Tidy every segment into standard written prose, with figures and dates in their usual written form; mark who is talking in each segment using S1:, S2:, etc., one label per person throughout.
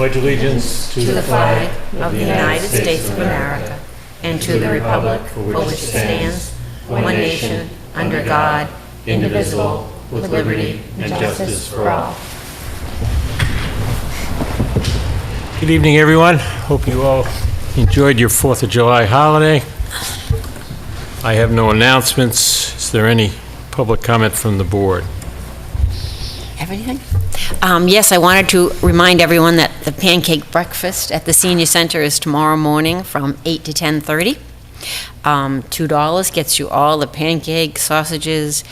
S1: pledge allegiance
S2: to the flag of the United States of America and to the republic for which it stands, one nation, under God, indivisible, with liberty and justice for all.
S1: Good evening, everyone. Hope you all enjoyed your 4th of July holiday. I have no announcements. Is there any public comment from the board?
S2: Everything? Yes, I wanted to remind everyone that the pancake breakfast at the senior center is tomorrow morning from 8 to 10:30. $2 gets you all the pancakes, sausages,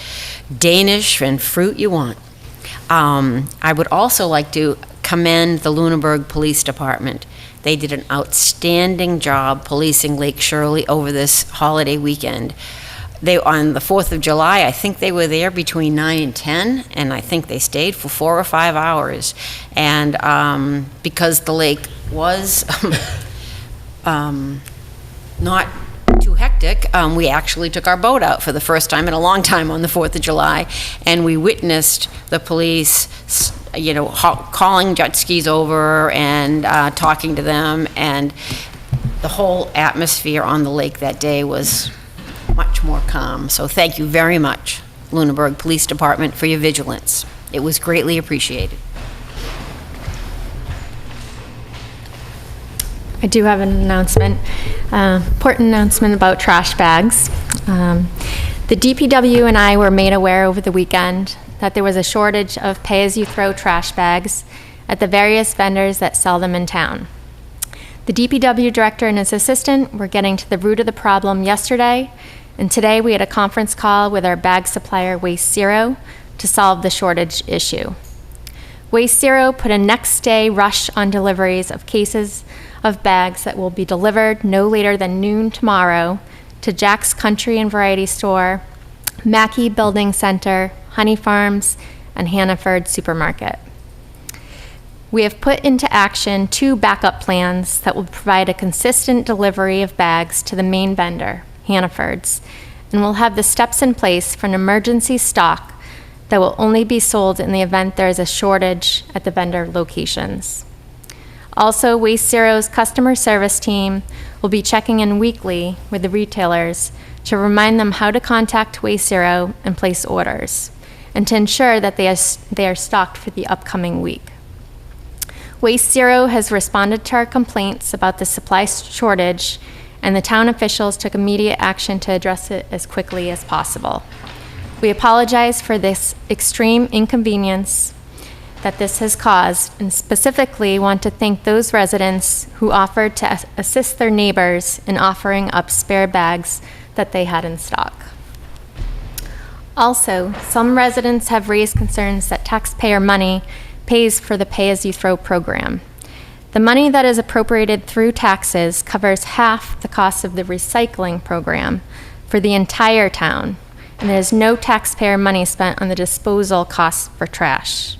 S2: Danish, and fruit you want. I would also like to commend the Lunenburg Police Department. They did an outstanding job policing Lake Shirley over this holiday weekend. On the 4th of July, I think they were there between 9 and 10, and I think they stayed for 4 or 5 hours. And because the lake was not too hectic, we actually took our boat out for the first time in a long time on the 4th of July, and we witnessed the police, calling jet skis over and talking to them, and the whole atmosphere on the lake that day was much more calm. So thank you very much, Lunenburg Police Department, for your vigilance. It was greatly appreciated.
S3: I do have an announcement, important announcement about trash bags. The DPW and I were made aware over the weekend that there was a shortage of pay-as-you-throw trash bags at the various vendors that sell them in town. The DPW director and his assistant were getting to the root of the problem yesterday, and today we had a conference call with our bag supplier, Waste Zero, to solve the shortage issue. Waste Zero put a next-day rush on deliveries of cases of bags that will be delivered no later than noon tomorrow to Jack's Country and Variety Store, Mackey Building Center, Honey Farms, and Hannaford Supermarket. We have put into action 2 backup plans that will provide a consistent delivery of bags to the main vendor, Hannaford's, and we'll have the steps in place for an emergency stock that will only be sold in the event there is a shortage at the vendor locations. Also, Waste Zero's customer service team will be checking in weekly with the retailers to remind them how to contact Waste Zero and place orders, and to ensure that they are stocked for the upcoming week. Waste Zero has responded to our complaints about the supply shortage, and the town officials took immediate action to address it as quickly as possible. We apologize for this extreme inconvenience that this has caused, and specifically want to thank those residents who offered to assist their neighbors in offering up spare bags that they had in stock. Also, some residents have raised concerns that taxpayer money pays for the pay-as-you-throw program. The money that is appropriated through taxes covers half the cost of the recycling program for the entire town, and there is no taxpayer money spent on the disposal costs for trash.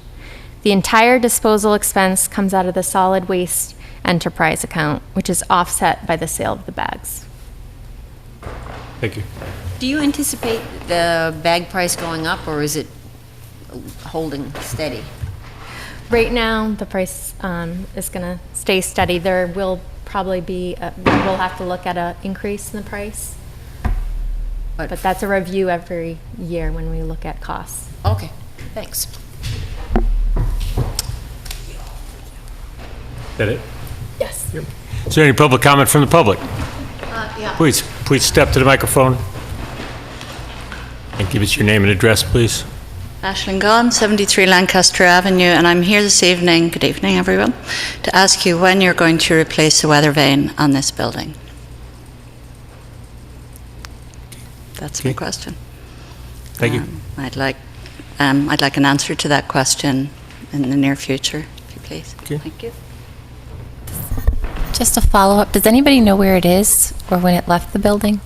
S3: The entire disposal expense comes out of the solid waste enterprise account, which is offset by the sale of the bags.
S1: Thank you.
S2: Do you anticipate the bag price going up, or is it holding steady?
S3: Right now, the price is going to stay steady. There will probably be, we'll have to look at an increase in the price. But that's a review every year when we look at costs.
S2: Okay, thanks.
S1: Is that it?
S3: Yes.
S1: Yep. Is there any public comment from the public?
S3: Yeah.
S1: Please step to the microphone and give us your name and address, please.
S4: Aisling Gunn, 73 Lancaster Avenue, and I'm here this evening, good evening everyone, to ask you when you're going to replace the weather vane on this building. That's my question.
S1: Thank you.
S4: I'd like an answer to that question in the near future, if you please.
S1: Okay.
S4: Thank you.
S5: Just a follow-up, does anybody know where it is or when it left the building?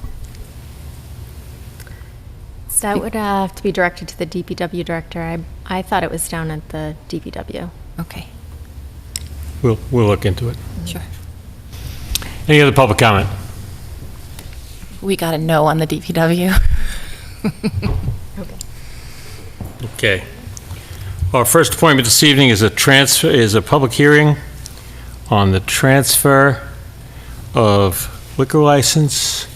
S3: So that would have to be directed to the DPW director. I thought it was down at the DPW.
S5: Okay.
S1: We'll look into it.
S5: Sure.
S1: Any other public comment?
S5: We got a no on the DPW.
S1: Okay. Our first appointment this evening is a public hearing on the transfer of liquor license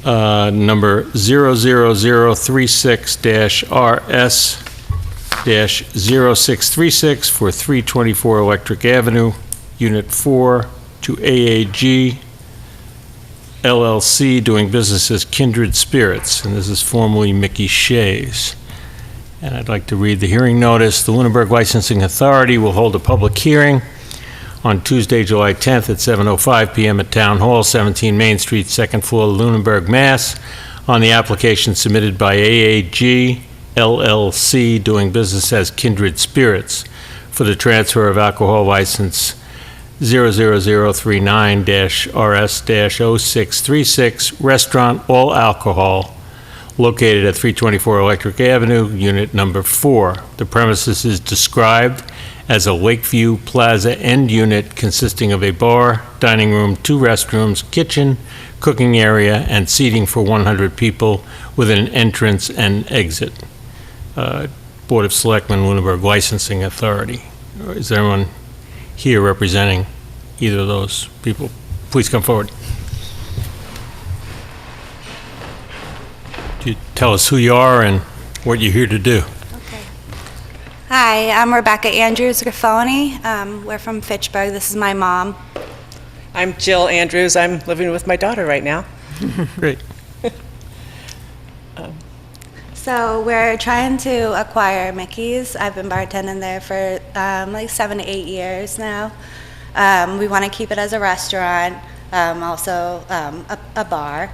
S1: number 00036-RS-0636 for 324 Electric Avenue, Unit 4, to AAG LLC, doing business as Kindred Spirits, and this is formerly Mickey Shea's. And I'd like to read the hearing notice. The Lunenburg Licensing Authority will hold a public hearing on Tuesday, July 10th at 7:05 PM at Town Hall, 17 Main Street, second floor, Lunenburg, Mass., on the application submitted by AAG LLC, doing business as Kindred Spirits, for the transfer of alcohol license 00039-RS-0636, restaurant, all alcohol, located at 324 Electric Avenue, Unit Number 4. The premises is described as a Lakeview Plaza end unit consisting of a bar, dining room, 2 restrooms, kitchen, cooking area, and seating for 100 people with an entrance and exit. Board of Selectmen, Lunenburg Licensing Authority. Is there anyone here representing either of those people? Please come forward. Could you tell us who you are and what you're here to do?
S6: Hi, I'm Rebecca Andrews Graffoni. We're from Fitchburg. This is my mom.
S7: I'm Jill Andrews. I'm living with my daughter right now.
S1: Great.
S6: So we're trying to acquire Mickey's. I've been bartending there for like 7 to 8 years now. We want to keep it as a restaurant, also a bar.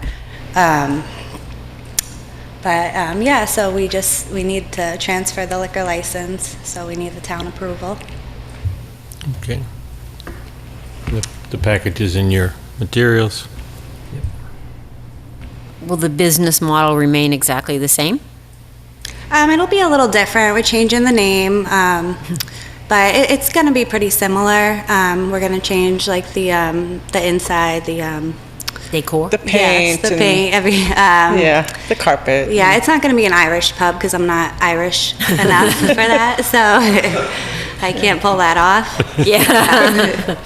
S6: Yeah, so we need to transfer the liquor license, so we need the town approval.
S1: Okay. The package is in your materials.
S2: Will the business model remain exactly the same?
S6: It'll be a little different. We're changing the name, but it's going to be pretty similar. We're going to change like the inside, the
S2: Decor?
S7: The paint.
S6: yes, the
S7: and-
S6: paint,
S7: the carpet.
S6: Yeah, it's not going to be an Irish pub because I'm not Irish enough for that, so I can't pull that off.
S2: Yeah.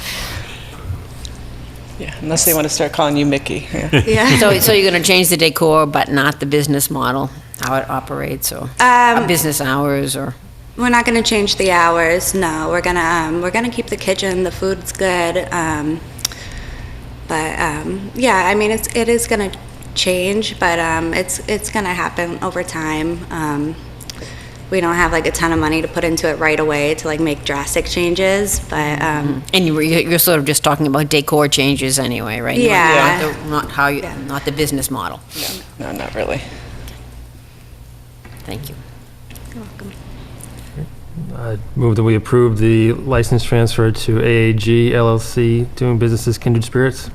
S7: Yeah, unless they want to start calling you Mickey. Yeah.
S6: Yeah.
S2: So you're going to change the decor, but not the business model, how it operates, or business hours, or?
S6: We're not going to change the hours. No, we're gonna keep the kitchen. The food's good. Yeah, I mean it is going to change, but it's going to happen over time. We don't have like a ton of money to put into it right away to like make drastic changes, but
S2: And you're sort of just talking about decor changes anyway, right?
S6: Yeah.
S2: Not the business model.
S7: No, not really.
S2: Thank you.
S6: You're welcome.
S8: I move that we approve the license transfer to AAG LLC, doing business as Kindred Spirits.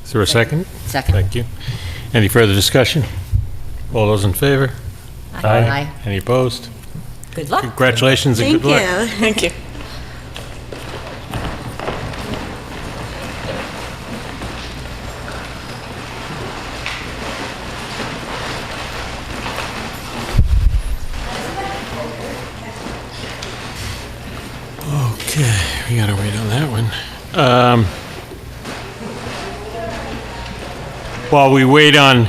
S1: Is there a second?
S2: Second.
S1: Thank you. Any further discussion? All those in favor?
S2: Aye.
S1: Any opposed?
S2: Good luck.
S1: Congratulations and
S6: Thank
S1: good luck.
S6: you.
S7: Thank you.
S1: Okay, we gotta wait on that one. While we wait on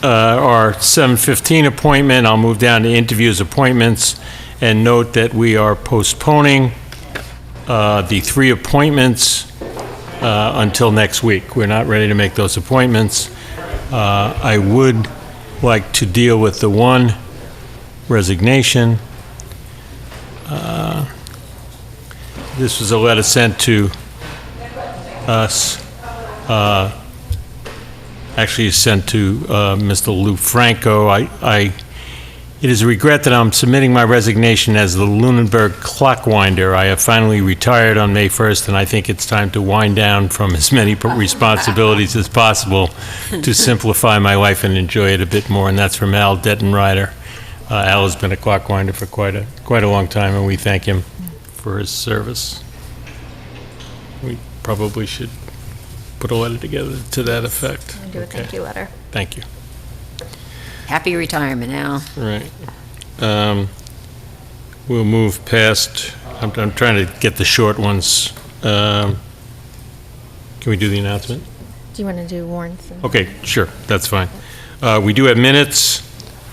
S1: our 7:15 appointment, I'll move down to interviews, appointments, and note that we are postponing the 3 appointments until next week. We're not ready to make those appointments. I would like to deal with the one resignation. This was a letter sent to us, actually sent to Mr. Lou Franco. It is a regret that I'm submitting my resignation as the Lunenburg clockwinder. I have finally retired on May 1st, and I think it's time to wind down from as many responsibilities as possible to simplify my life and enjoy it a bit more, and that's from Al Dettenrider. Al has been a clockwinder for quite a long time, and we thank him for his service. We probably should put a letter together to that effect.
S3: Do a thank you letter.
S1: Thank you.
S2: Happy retirement, Al.
S1: Right. We'll move past, I'm trying to get the short ones Can we do the announcement?
S3: Do you want to do warrants?
S1: Okay, sure, that's fine. We do have minutes.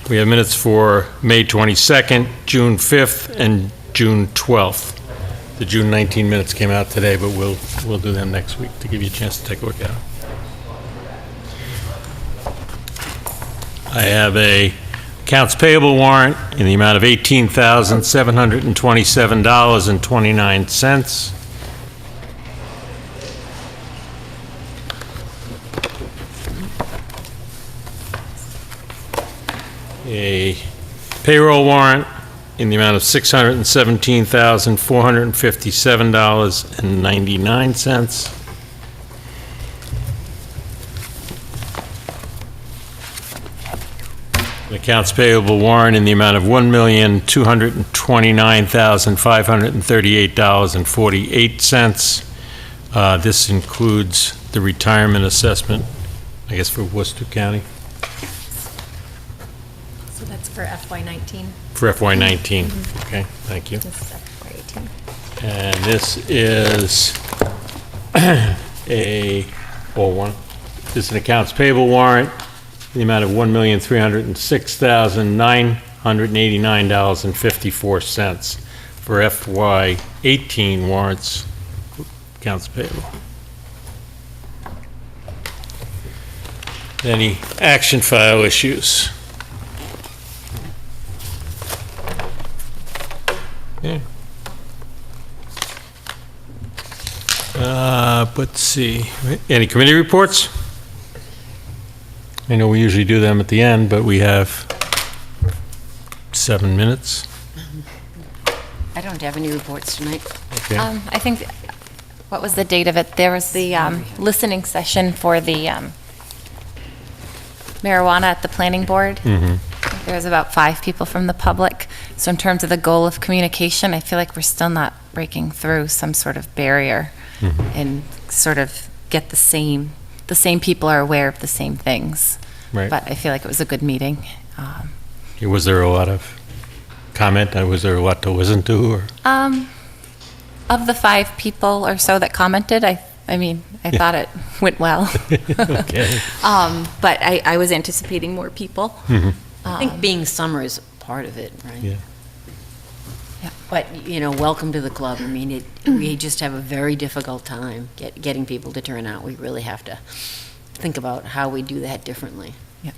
S1: We have minutes for May 22nd, June 5th, and June 12th. The June 19 minutes came out today, but we'll do them next week to give you a chance to take a look at them. I have a accounts payable warrant in the amount of $18,727.29. A payroll warrant in the amount of $617,457.99. An accounts payable warrant in the amount of $1,229,538.48. This includes the retirement assessment, I guess, for Worcester County.
S3: So that's for FY19.
S1: For FY19. Okay, thank you.
S3: This is FY18.
S1: And this is this is an accounts payable warrant in the amount of $1,306,989.54 for FY18 warrants, accounts payable. Any action file issues? Yeah. Let's see. Any committee reports? I know we usually do them at the end, but we have 7 minutes.
S2: I don't have any reports tonight.
S1: Okay.
S5: I think, what was the date of it? There was the listening session for the marijuana at the planning board. There was about 5 people from the public. So in terms of the goal of communication, I feel like we're still not breaking through some sort of barrier and sort of get the same people are aware of the same things.
S1: Right.
S5: But I feel like it was a good meeting.
S1: Was there a lot of comment? Was there a lot to listen to? Or?
S5: Of the 5 people or so that commented, I thought it went well.
S1: Okay.
S5: But I was anticipating more people.
S2: I think being summer is part of it, right?
S1: Yeah.
S2: But, welcome to the club. I mean, we just have a very difficult time getting people to turn out. We really have to think about how we do that differently.
S5: Yeah.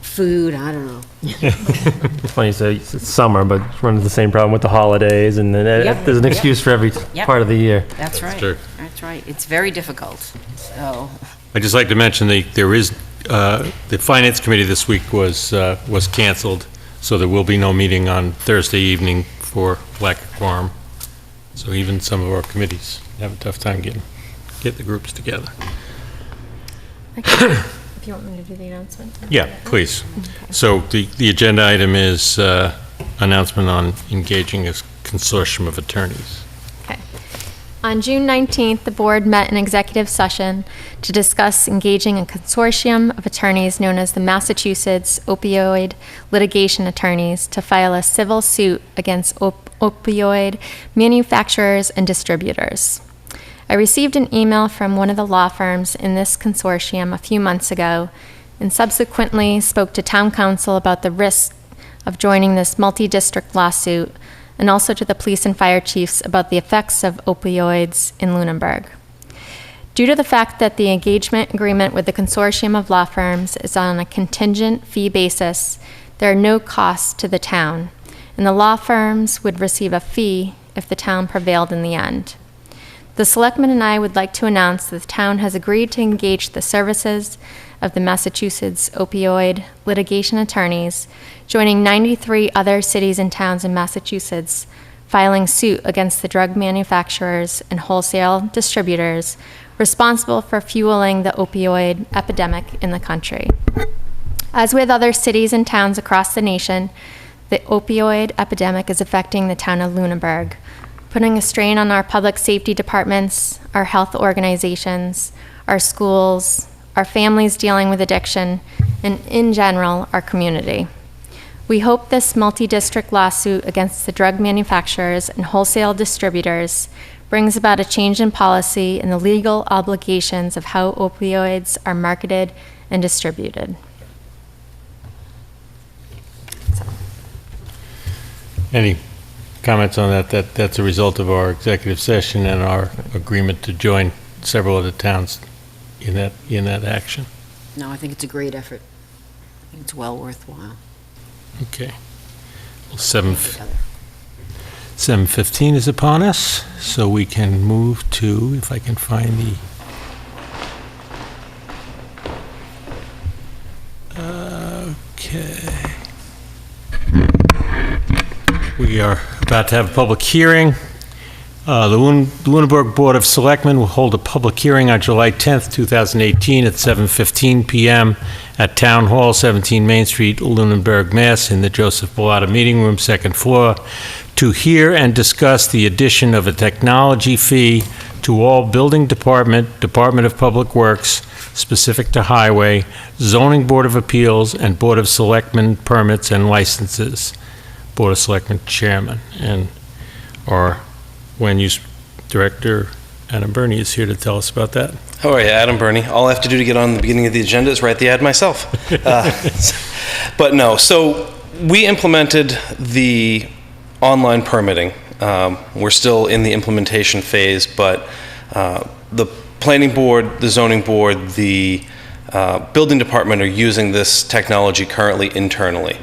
S2: Food, I don't know.
S8: It's funny you say it's summer, but run into the same problem with the holidays, and then
S2: Yep.
S8: there's an excuse for every
S2: Yep.
S8: part of the year.
S2: That's right.
S1: true.
S2: That's right. It's very difficult. So,
S1: I'd just like to mention there is, the Finance Committee this week was canceled, so there will be no meeting on Thursday evening for lack of quorum. So even some of our committees have a tough time get the groups together.
S3: If you want me to do the announcement.
S1: Yeah, please. So the agenda item is announcement on engaging a consortium of attorneys.
S3: Okay. On June 19th, the board met in executive session to discuss engaging a consortium of attorneys known as the Massachusetts Opioid Litigation Attorneys to file a civil suit against opioid manufacturers and distributors. I received an email from one of the law firms in this consortium a few months ago and subsequently spoke to town council about the risk of joining this multi-district lawsuit and also to the police and fire chiefs about the effects of opioids in Lunenburg. Due to the fact that the engagement agreement with the consortium of law firms is on a contingent fee basis, there are no costs to the town, and the law firms would receive a fee if the town prevailed in the end. The selectmen and I would like to announce that the town has agreed to engage the services of the Massachusetts Opioid Litigation Attorneys, joining 93 other cities and towns in Massachusetts, filing suit against the drug manufacturers and wholesale distributors responsible for fueling the opioid epidemic in the country. As with other cities and towns across the nation, the opioid epidemic is affecting the town of Lunenburg, putting a strain on our public safety departments, our health organizations, our schools, our families dealing with addiction, and in general, our community. We hope this multi-district lawsuit against the drug manufacturers and wholesale distributors brings about a change in policy and the legal obligations of how opioids are marketed and distributed.
S1: Any comments on that? That's a result of our executive session and our agreement to join several other towns in that action.
S2: No, I think it's a great effort. I think it's well worthwhile.
S1: Okay. Well, 7:15 is upon us, so we can move to, if I can find the... Okay. We are about to have a public hearing. The Lunenburg Board of Selectmen will hold a public hearing on July 10th, 2018 at 7:15 PM at Town Hall, 17 Main Street, Lunenburg, Mass. In the Joseph Bellata Meeting Room, second floor, to hear and discuss the addition of a technology fee to all Building Department, Department of Public Works, specific to Highway, Zoning Board of Appeals, and Board of Selectmen permits and licenses. Board of Selectmen Chairman, and our Land Use Director, Adam Burney, is here to tell us about that.
S9: How are you? Adam Burney. All I have to do to get on the beginning of the agenda is write the ad myself. But no, so we implemented the online permitting. We're still in the implementation phase, but the Planning Board, the Zoning Board, the Building Department are using this technology currently internally.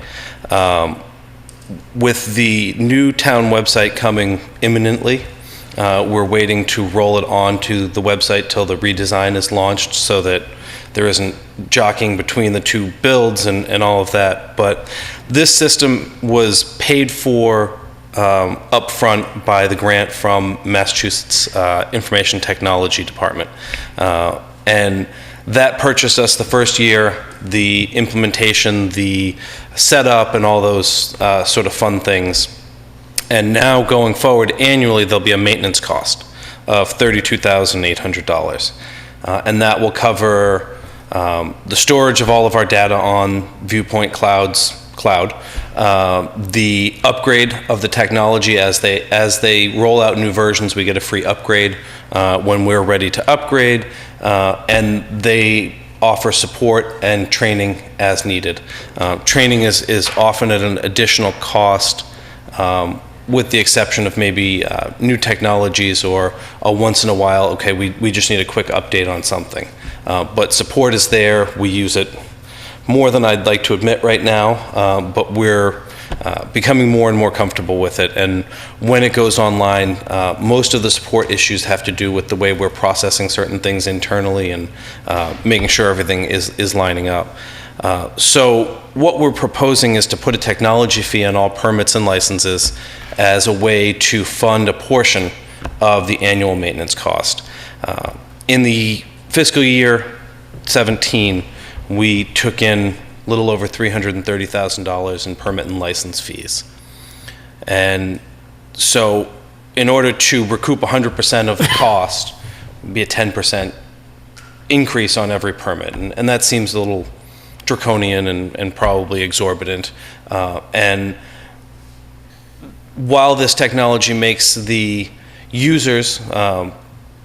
S9: With the new town website coming imminently, we're waiting to roll it onto the website till the redesign is launched so that there isn't jockeying between the two builds and all of that. But this system was paid for upfront by the grant from Massachusetts Information Technology Department. And that purchased us the first year, the implementation, the setup, and all those sort of fun things. And now going forward, annually, there'll be a maintenance cost of $32,800. And that will cover the storage of all of our data on Viewpoint Cloud, the upgrade of the technology as they roll out new versions. We get a free upgrade when we're ready to upgrade, and they offer support and training as needed. Training is often at an additional cost, with the exception of maybe new technologies or a once in a while, okay, we just need a quick update on something. But support is there. We use it more than I'd like to admit right now, but we're becoming more and more comfortable with it. And when it goes online, most of the support issues have to do with the way we're processing certain things internally and making sure everything is lining up. So what we're proposing is to put a technology fee on all permits and licenses as a way to fund a portion of the annual maintenance cost. In the fiscal year 17, we took in a little over $330,000 in permit and license fees. And so in order to recoup 100% of the cost, would be a 10% increase on every permit. And that seems a little draconian and probably exorbitant. And while this technology makes the users,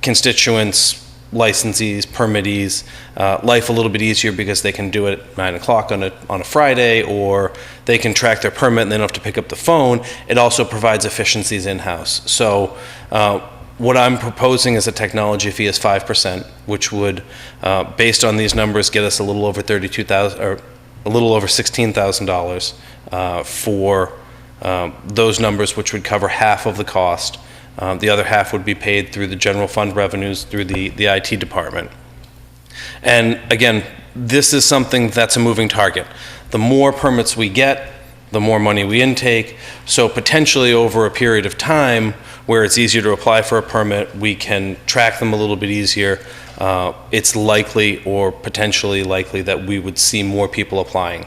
S9: constituents, licensees, permittees, life a little bit easier because they can do it at 9 o'clock on a Friday, or they can track their permit and they don't have to pick up the phone. It also provides efficiencies in-house. So what I'm proposing as a technology fee is 5%, which would, based on these numbers, get us a little over $32,000 or a little over $16,000 for those numbers, which would cover half of the cost. The other half would be paid through the general fund revenues through the IT department. And again, this is something that's a moving target. The more permits we get, the more money we intake. So potentially over a period of time where it's easier to apply for a permit, we can track them a little bit easier. It's likely or potentially likely that we would see more people applying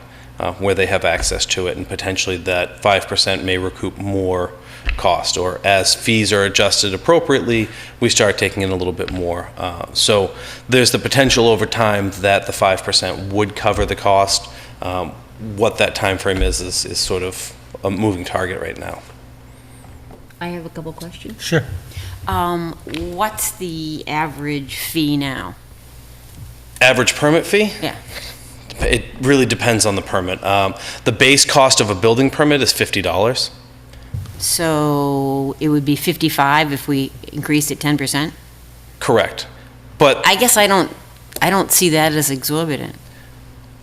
S9: where they have access to it, and potentially that 5% may recoup more cost, or as fees are adjusted appropriately, we start taking in a little bit more. So there's the potential over time that the 5% would cover the cost. What that time frame is sort of a moving target right now.
S2: I have a couple questions.
S1: Sure.
S2: What's the average fee now?
S9: Average permit fee?
S2: Yeah.
S9: It really depends on the permit. The base cost of a building permit is $50.
S2: So it would be 55 if we increased it 10%?
S9: Correct. But
S2: I guess I don't see that as exorbitant.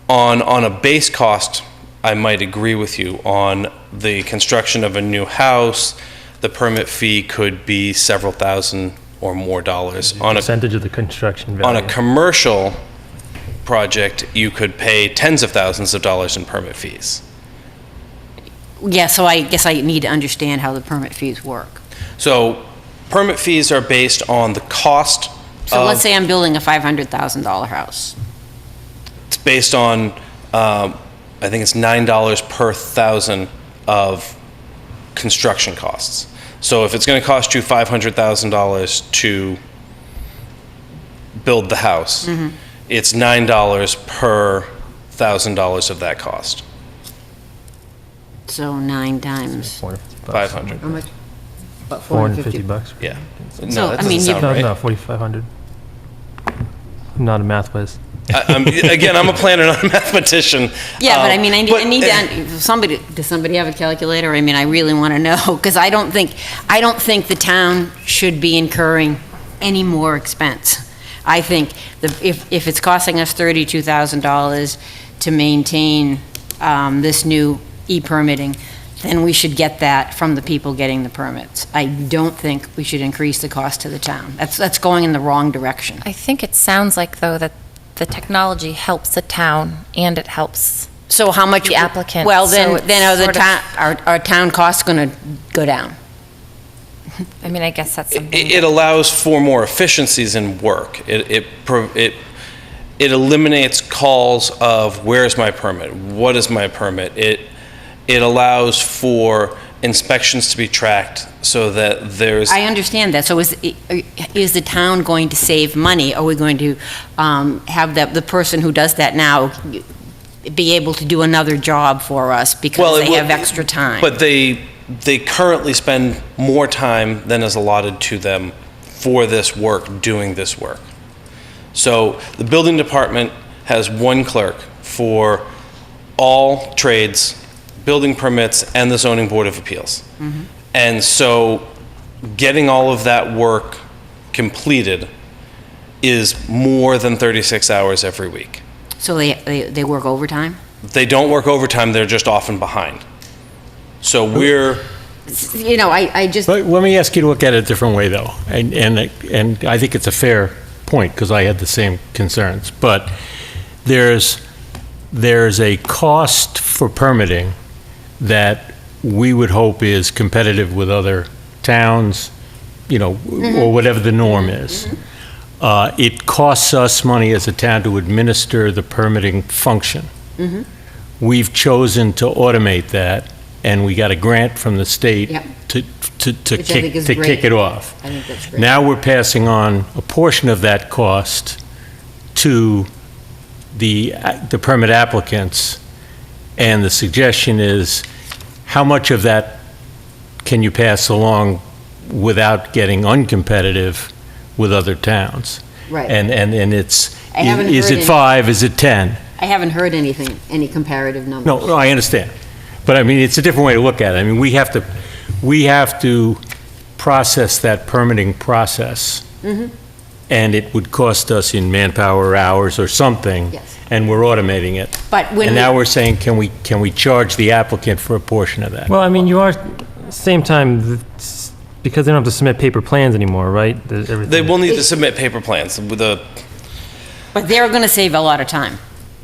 S9: on a base cost, I might agree with you. On the construction of a new house, the permit fee could be several thousand or more dollars. On a
S8: Percentage of the construction value.
S9: on a commercial project, you could pay tens of thousands of dollars in permit fees.
S2: Yeah, so I guess I need to understand how the permit fees work.
S9: So permit fees are based on the cost
S2: So
S9: of,
S2: let's say I'm building a $500,000 house.
S9: it's based on, I think it's $9 per thousand of construction costs. So if it's going to cost you $500,000 to build the house, it's $9 per $1,000 of that cost.
S2: So 9 times,
S8: 450 bucks.
S9: 500.
S2: how much? About
S8: 450 bucks.
S9: Yeah.
S2: So,
S9: No, that
S2: I mean,
S9: doesn't sound
S8: No,
S9: right.
S8: no, 4,500. I'm not a math whiz.
S9: Again, I'm a planner, not a mathematician.
S2: Yeah, but I mean, I
S9: but-
S2: need to, does somebody have a calculator? I mean, I really want to know, because I don't think the town should be incurring any more expense. I think if it's costing us $32,000 to maintain this new e-permitting, then we should get that from the people getting the permits. I don't think we should increase the cost to the town. That's going in the wrong direction.
S5: I think it sounds like, though, that the technology helps the town and it helps.
S2: So how much?
S5: The applicant,
S2: Well,
S5: so
S2: then,
S5: it's
S2: then are the
S5: sort of-
S2: town, our town costs going to go down?
S5: I mean, I guess that's something.
S9: It allows for more efficiencies in work. It eliminates calls of where's my permit, what is my permit. It allows for inspections to be tracked so that there's.
S2: I understand that. So is the town going to save money? Are we going to have the person who does that now be able to do another job for us because they have extra time?
S9: But they currently spend more time than is allotted to them for this work, doing this work. So the building department has one clerk for all trades, building permits, and the zoning board of appeals. And so getting all of that work completed is more than 36 hours every week.
S2: So they work overtime?
S9: They don't work overtime, they're just often behind. So we're,
S2: You know, I just,
S1: But let me ask you to look at it a different way, though, and I think it's a fair point, because I had the same concerns, but there's a cost for permitting that we would hope is competitive with other towns, you know, or whatever the norm is. It costs us money as a town to administer the permitting function. We've chosen to automate that, and we got a grant from the state
S2: Yep.
S1: to
S2: Which I think is
S1: kick
S2: great.
S1: it off.
S2: I think that's great.
S1: Now we're passing on a portion of that cost to the permit applicants, and the suggestion is, how much of that can you pass along without getting uncompetitive with other towns?
S2: Right.
S1: And it's,
S2: I haven't
S1: is
S2: heard
S1: it 5, is it 10?
S2: I haven't heard anything, any comparative numbers.
S1: No, I understand. But I mean, it's a different way to look at it. I mean, we have to process that permitting process. And it would cost us in manpower hours or something.
S2: Yes.
S1: And we're automating it.
S2: But when
S1: And now
S2: we-
S1: we're saying, can we charge the applicant for a portion of that?
S8: Well, I mean, you are, same time, because they don't have to submit paper plans anymore, right?
S9: they will need to submit paper plans.
S2: But they're going to save a lot of time.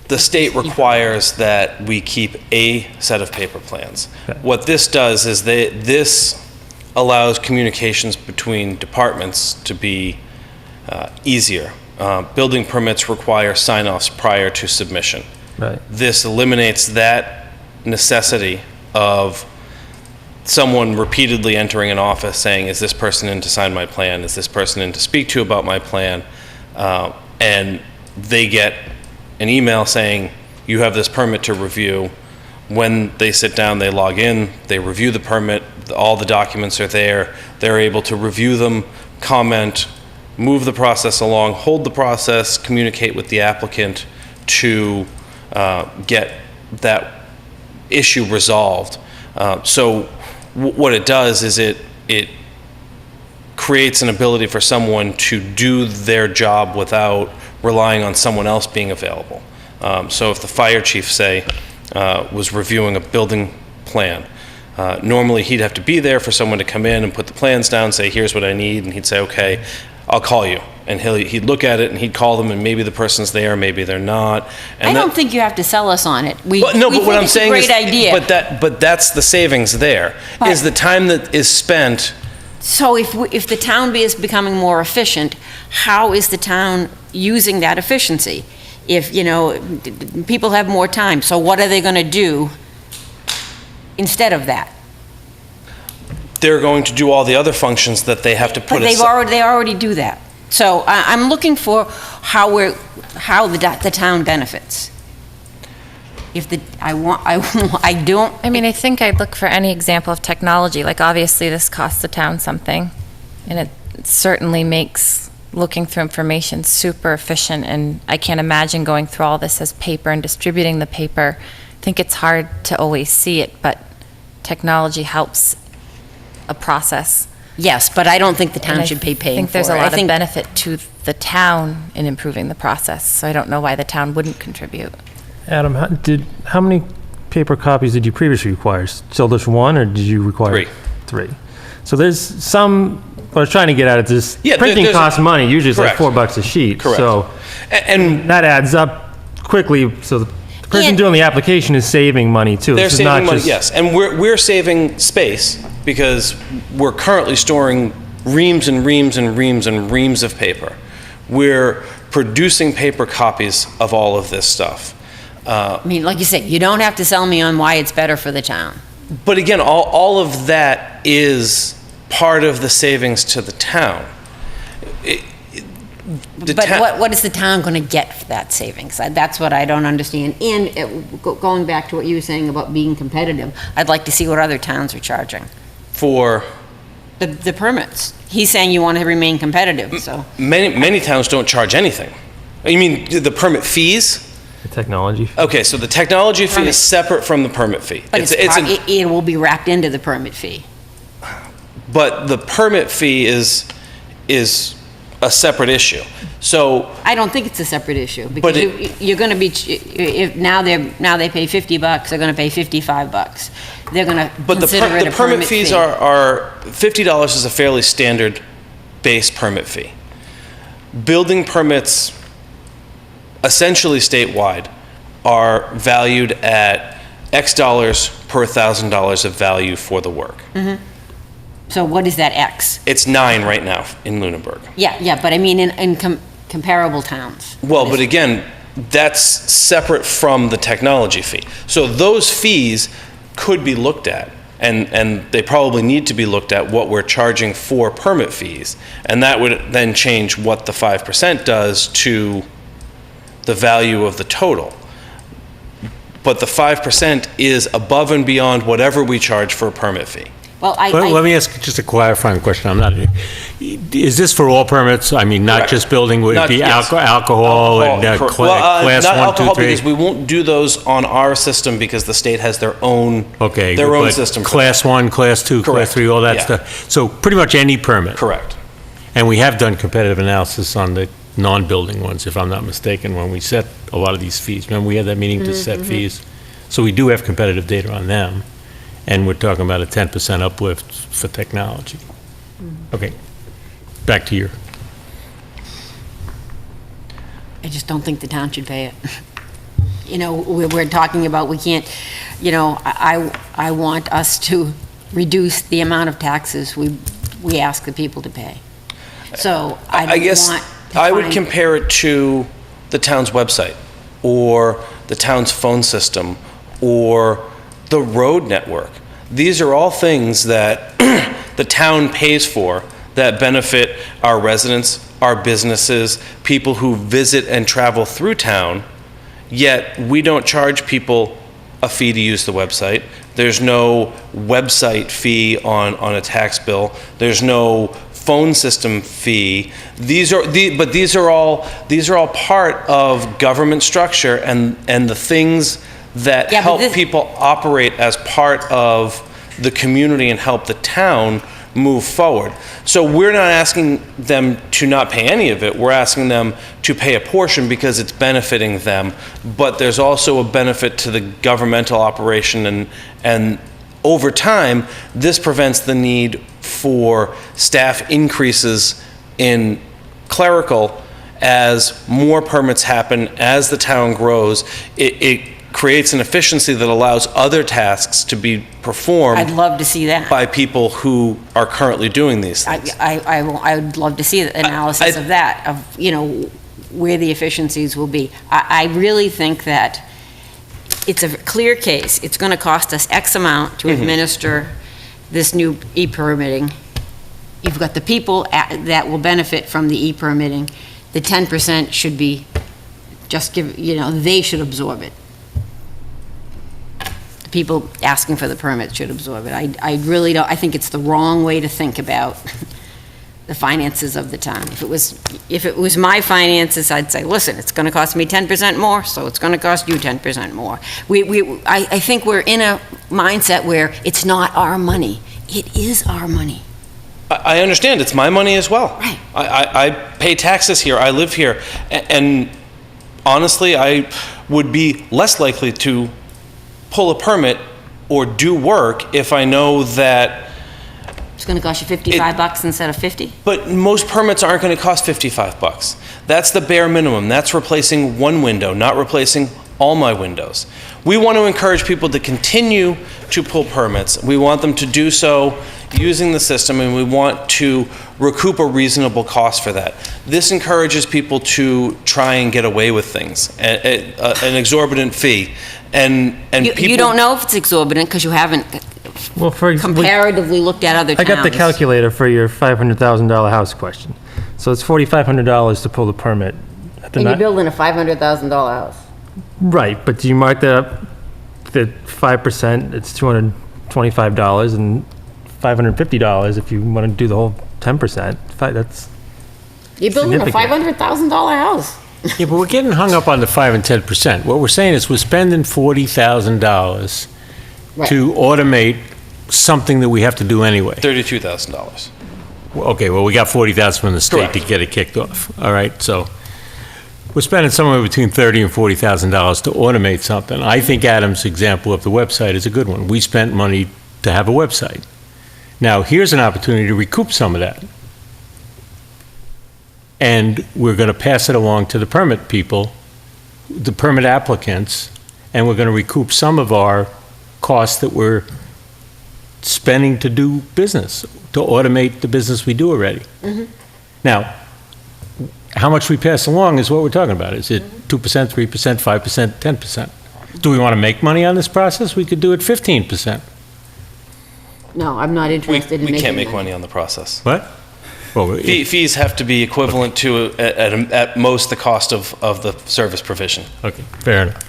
S9: The state requires that we keep a set of paper plans.
S8: Okay.
S9: What this does is this allows communications between departments to be easier. Building permits require sign-offs prior to submission.
S8: Right.
S9: This eliminates that necessity of someone repeatedly entering an office saying, is this person in to sign my plan? Is this person in to speak to about my plan? And they get an email saying, you have this permit to review. When they sit down, they log in, they review the permit, all the documents are there, they're able to review them comment, move the process along, hold the process, communicate with the applicant to get that issue resolved. So what it does is it creates an ability for someone to do their job without relying on someone else being available. So if the fire chief, say, was reviewing a building plan, normally he'd have to be there for someone to come in and put the plans down, say, here's what I need, and he'd say, okay, I'll call you. And he'd look at it and he'd call them, and maybe the person's there, maybe they're not. And
S2: I don't think you have to sell us on it.
S9: But what I'm saying is,
S2: it's a great idea.
S9: but that's the savings there, is the time that is spent.
S2: So if the town is becoming more efficient, how is the town using that efficiency? If, people have more time, so what are they going to do instead of that?
S9: They're going to do all the other functions that they have to put
S2: But they already do that. So I'm looking for how the town benefits.
S5: I think I'd look for any example of technology. Like, obviously, this costs the town something, and it certainly makes looking through information super efficient, and I can't imagine going through all this as paper and distributing the paper. I think it's hard to always see it, but technology helps a process.
S2: Yes, but I don't think the town should be paying for it.
S5: I think there's a lot of benefit to the town in improving the process, so I don't know why the town wouldn't contribute.
S8: Adam, how many paper copies did you previously require? Still just one, or did you require? Three. So there's some, what I was trying to get at is this, printing costs money, usually it's like $4 a sheet.
S9: Correct.
S8: So, and that adds up quickly, so the person doing the application is saving money too.
S9: They're saving money, yes, and we're saving space because we're currently storing reams and reams and reams and reams of paper. We're producing paper copies of all of this stuff.
S2: Like you said, you don't have to sell me on why it's better for the town.
S9: But again, all of that is part of the savings to the town.
S2: What is the town going to get for that savings? That's what I don't understand. And going back to what you were saying about being competitive, I'd like to see what other towns are charging.
S9: For?
S2: The permits. He's saying you want to remain competitive, so.
S9: Many towns don't charge anything. You mean the permit fees?
S8: The technology fee.
S9: Okay, so the technology fee is separate from the permit fee.
S2: But it will be wrapped into the permit fee.
S9: But the permit fee is a separate issue. So
S2: I don't think it's a separate issue, because you're going to be, if now they pay $50, they're going to pay $55. They're going to consider it a permit fee.
S9: The permit fees are $50 is a fairly standard base permit fee. Building permits, essentially statewide, are valued at X dollars per $1,000 of value for the work.
S2: Mm-hmm. So what is that X?
S9: It's 9 right now in Lunenburg.
S2: Yeah, but I mean in comparable towns.
S9: Well, but again, that's separate from the technology fee. So those fees could be looked at, and they probably need to be looked at, what we're charging for permit fees, and that would then change what the 5% does to the value of the total. But the 5% is above and beyond whatever we charge for a permit fee.
S2: Well,
S1: let me ask just a clarifying question. Is this for all permits? I mean, not just building, would it be alcohol and class
S9: not
S1: 1,
S9: alcohol,
S1: 2, 3?
S9: because we won't do those on our system because the state has their own system.
S1: Class 1, class 2, class 3, all that stuff. So pretty much any permit.
S9: Correct.
S1: And we have done competitive analysis on the non-building ones, if I'm not mistaken, when we set a lot of these fees. Remember, we had that meeting to set fees? So we do have competitive data on them. And we're talking about a 10% uplift for technology. Okay, back to you.
S2: I just don't think the town should pay it. We're talking about, we can't, I want us to reduce the amount of taxes we ask the people to pay. So I guess
S9: I would compare it to the town's website, or the town's phone system, or the road network. These are all things that the town pays for that benefit our residents, our businesses, people who visit and travel through town, yet we don't charge people a fee to use the website. There's no website fee on a tax bill. There's no phone system fee. These are all part of government structure and the things that
S2: Yeah, but
S9: help
S2: this-
S9: people operate as part of the community and help the town move forward. So we're not asking them to not pay any of it. We're asking them to pay a portion because it's benefiting them. But there's also a benefit to the governmental operation, and over time, this prevents the need for staff increases in clerical as more permits happen, as the town grows. It creates an efficiency that allows other tasks to be performed
S2: I'd love to see that.
S9: by people who are currently doing these things.
S2: I would love to see the analysis of that, of, where the efficiencies will be. I really think that it's a clear case. It's going to cost us X amount to administer this new e-permitting. You've got the people that will benefit from the e-permitting. The 10% should be, they should absorb it. The people asking for the permit should absorb it. I really don't, I think it's the wrong way to think about the finances of the town. If it was my finances, I'd say, listen, it's going to cost me 10% more, so it's going to cost you 10% more. I think we're in a mindset where it's not our money. It is our money.
S9: I understand, it's my money as well.
S2: Right.
S9: I pay taxes here, I live here, and honestly, I would be less likely to pull a permit or do work if I know that.
S2: It's going to cost you $55 instead of 50?
S9: But most permits aren't going to cost $55. That's the bare minimum. That's replacing one window, not replacing all my windows. We want to encourage people to continue to pull permits. We want them to do so using the system, and we want to recoup a reasonable cost for that. This encourages people to try and get away with things, an exorbitant fee. And people,
S2: you don't know if it's exorbitant because you haven't
S8: Well,
S2: comparatively looked at other
S8: I
S2: towns.
S8: got the calculator for your $500,000 house question. So it's $4,500 to pull the permit.
S2: And you're building a $500,000 house.
S8: Right, but do you mark that up, the 5%, it's $225, and $550 if you want to do the whole 10%. That's
S2: You're building a
S8: significant.
S2: $500,000 house.
S1: Yeah, but we're getting hung up on the 5 and 10%. What we're saying is we're spending $40,000
S2: Right.
S1: to automate something that we have to do anyway.
S9: $32,000.
S1: Okay, well, we got 40,000 from the state to
S9: Correct.
S1: get it kicked off. All right, so we're spending somewhere between $30,000 and $40,000 to automate something. I think Adam's example of the website is a good one. We spent money to have a website. Now, here's an opportunity to recoup some of that. And we're going to pass it along to the permit people, the permit applicants, and we're going to recoup some of our costs that we're spending to do business, to automate the business we do already. Now, how much we pass along is what we're talking about. Is it 2%, 3%, 5%, 10%? Do we want to make money on this process? We could do it 15%.
S2: No, I'm not
S9: We
S2: interested in making
S9: can't make money on the process.
S1: What? Well,
S9: Fees have to be equivalent to, at most, the cost of the service provision.
S1: okay, fair enough.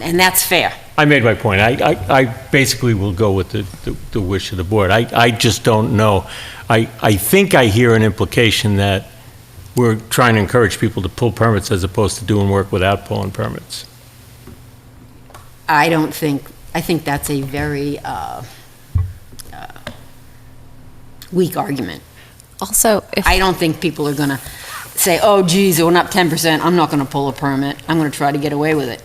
S2: And that's fair.
S1: I made my point. I basically will go with the wish of the board. I just don't know. I think I hear an implication that we're trying to encourage people to pull permits as opposed to doing work without pulling permits.
S2: I think that's a very weak argument.
S5: Also, if
S2: I don't think people are going to say, oh, geez, it went up 10%, I'm not going to pull a permit. I'm going to try to get away with it.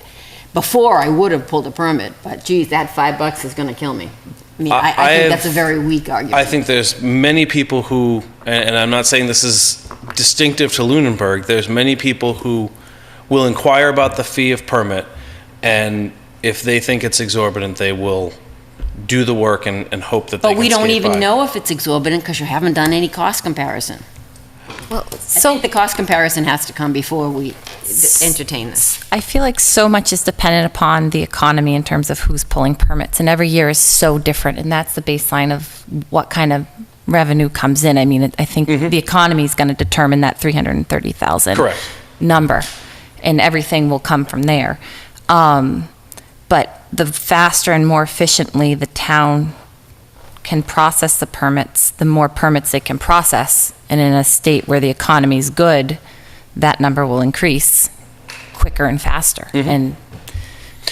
S2: Before, I would have pulled a permit, but geez, that $5 is going to kill me. I mean, I think that's a very weak argument.
S9: I think there's many people who, and I'm not saying this is distinctive to Lunenburg, there's many people who will inquire about the fee of permit, and if they think it's exorbitant, they will do the work and hope that they can
S2: But we don't
S9: skate
S2: even
S9: by.
S2: know if it's exorbitant because you haven't done any cost comparison.
S5: well,
S2: I
S5: so
S2: think the cost comparison has to come before we entertain this.
S5: I feel like so much is dependent upon the economy in terms of who's pulling permits, and every year is so different, and that's the baseline of what kind of revenue comes in. I mean, I think the economy is going to determine that 330,000
S9: Correct.
S5: number, and everything will come from there. But the faster and more efficiently the town can process the permits, the more permits they can process. And in a state where the economy is good, that number will increase quicker and faster. And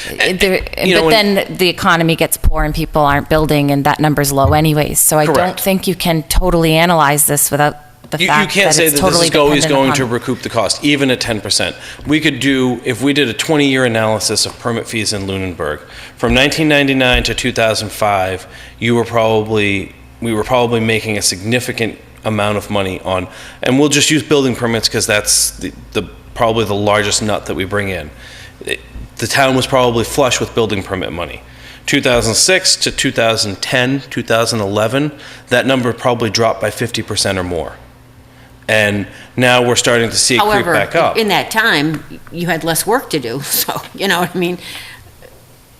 S5: then the economy gets poor and people aren't building, and that number's low anyways. So I don't think you can totally analyze this without the fact
S9: you can't
S5: that
S9: say
S5: it's
S9: that
S5: totally
S9: this is always going
S5: dependent
S9: to recoup the cost, even at 10%. We could do, if we did a 20-year analysis of permit fees in Lunenburg, from 1999 to 2005, we were probably making a significant amount of money on, and we'll just use building permits because that's probably the largest nut that we bring in. The town was probably flush with building permit money. 2006 to 2010, 2011, that number probably dropped by 50% or more. And now we're starting to see it creep back up.
S2: However, in that time, you had less work to do, so, you know what I mean?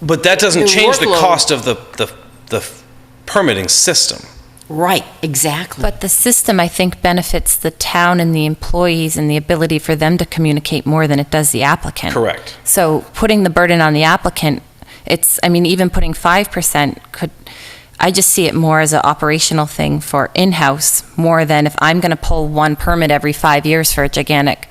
S9: But that doesn't
S2: The
S9: change the
S2: workload.
S9: cost of the permitting system.
S2: Right, exactly.
S5: But the system, I think, benefits the town and the employees and the ability for them to communicate more than it does the applicant.
S9: Correct.
S5: So putting the burden on the applicant, even putting 5% I just see it more as an operational thing for in-house, more than if I'm going to pull one permit every 5 years for a gigantic,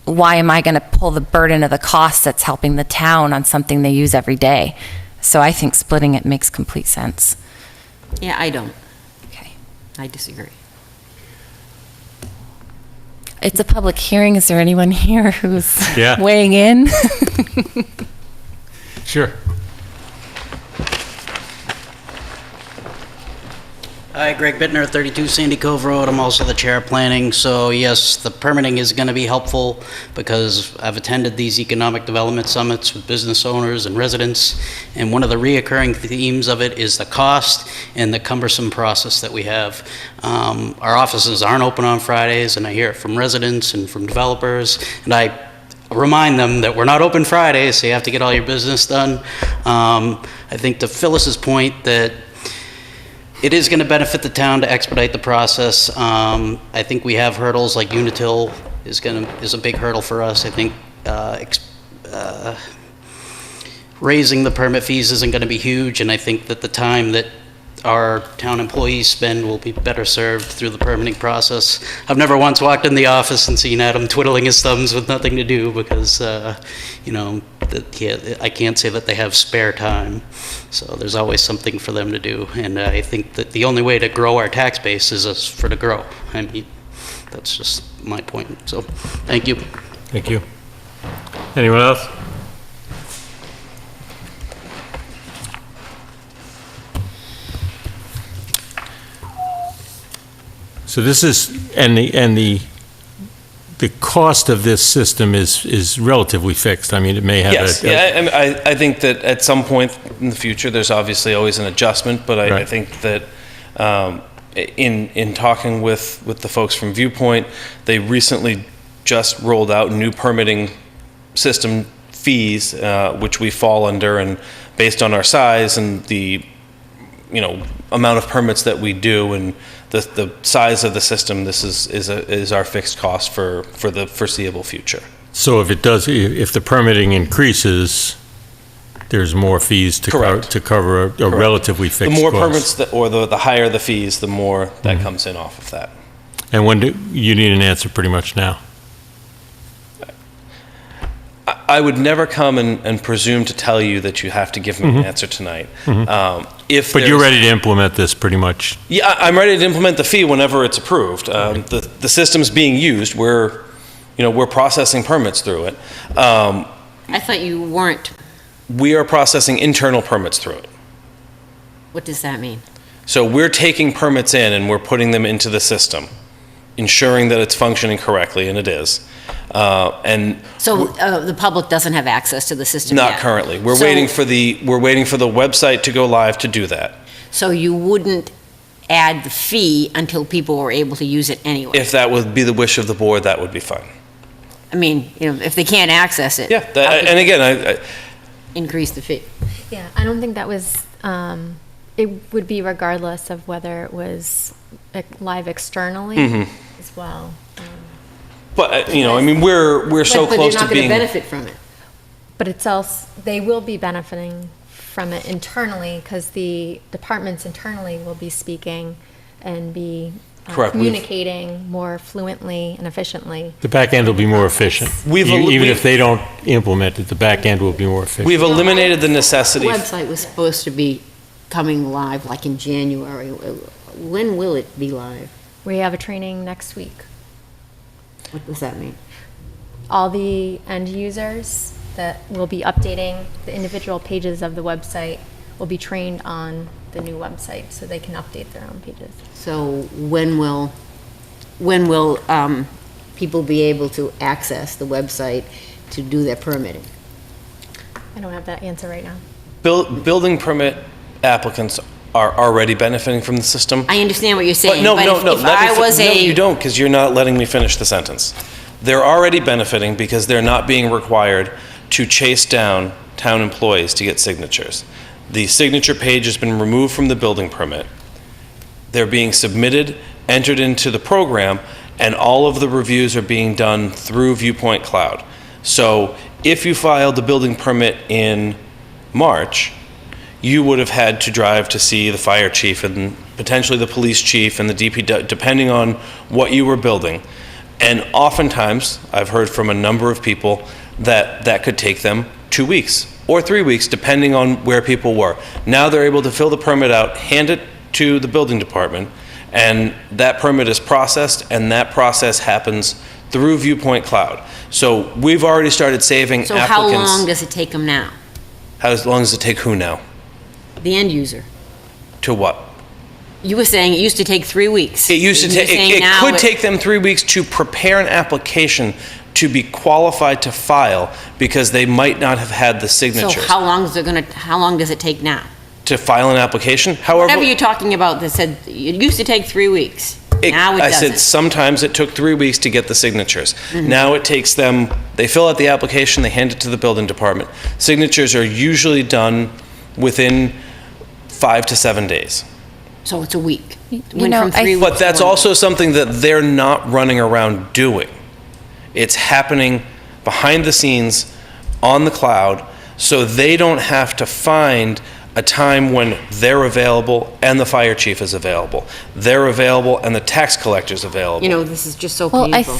S5: why am I going to pull the burden of the cost that's helping the town on something they use every day? So I think splitting it makes complete sense.
S2: Yeah, I don't.
S5: Okay.
S2: I disagree.
S5: It's a public hearing. Is there anyone here who's
S1: Yeah.
S5: weighing in?
S1: Sure.
S10: Hi, Greg Bittner, 32 Sandy Cove Road. I'm also the chair of planning. So yes, the permitting is going to be helpful because I've attended these economic development summits with business owners and residents, and one of the reoccurring themes of it is the cost and the cumbersome process that we have. Our offices aren't open on Fridays, and I hear it from residents and from developers, and I remind them that we're not open Fridays, so you have to get all your business done. I think to Phyllis's point that it is going to benefit the town to expedite the process. I think we have hurdles like Unitil is a big hurdle for us. I think raising the permit fees isn't going to be huge, and I think that the time that our town employees spend will be better served through the permitting process. I've never once walked in the office and seen Adam twiddling his thumbs with nothing to do because, I can't say that they have spare time. So there's always something for them to do. And I think that the only way to grow our tax base is to grow. I mean, that's just my point. So, thank you.
S1: Thank you. Anyone else? So this is, and the cost of this system is relatively fixed. I mean, it may have
S9: Yes, I think that at some point in the future, there's obviously always an adjustment, but I think that in talking with the folks from Viewpoint, they recently just rolled out new permitting system fees, which we fall under, and based on our size and the amount of permits that we do and the size of the system, this is our fixed cost for the foreseeable future.
S1: So if the permitting increases, there's more fees to cover a relatively fixed cost.
S9: The more permits, the higher the fees, the more that comes in off of that.
S1: And when do you need an answer? Pretty much now.
S9: I would never come and presume to tell you that you have to give me an answer tonight.
S1: But you're ready to implement this pretty much.
S9: Yeah, I'm ready to implement the fee whenever it's approved. The system's being used. We're processing permits through it.
S2: I thought you weren't.
S9: We are processing internal permits through it.
S2: What does that mean?
S9: So we're taking permits in and we're putting them into the system, ensuring that it's functioning correctly, and it is.
S2: So the public doesn't have access to the system yet?
S9: Not currently. We're waiting for the website to go live to do that.
S2: So you wouldn't add the fee until people were able to use it anyway?
S9: If that would be the wish of the board, that would be fine.
S2: I mean, if they can't access it.
S9: Yeah, and again,
S2: increase the fee.
S3: Yeah, I don't think that was, it would be regardless of whether it was live externally as well.
S9: But, we're so close to being.
S2: But you're not going to benefit from it.
S3: But it's also, they will be benefiting from it internally, because the departments internally will be speaking and be
S9: Correct.
S3: communicating more fluently and efficiently.
S1: The back end will be more efficient. Even if they don't implement it, the back end will be more efficient.
S9: We've eliminated the necessity.
S2: The website was supposed to be coming live like in January. When will it be live?
S3: We have a training next week.
S2: What does that mean?
S3: All the end users that will be updating the individual pages of the website will be trained on the new website so they can update their own pages.
S2: So when will people be able to access the website to do their permitting?
S3: I don't have that answer right now.
S9: Building permit applicants are already benefiting from the system.
S2: I understand what you're saying.
S9: No,
S2: but if I was
S9: no, you don't, because you're not letting me finish the sentence. They're already benefiting because they're not being required to chase down town employees to get signatures. The signature page has been removed from the building permit. They're being submitted, entered into the program, and all of the reviews are being done through Viewpoint Cloud. So if you filed the building permit in March, you would have had to drive to see the fire chief and potentially the police chief and the DPW, depending on what you were building. And oftentimes, I've heard from a number of people that could take them 2 weeks or 3 weeks, depending on where people were. Now they're able to fill the permit out, hand it to the building department, and that permit is processed, and that process happens through Viewpoint Cloud. So we've already started saving
S2: So
S9: applicants.
S2: how long does it take them now?
S9: How long does it take who now?
S2: The end user.
S9: To what?
S2: You were saying it used to take 3 weeks.
S9: It used to
S2: And you're
S9: take,
S2: saying
S9: it
S2: now
S9: could take them 3 weeks to prepare an application to be qualified to file because they might not have had the
S2: So
S9: signatures.
S2: how long does it take now?
S9: To file an application, however.
S2: Whatever you're talking about that said, it used to take 3 weeks. Now it
S9: I said
S2: doesn't.
S9: sometimes it took 3 weeks to get the signatures.
S2: Mm-hmm.
S9: Now it takes them, they fill out the application, they hand it to the building department. Signatures are usually done within 5 to 7 days.
S2: So it's a week.
S5: You know,
S2: from 3 weeks
S9: But that's
S2: to 1
S9: also something that they're not running around doing. It's happening behind the scenes on the cloud, so they don't have to find a time when they're available and the fire chief is available. They're available and the tax collector's available.
S2: You know, this is just so
S5: Well,
S2: painful.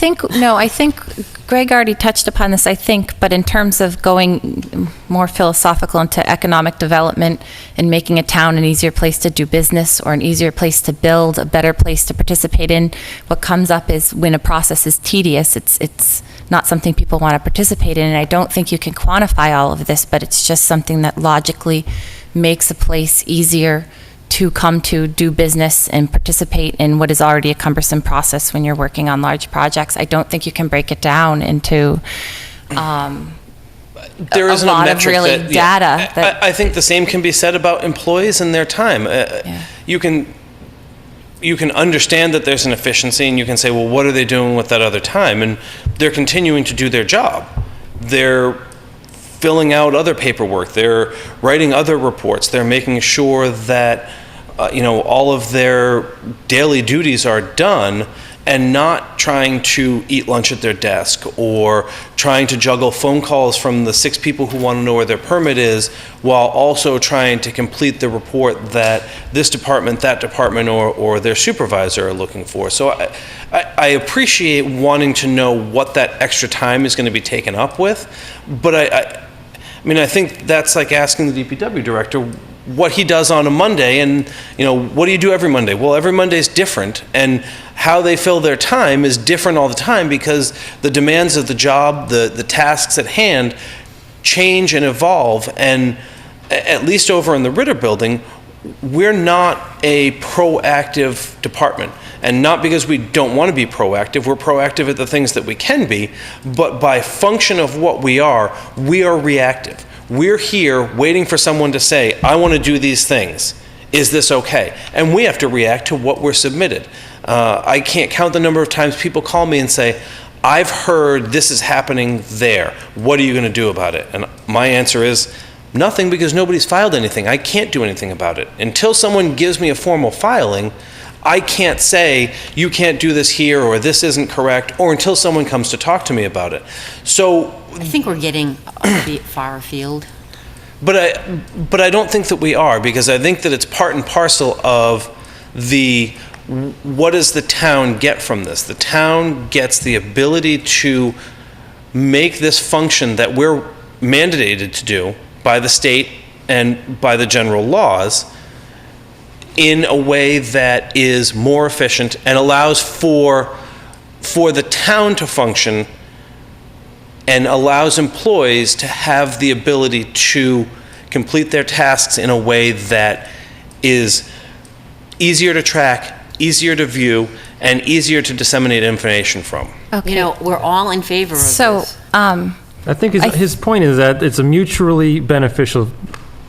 S5: I think Greg already touched upon this, I think, but in terms of going more philosophical into economic development and making a town an easier place to do business or an easier place to build, a better place to participate in, what comes up is when a process is tedious, it's not something people want to participate in, and I don't think you can quantify all of this, but it's just something that logically makes a place easier to come to do business and participate in what is already a cumbersome process when you're working on large projects. I don't think you can break it down into
S9: There
S5: a
S9: isn't a
S5: lot of
S9: metric
S5: really
S9: that, yeah,
S5: data that-
S9: I think the same can be said about employees and their time. You can understand that there's an efficiency and you can say, well, what are they doing with that other time? And they're continuing to do their job. They're filling out other paperwork. They're writing other reports. They're making sure that, all of their daily duties are done and not trying to eat lunch at their desk or trying to juggle phone calls from the 6 people who want to know where their permit is while also trying to complete the report that this department, that department, or their supervisor are looking for. So I appreciate wanting to know what that extra time is going to be taken up with, but I think that's like asking the DPW director what he does on a Monday and, what do you do every Monday? Well, every Monday is different, and how they fill their time is different all the time because the demands of the job, the tasks at hand change and evolve. And at least over in the Ritter building, we're not a proactive department. And not because we don't want to be proactive, we're proactive at the things that we can be, but by function of what we are reactive. We're here waiting for someone to say, I want to do these things. Is this okay? And we have to react to what we're submitted. I can't count the number of times people call me and say, I've heard this is happening there. What are you going to do about it? And my answer is, nothing, because nobody's filed anything. I can't do anything about it. Until someone gives me a formal filing, I can't say, you can't do this here, or this isn't correct, or until someone comes to talk to me about it. So
S2: I think we're getting a bit far afield.
S9: But I don't think that we are, because I think that it's part and parcel of what does the town get from this? The town gets the ability to make this function that we're mandated to do by the state and by the general laws in a way that is more efficient and allows for the town to function and allows employees to have the ability to complete their tasks in a way that is easier to track, easier to view, and easier to disseminate information from.
S5: Okay.
S2: You know, we're all in favor of
S5: So,
S2: this.
S8: I think his point is that it's a mutually beneficial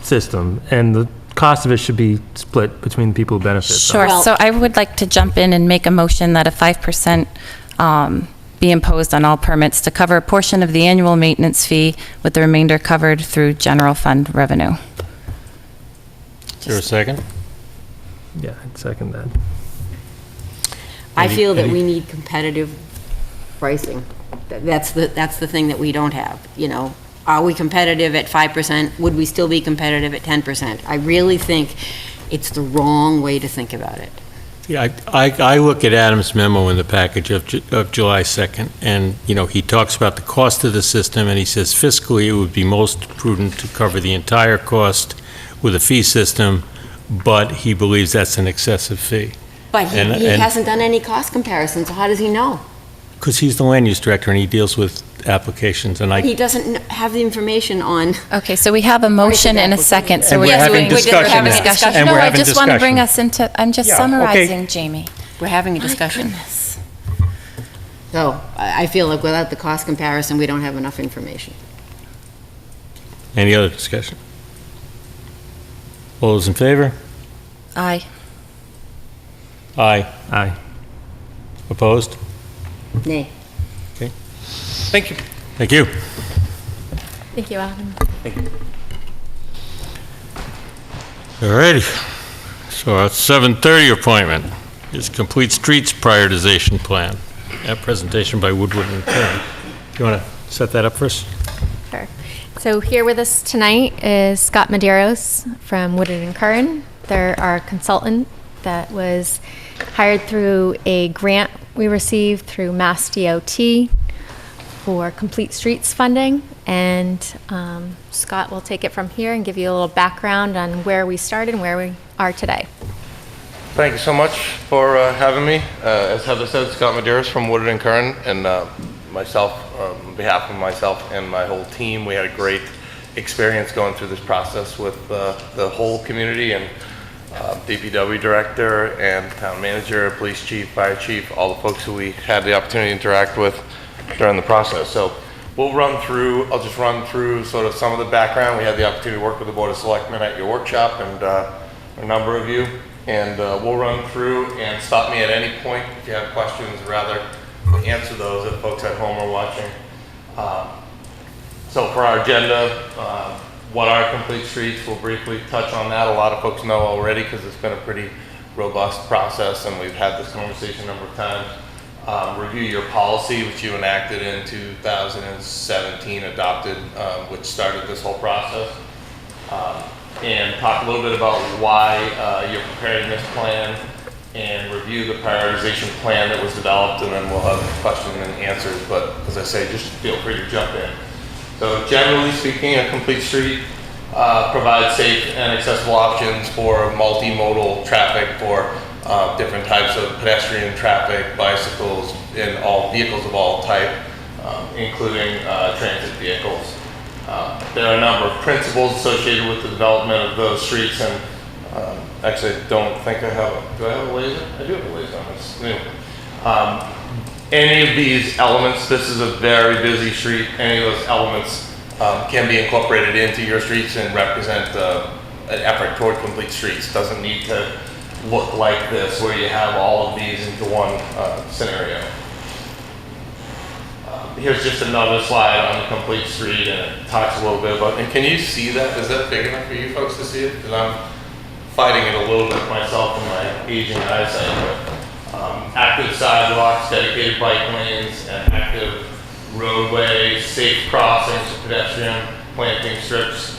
S8: system, and the cost of it should be split between the people who benefit.
S5: Sure.
S2: Well-
S5: So I would like to jump in and make a motion that a 5% be imposed on all permits to cover a portion of the annual maintenance fee, with the remainder covered through general fund revenue.
S1: Is there a second?
S8: Yeah, I'd second that.
S2: I feel that we need competitive pricing. That's the thing that we don't have, you know. Are we competitive at 5%? Would we still be competitive at 10%? I really think it's the wrong way to think about it.
S1: Yeah, I look at Adam's memo in the package of July 2nd, and, you know, he talks about the cost of the system, and he says fiscally it would be most prudent to cover the entire cost with a fee system, but he believes that's an excessive fee.
S2: But he
S1: And-
S2: hasn't done any cost comparisons, so how does he know?
S1: Because he's the land use director and he deals with applications, and
S2: He doesn't have the information on.
S5: Okay, so we have a motion and a second, so
S1: And
S5: we're
S1: we're having
S5: doing...
S1: discussion
S5: having
S1: now.
S5: discussion.
S1: And
S5: No,
S1: we're
S5: I
S1: having
S5: just want to bring
S1: discussion.
S5: us into, I'm just
S1: Yeah,
S5: summarizing, Jamie.
S2: We're having a
S5: My
S2: discussion.
S5: goodness.
S2: So I feel like without the cost comparison, we don't have enough information.
S1: Any other discussion? All those in favor?
S5: Aye.
S1: Aye.
S8: Aye.
S1: Opposed?
S2: Nay.
S9: Thank you.
S1: Thank you.
S3: Thank you, Adam.
S1: All righty. So our 7:30 appointment is Complete Streets Prioritization Plan. That presentation by Woodward and Kern. Do you want to set that up for us?
S3: Sure. So here with us tonight is Scott Medeiros from Woodard and Curran. They're our consultant that was hired through a grant we received through Mass DOT for Complete Streets funding. And Scott will take it from here and give you a little background on where we started and where we are today.
S11: Thank you so much for having me. As Heather said, Scott Medeiros from Woodard and Curran, and myself, on behalf of myself and my whole team, we had a great experience going through this process with the whole community, and DPW director and town manager, police chief, fire chief, all the folks who we had the opportunity to interact with during the process. So I'll just run through sort of some of the background. We had the opportunity to work with the Board of Selectmen at your workshop, and a number of you, and we'll run through and stop me at any point if you have questions, rather answer those if folks at home are watching. So for our agenda, what are Complete Streets? We'll briefly touch on that. A lot of folks know already because it's been a pretty robust process, and we've had this conversation a number of times. Review your policy, which you enacted in 2017, adopted, which started this whole process. And talk a little bit about why you're preparing this plan, and review the prioritization plan that was developed, and then we'll have questions and answers. But as I say, just feel free to jump in. So generally speaking, a complete street provides safe and accessible options for multimodal traffic, for different types of pedestrian traffic, bicycles, and all vehicles of all type, including transit vehicles. There are a number of principles associated with the development of those streets, and actually I don't think I have do I have a laser? I do have a laser on this. Anyway, any of these elements, this is a very busy street, any of those elements can be incorporated into your streets and represent an effort toward complete streets. Doesn't need to look like this, where you have all of these into one scenario. Here's just another slide on the complete street, and it talks a little bit about, and can you see that? Is that big enough for you folks to see it? Because I'm fighting it a little bit myself in my aging eyesight. But, active sidewalks, dedicated bike lanes, and active roadway, safe crossings for pedestrian, planting strips,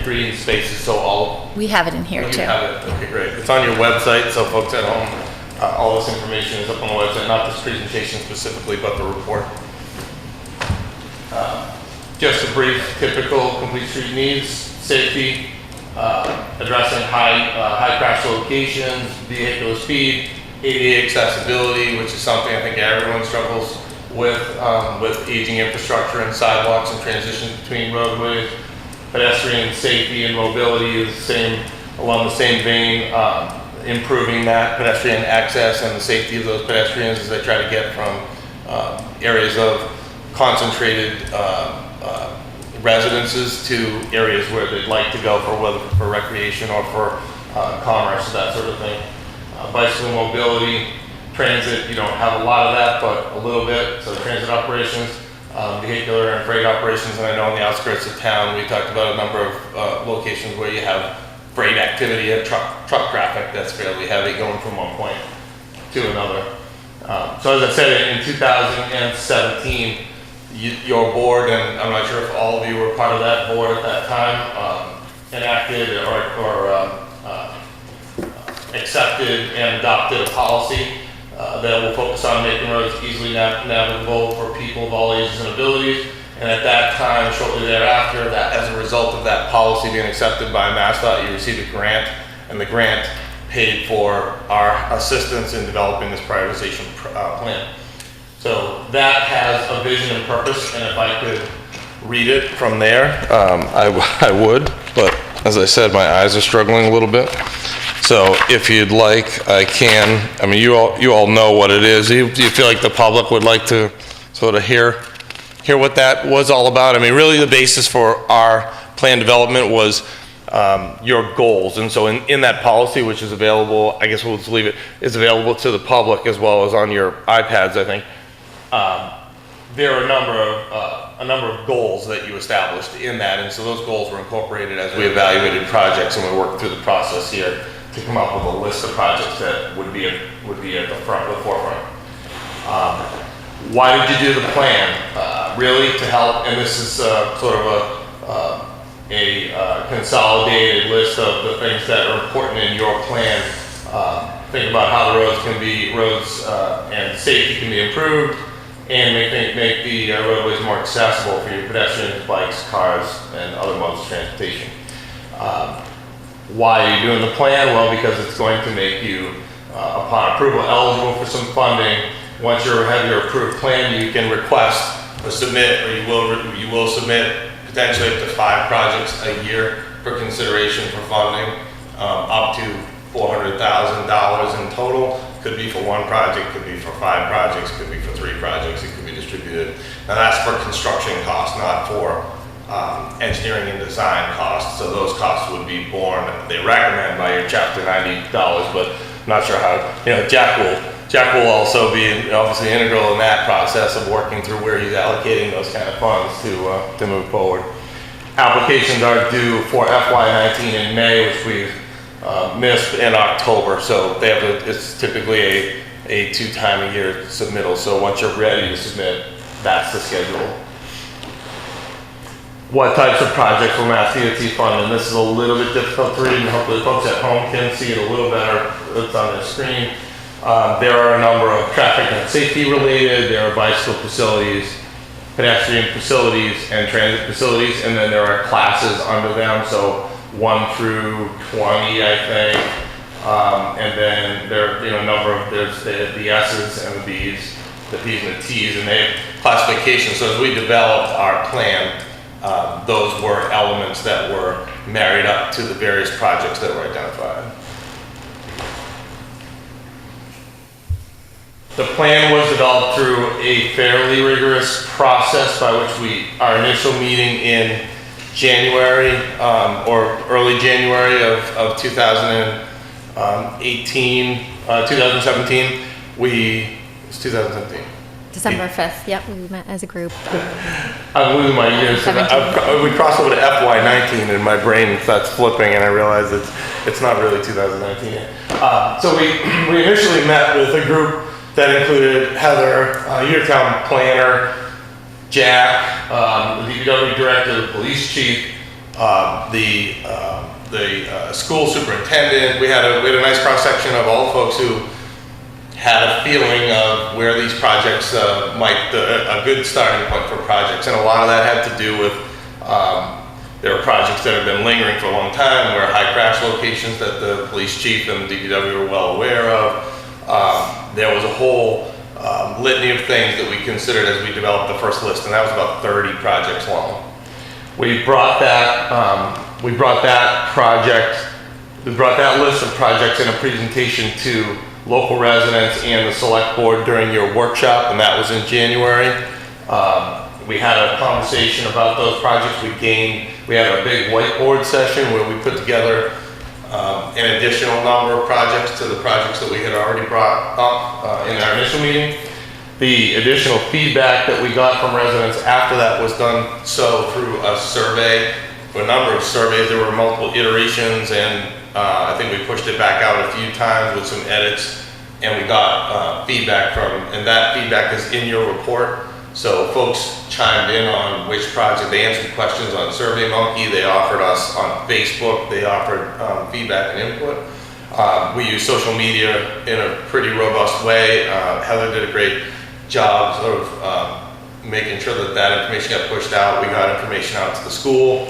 S11: green spaces, so all.
S5: We have it in here
S11: You
S5: too.
S11: have it, okay, great. It's on your website, so folks at home, all this information is up on the website, not this presentation specifically, but the report. Just a brief, typical complete street needs, safety, addressing high crash locations, vehicular speed, ADA accessibility, which is something I think everyone struggles with aging infrastructure and sidewalks and transitions between roadways. Pedestrian safety and mobility is along the same vein, improving that pedestrian access and the safety of those pedestrians as they try to get from areas of concentrated residences to areas where they'd like to go whether for recreation or for commerce, that sort of thing. Bicycle mobility, transit, you don't have a lot of that, but a little bit. So transit operations, vehicular and freight operations, and I know on the outskirts of town, we talked about a number of locations where you have freight activity and truck traffic that's fairly heavy going from one point to another. So as I said, in 2017, your board, and I'm not sure if all of you were part of that board at that time, enacted or accepted and adopted a policy that will focus on making roads easily navigable for people of all ages and abilities. And at that time, shortly thereafter, that as a result of that policy being accepted by MassDOT, you received a grant, and the grant paid for our assistance in developing this prioritization plan. So that has a vision and purpose, and if I could read it from there, I would, but as I said, my eyes are struggling a little bit. So if you'd like, I can. I mean, you all know what it is. Do you feel like the public would like to sort of hear what that was all about? I mean, really the basis for our plan development was your goals. And so in that policy, which is available, I guess we'll just leave it, is available to the public as well as on your iPads, I think. There are a number of goals that you established in that, and so those goals were incorporated as we evaluated projects and we worked through the process here to come up with a list of projects that would be at the forefront. Why did you do the plan? Really to help, and this is sort of a consolidated list of the things that are important in your plan. Think about how the roads and safety can be improved, and make the roadways more accessible for your pedestrians, bikes, cars, and other modes of transportation. Why are you doing the plan? Well, because it's going to make you, upon approval, eligible for some funding. Once you have your approved plan, you can request or submit, or you will submit potentially up to 5 projects a year for consideration for funding, up to $400,000 in total. Could be for 1 project, could be for 5 projects, could be for 3 projects. It could be distributed. Now that's for construction costs, not for engineering and design costs. So those costs would be borne, they recommend, by your Chapter 90 dollars, but I'm not sure how. Jack will also be obviously integral in that process of working through where he's allocating those kind of funds to move forward. Applications are due for FY19 in May, which we've missed in October. So it's typically a 2-time-a-year submittal. So once you're ready to submit, that's the schedule. What types of projects will Mass DOT fund? And this is a little bit difficult to read, and hopefully folks at home can see it a little better. It's on their screen. There are a number of traffic and safety related. There are bicycle facilities, pedestrian facilities, and transit facilities, and then there are classes under them. So 1 through 20, I think, and then there are a number of there's the S's and the B's, the P's and the T's, and they have classifications. So as we developed our plan, those were elements that were married up to the various projects that were identified. The plan was developed through a fairly rigorous process by which our initial meeting in January or early January of 2017, it's 2017.
S3: December 5th, yep, we met as a group.
S11: I'm losing my years. We cross over to FY19 and my brain starts flipping and I realize it's not really 2019 yet. So we initially met with a group that included Heather, Utown planner, Jack, the DPW director, the police chief, the school superintendent. We had a nice cross section of all the folks who had a feeling of where these projects a good starting point for projects, and a lot of that had to do with there are projects that have been lingering for a long time, where high crash locations that the police chief and DPW were well aware of. There was a whole litany of things that we considered as we developed the first list, and that was about 30 projects long. We brought that list of projects in a presentation to local residents and the select board during your workshop, and that was in January. We had a conversation about those projects. We had a big whiteboard session where we put together an additional number of projects to the projects that we had already brought up in our initial meeting. The additional feedback that we got from residents after that was done through a survey. For a number of surveys, there were multiple iterations, and I think we pushed it back out a few times with some edits, and we got feedback and that feedback is in your report. So folks chimed in on which project. They answered questions on SurveyMonkey. They offered us on Facebook. They offered feedback and input. We use social media in a pretty robust way. Heather did a great job of making sure that information got pushed out. We got information out to the school.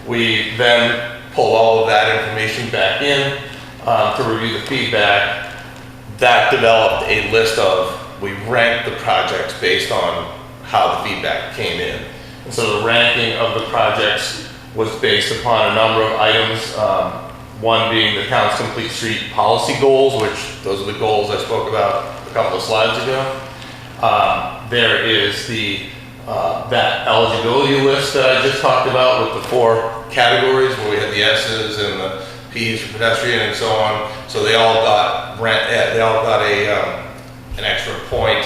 S11: We then pulled all of that information back in to review the feedback. That developed a list we ranked the projects based on how the feedback came in. And so the ranking of the projects was based upon a number of items, one being the town's complete street policy goals, which those are the goals I spoke about a couple of slides ago. There is that eligibility list that I just talked about with the 4 categories, where we had the S's and the P's for pedestrian and so on. So they all got an extra point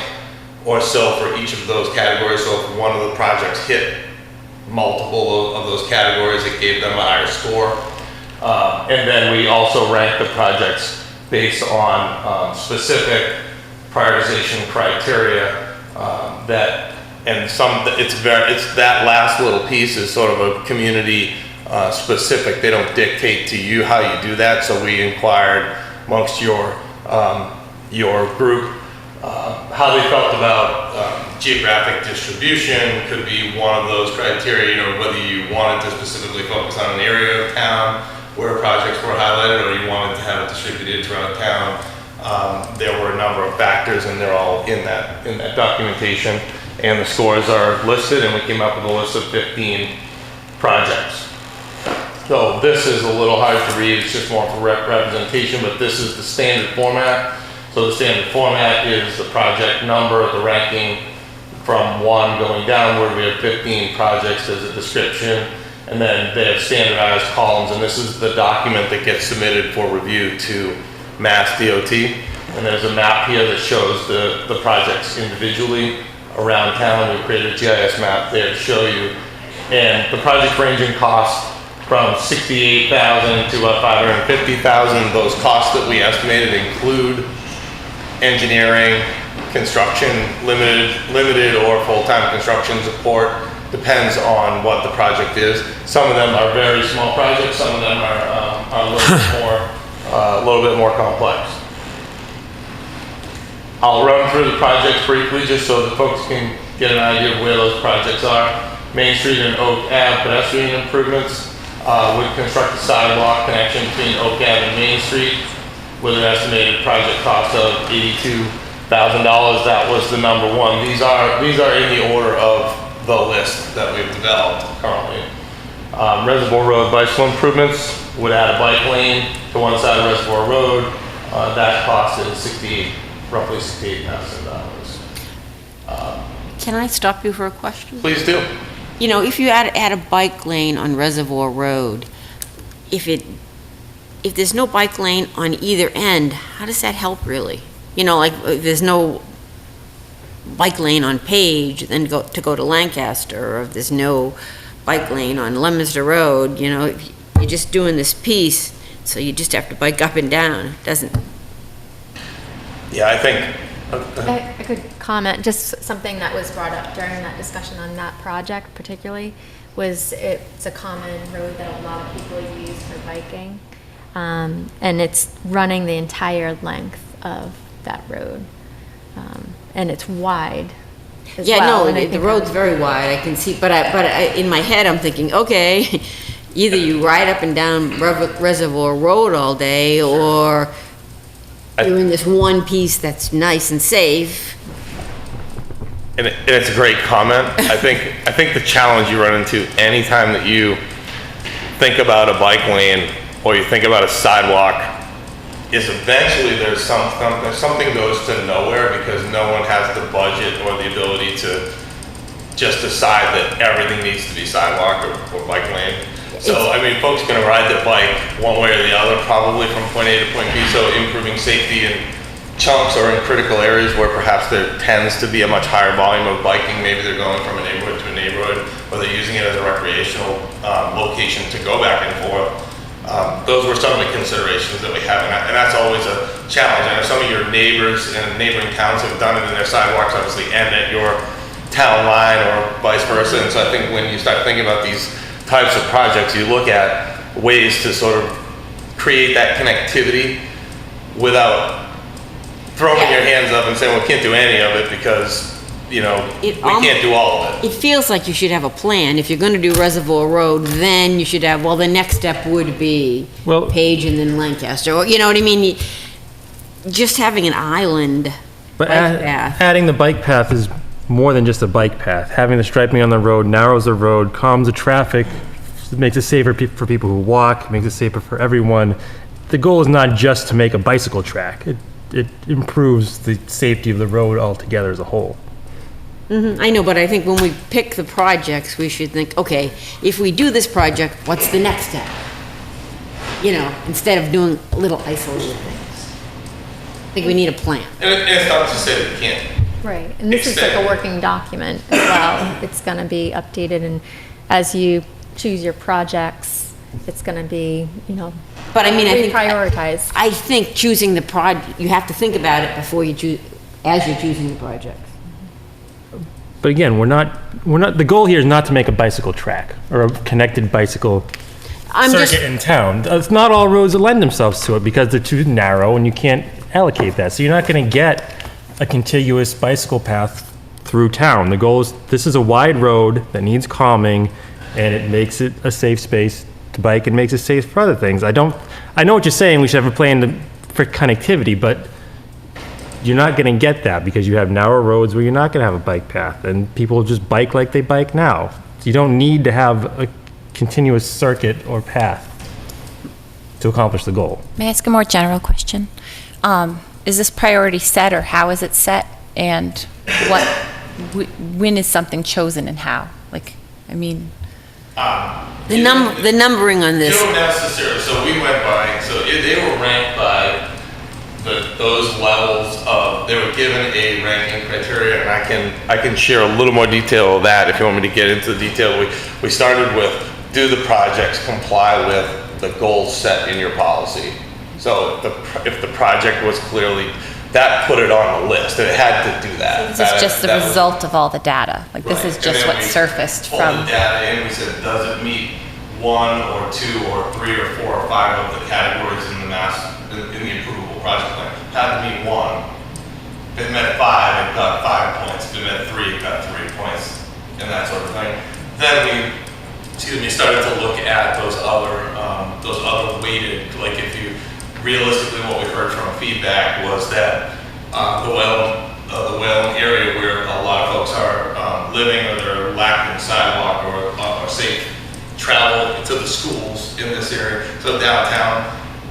S11: or so for each of those categories. So if one of the projects hit multiple of those categories, it gave them a higher score. And then we also ranked the projects based on specific prioritization criteria it's that last little piece is sort of a community specific. They don't dictate to you how you do that. So we inquired amongst your group how they felt about geographic distribution. Could be one of those criteria, whether you wanted to specifically focus on an area of town where projects were highlighted, or you wanted to have it distributed throughout town. There were a number of factors, and they're all in that documentation, and the scores are listed, and we came up with a list of 15 projects. So this is a little hard to read, it's just more for representation, but this is the standard format. So the standard format is the project number, the ranking from 1 going downward. We have 15 projects as a description, and then they have standardized columns, and this is the document that gets submitted for review to Mass DOT. And there's a map here that shows the projects individually around town. We created a GIS map there to show you. And the project range in cost from $68,000 to $550,000. Those costs that we estimated include engineering, construction, limited or full-time construction support. Depends on what the project is. Some of them are very small projects. Some of them are a little bit more complex. I'll run through the projects briefly just so that folks can get an idea of where those projects are. Main Street and Oak Ave pedestrian improvements. Would construct a sidewalk connection between Oak Ave and Main Street with an estimated project cost of $82,000. That was the number 1. These are in the order of the list that we've developed currently. Reservoir Road bicycle improvements would add a bike lane to one side of Reservoir Road. That cost is roughly $68,000.
S2: Can I stop you for a question?
S11: Please do.
S2: If you add a bike lane on Reservoir Road, if there's no bike lane on either end, how does that help really? If there's no bike lane on Page, then go to Lancaster, or if there's no bike lane on Leominster Road, you're just doing this piece, so you just have to bike up and down. It doesn't.
S11: Yeah, I think.
S3: I could comment, just something that was brought up during that discussion on that project particularly, was it's a common road that a lot of people use for biking. And it's running the entire length of that road. And it's wide as
S2: Yeah,
S3: well.
S2: no,
S3: And I
S2: the
S3: think
S2: road's very wide, I can see, but in my head, I'm thinking, okay, either you ride up and down Reservoir Road all day, or you're in this one piece that's nice and safe.
S11: And it's a great comment. I think the challenge you run into anytime that you think about a bike lane or you think about a sidewalk is eventually there's something goes to nowhere because no one has the budget or the ability to just decide that everything needs to be sidewalk or bike lane. So, I mean, folks are going to ride their bike one way or the other, probably from point A to point B, so improving safety in chunks or in critical areas where perhaps there tends to be a much higher volume of biking. Maybe they're going from a neighborhood to a neighborhood, or they're using it as a recreational location to go back and forth. Those were some of the considerations that we have, and that's always a challenge. I know some of your neighbors in neighboring towns have done it, and their sidewalks obviously end at your town line or vice versa, and so I think when you start thinking about these types of projects, you look at ways to sort of create that connectivity without throwing your hands up and saying, well, we can't do any of it because, you know, we can't do all of it.
S2: It feels like you should have a plan. If you're going to do Reservoir Road, then you should have, well, the next step would be Page and then Lancaster, or, you know what I mean? Just having an island
S8: But
S2: bike path.
S8: adding the bike path is more than just a bike path. Having the striping on the road narrows the road, calms the traffic, makes it safer for people who walk, makes it safer for everyone. The goal is not just to make a bicycle track. It improves the safety of the road altogether as a whole.
S2: I know, but I think when we pick the projects, we should think, okay, if we do this project, what's the next step? You know, instead of doing little isolated things. I think we need a plan.
S11: And it's not to say that we can't.
S3: Right, and this is like a working document as well. It's gonna be updated, and as you choose your projects, it's gonna be, you know,
S2: But I mean, I think
S3: prioritized.
S2: I think choosing the project, you have to think about it before you choose, as you're choosing the project.
S8: But again, we're not, the goal here is not to make a bicycle track or a connected bicycle circuit in town. It's not all roads that lend themselves to it because they're too narrow and you can't allocate that. So you're not gonna get a contiguous bicycle path through town. The goal is, this is a wide road that needs calming and it makes it a safe space to bike and makes it safe for other things. I know what you're saying, we should have a plan for connectivity, but you're not gonna get that because you have narrow roads where you're not gonna have a bike path and people just bike like they bike now. You don't need to have a continuous circuit or path to accomplish the goal.
S5: May I ask a more general question? Is this priority set, or how is it set? And when is something chosen and how? Like, I mean...
S2: The numbering on this.
S11: You don't necessarily, so we went by, they were ranked by those levels of, they were given a ranking criteria, and I can share a little more detail of that if you want me to get into the detail. We started with, do the projects comply with the goals set in your policy? So if the project was clearly, that put it on the list, and it had to do that.
S5: This is just the result of all the data. Like, this is just what surfaced from...
S11: Pulled the data in, we said, does it meet 1 or 2 or 3 or 4 or 5 of the categories in the in the approvable project plan? Had to meet 1. If it met 5, it got 5 points. If it met 3, it got 3 points, and that sort of thing. Then we started to look at those other weighted, like if you, realistically what we heard from feedback was that the Whalen area where a lot of folks are living, or they're lacking sidewalk or safe travel to the schools in this area. So downtown,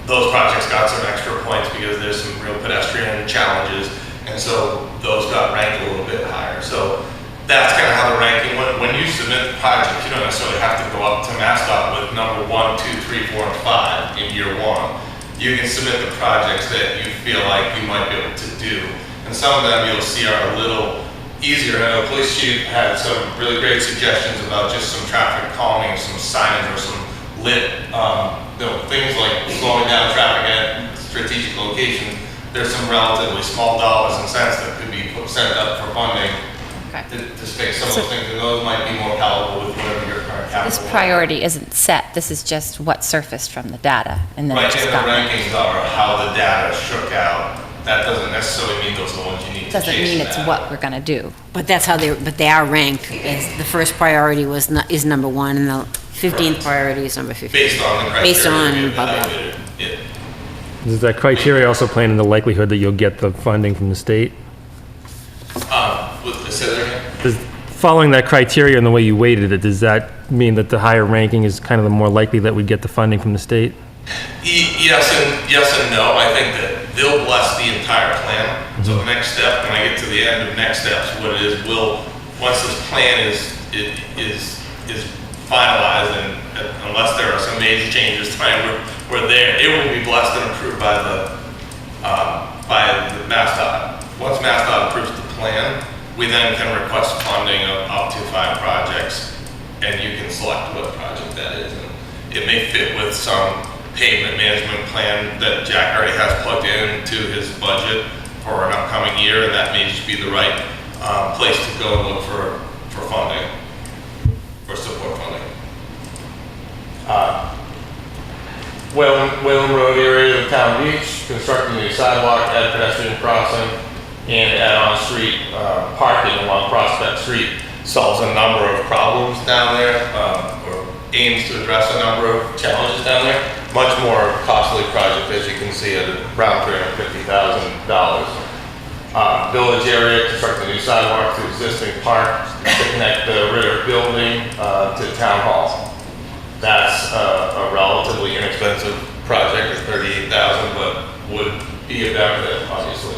S11: those projects got some extra points because there's some real pedestrian challenges, and so those got ranked a little bit higher. So that's kind of how the ranking went. When you submit the project, you don't necessarily have to go up to MassDOT with number 1, 2, 3, 4, and 5 in year 1. You can submit the projects that you feel like you might be able to do. And some of them you'll see are a little easier. I know Police Chief had some really great suggestions about just some traffic calming, some signage, or some lit, things like slowing down traffic at strategic locations. There's some relatively small dollars and cents that could be put send up for funding
S5: Okay.
S11: to fix some of those things, and those might be more palatable with whatever your current capital.
S5: This priority isn't set, this is just what surfaced from the data, and then it
S11: Right,
S5: just
S11: and
S5: got.
S11: the rankings are how the data shook out. That doesn't necessarily mean those are the ones you need to chase.
S5: Doesn't mean it's
S11: that.
S5: what we're gonna do.
S2: But that's how they are ranked, as the first priority is number 1, and the 15th priority is number 15.
S11: Based on the criteria.
S2: Based on
S11: we
S2: above that.
S11: evaluated. Yeah.
S8: Does that criteria also play in the likelihood that you'll get the funding from the state?
S11: Say that again?
S8: Following that criteria and the way you weighted it, does that mean that the higher ranking is kind of the more likely that we'd get the funding from the state?
S11: Yes and no. I think that they'll bless the entire plan. So the next step, when I get to the end of next steps, what it is, once this plan is finalized, and unless there are some major changes, we're there. It will be blessed and approved by the MassDOT. Once MassDOT approves the plan, we then can request funding of up to 5 projects, and you can select what project that is. And it may fit with some pavement management plan that Jack already has plugged into his budget for an upcoming year, and that may just be the right place to go and look for funding, for support funding. Whalen Road area of Town Beach, constructing a sidewalk, add pedestrian crossing, and add on-street parking along Prospect Street solves a number of problems down there, or aims to address a number of challenges down there. Much more costly project, as you can see, at around $350,000. Village area, constructing a new sidewalk to existing park to connect the Ritter building to Town Hall. That's a relatively inexpensive project at $38,000, but would be a benefit, obviously.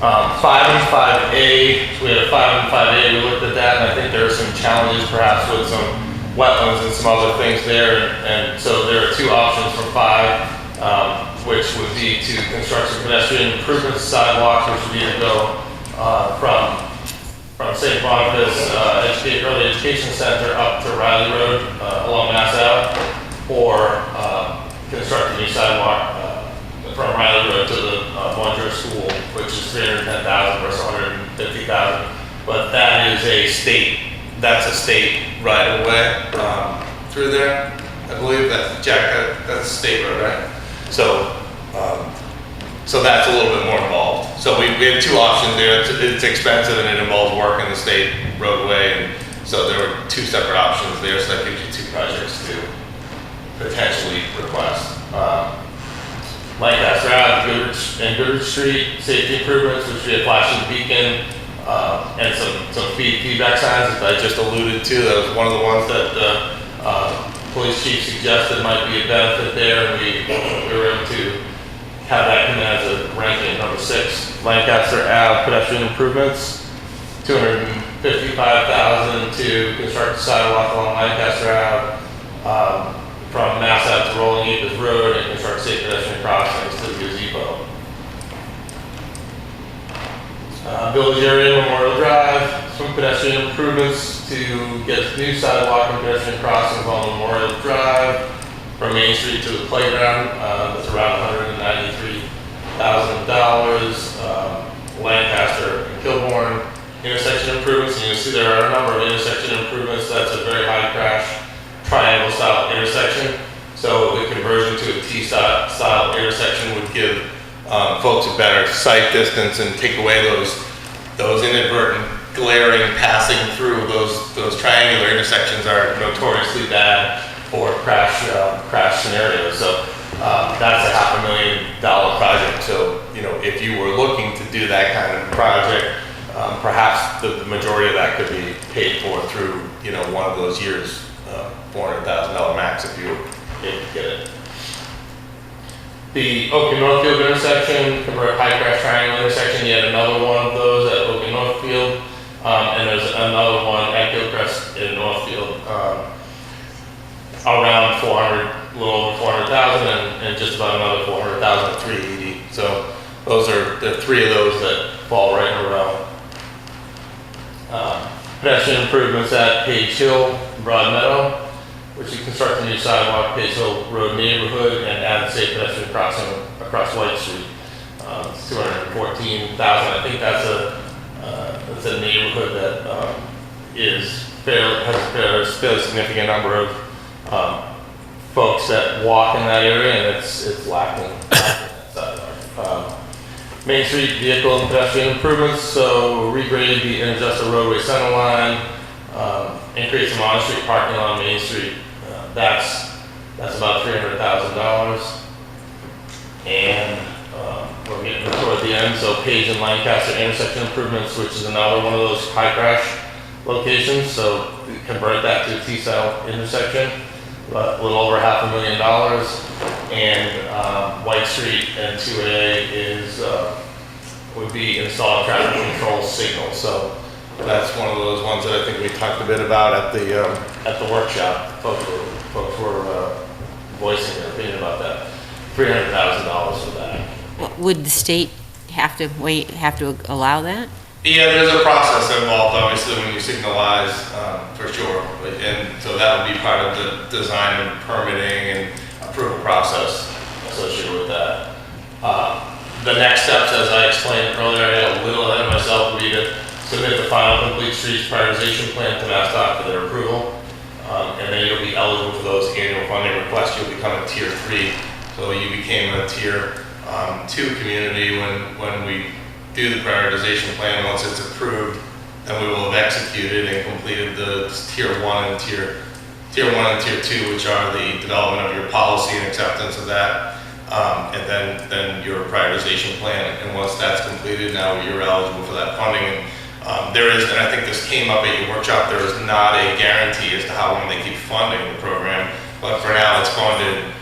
S11: 5 and 5A, so we had a 5 and 5A, we looked at that, and I think there are some challenges perhaps with some wetlands and some other things there, and so there are 2 options for 5, which would be to construct some pedestrian improvements sidewalks, which would either go from St. Boniface Early Education Center up to Riley Road along Mass Ave, or construct a new sidewalk from Riley Road to the Bonjour School, which is $310,000 versus $150,000. But that's a state right of way through there. I believe that's that's a state road, right? So that's a little bit more involved. So we had 2 options there. It's expensive and it involves work in the state roadway, and so there were 2 separate options there. So that gives you 2 projects to potentially request. Lancaster Ave and Goodrich Street, safety improvements, which we had flashing beacon, and some feedback signs that I just alluded to. That was one of the ones that the police chief suggested might be a benefit there, and we were able to have that come in as a ranking number 6. Lancaster Ave pedestrian improvements, $255,000 to construct a sidewalk along Lancaster Ave. From Mass Ave to Rolling Acres Road, and construct safe pedestrian crossings to the gazebo. Village area, Memorial Drive, some pedestrian improvements to get a new sidewalk and pedestrian crossings on Memorial Drive from Main Street to the playground. That's around $193,000. Lancaster and Kilbourne intersection improvements, and you'll see there are a number of intersection improvements. That's a very high crash triangle style intersection. So the conversion to a T-style intersection would give folks a better sight distance and take away those inadvertent glaring passing through. Those triangular intersections are notoriously bad for crash scenarios. So that's a $500,000 project. So if you were looking to do that kind of project, perhaps the majority of that could be paid for through one of those years. $400,000 max if you were able to get it. The Oak and Northfield intersection, convert high crash triangle intersection, you had another one of those at Oak and Northfield, and there's another one at Gilchrist in Northfield, around a little over 400,000, and just about another 400,000 at 380. So there are 3 of those that fall right in a row. Pedestrian improvements at Page Hill, Broad Meadow, which you construct a new sidewalk, Page Hill Road neighborhood, and add a safe pedestrian crossing across White Street. 214,000. I think that's a neighborhood that has a fairly significant number of folks that walk in that area, and it's lacking that side. Main Street vehicle and pedestrian improvements, so regrade the interjunctional roadway center line, increase the on-street parking lot on Main Street. That's about $300,000. And we're getting toward the end, so Page and Lancaster intersection improvements, which is another one of those high crash locations. So we convert that to a T-cell intersection, a little over $500,000. And White Street and 2A would be installed traffic control signals. So that's one of those ones that I think we talked a bit about at the workshop. Folks were voicing their opinion about that. $300,000 for that.
S2: Would the state have to allow that?
S11: Yeah, there's a process involved, obviously, when you signalize, for sure. And so that would be part of the design and permitting and approval process associated with that. The next steps, as I explained earlier, I got a little ahead of myself, would be to submit the final complete streets prioritization plan to MassDOT for their approval. And then you'll be eligible for those annual funding requests. You'll become a tier 3. So you became a tier 2 community when we do the prioritization plan. Once it's approved, then we will have executed and completed the tier 1 and tier 1 and tier 2, which are the development of your policy and acceptance of that, and then your prioritization plan. And once that's completed, now you're eligible for that funding. And there is, and I think this came up at your workshop, there is not a guarantee as to how long they keep funding the program, but for now it's funded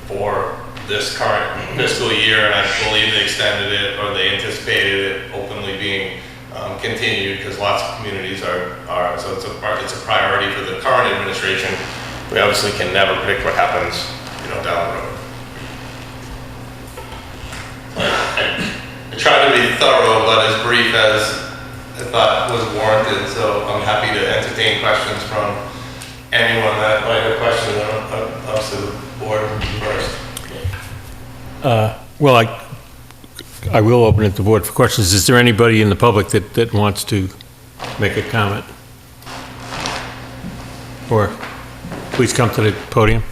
S11: for this current fiscal year, and I believe they extended it, or they anticipated it openly being continued, because lots of communities are so it's a priority for the current administration. We obviously can never predict what happens, down the road. I tried to be thorough, but as brief as I thought was warranted, so I'm happy to entertain questions from anyone that might have questions. Obviously the board first.
S1: Well, I will open it to the board for questions. Is there anybody in the public that wants to make a comment? Or please come to the podium.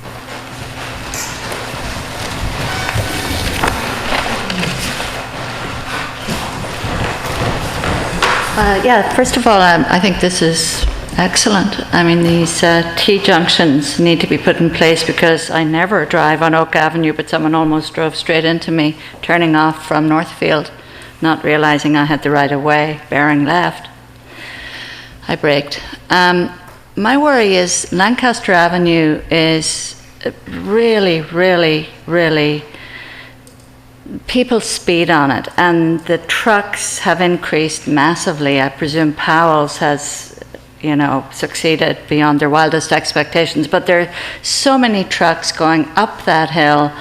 S4: Yeah, first of all, I think this is excellent. I mean, these T-junctions need to be put in place, because I never drive on Oak Avenue, but someone almost drove straight into me, turning off from Northfield, not realizing I had the right of way, bearing left. I braked. My worry is Lancaster Avenue is really, really, really, people speed on it, and the trucks have increased massively. I presume Powell's has succeeded beyond their wildest expectations, but there are so many trucks going up that hill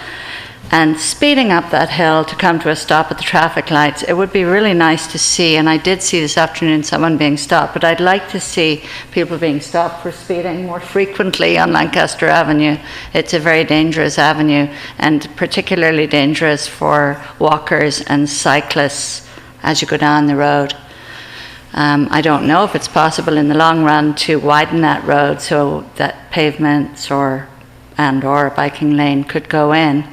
S4: and speeding up that hill to come to a stop at the traffic lights. It would be really nice to see, and I did see this afternoon someone being stopped, but I'd like to see people being stopped for speeding more frequently on Lancaster Avenue. It's a very dangerous avenue, and particularly dangerous for walkers and cyclists as you go down the road. I don't know if it's possible in the long run to widen that road so that pavements or a biking lane could go in,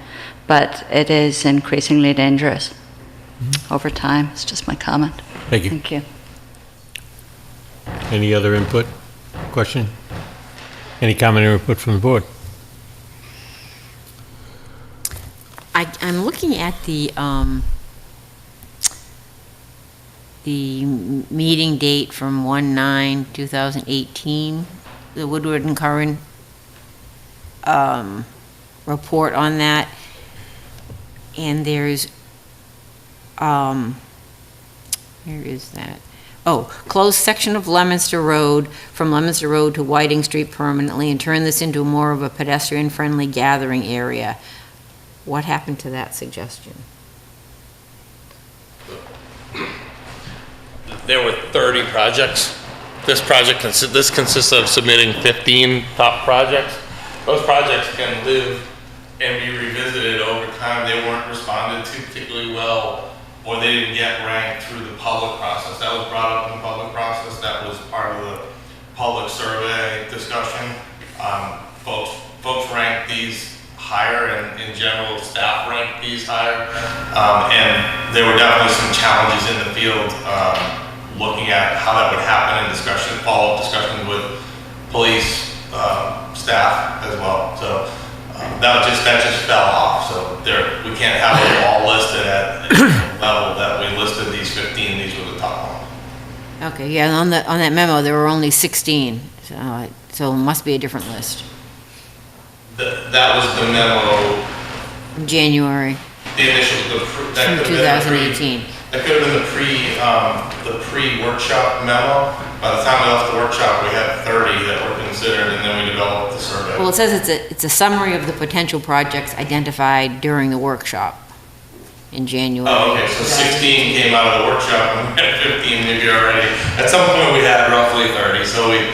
S4: but it is increasingly dangerous over time. It's just my comment.
S1: Thank you.
S4: Thank you.
S1: Any other input? Question? Any comment or input from the board?
S2: I'm looking at the meeting date from 1/9/2018, the Woodward and Curran report on that. And there's, where is that? Oh, close section of Leominster Road from Leominster Road to Whiting Street permanently and turn this into more of a pedestrian-friendly gathering area. What happened to that suggestion?
S11: There were 30 projects. This consists of submitting 15 top projects. Those projects can live and be revisited over time. They weren't responded to particularly well, or they didn't get ranked through the public process. That was brought up in the public process. That was part of the public survey discussion. Folks ranked these higher, and in general, staff ranked these higher. And there were definitely some challenges in the field looking at how that would happen in discussion, follow-up discussions with police staff as well. So that just fell off. So we can't have it all listed at the level that we listed these 15. These were the top ones.
S2: Okay, yeah, on that memo, there were only 16, so it must be a different list.
S11: That was the memo.
S2: From January.
S11: The initial,
S2: From 2018.
S11: That could have been the pre-workshop memo. By the time we left the workshop, we had 30 that were considered, and then we developed the survey.
S2: Well, it says it's a summary of the potential projects identified during the workshop in January.
S11: Oh, okay, so 16 came out of the workshop, and we had 15 maybe already. At some point, we had roughly 30, so it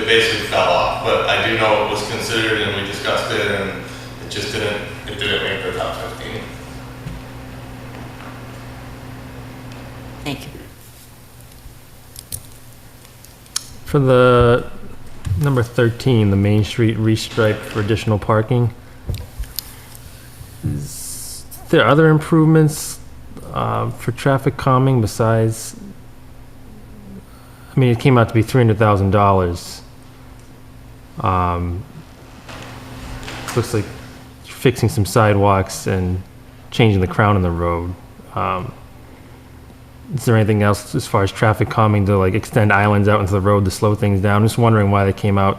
S11: basically fell off. But I do know it was considered, and we discussed it, and it just didn't make the top 15.
S2: Thank you.
S8: For the number 13, the Main Street restripe for additional parking, is there other improvements for traffic calming besides, I mean, it came out to be $300,000. Looks like fixing some sidewalks and changing the crown in the road. Is there anything else as far as traffic calming to like extend islands out into the road to slow things down? I'm just wondering why they came out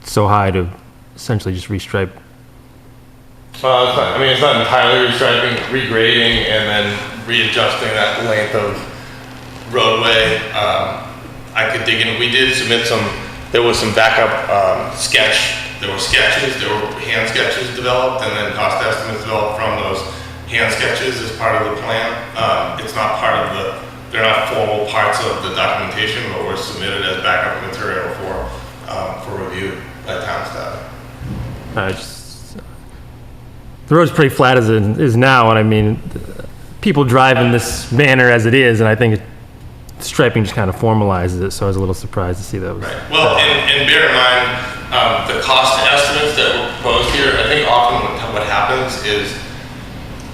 S8: so high to essentially just restripe.
S11: It's not entirely restriping, regrading, and then readjusting that length of roadway. I could dig in. We did submit there was some backup sketch. There were sketches, there were hand sketches developed, and then cost estimates developed from those hand sketches as part of the plan. It's not they're not formal parts of the documentation, but were submitted as backup material for review by town staff.
S8: The road's pretty flat as it is now, and I mean, people drive in this manner as it is, and I think striping just kind of formalizes it, so I was a little surprised to see that.
S11: Right. Well, and bear in mind, the cost estimates that were proposed here, I think often what happens is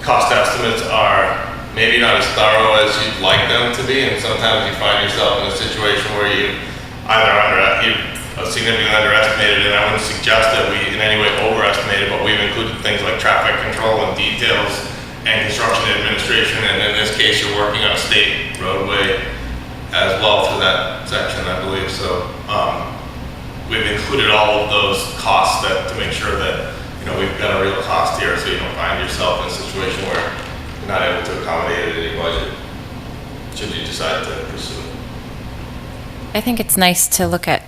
S11: cost estimates are maybe not as thorough as you'd like them to be, and sometimes you find yourself in a situation where you you've significantly underestimated, and I wouldn't suggest that we in any way overestimated, but we've included things like traffic control and details and construction administration, and in this case you're working on a state roadway as well through that section, I believe. So we've included all of those costs to make sure that we've got a real cost here, so you don't find yourself in a situation where you're not able to accommodate it in your budget, should you decide to pursue it.
S5: I think it's nice to look at,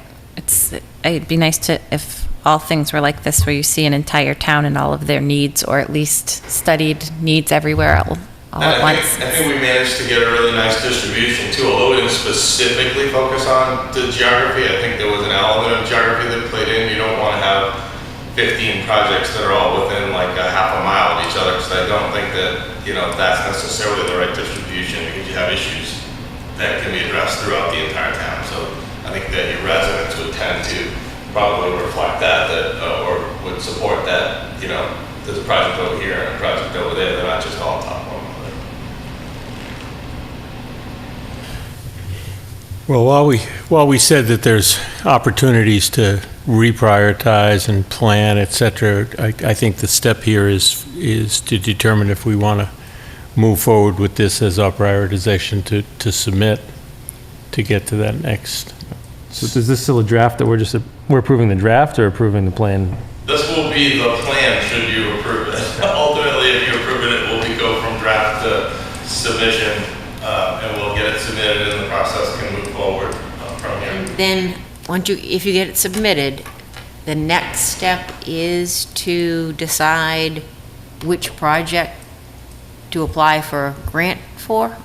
S5: it'd be nice to, if all things were like this, where you see an entire town and all of their needs, or at least studied needs everywhere all at once.
S11: I think we managed to get a really nice distribution too, although we didn't specifically focus on the geography. I think there was an element of geography that played in. You don't want to have 15 projects that are all within like a half a mile of each other, because I don't think that that's necessarily the right distribution, because you have issues that can be addressed throughout the entire town. So I think that your residents would tend to probably reflect that or would support that. There's a project over here and a project over there. They're not just all top one.
S1: Well, while we said that there's opportunities to reprioritize and plan, et cetera, I think the step here is to determine if we want to move forward with this as our prioritization to submit to get to that next.
S8: So is this still a draft that we're approving the draft or approving the plan?
S11: This will be the plan should you approve it. Ultimately, if you approve it, it will go from draft to submission, and we'll get it submitted, and the process can move forward from here.
S2: Then, if you get it submitted, the next step is to decide which project to apply for a grant for?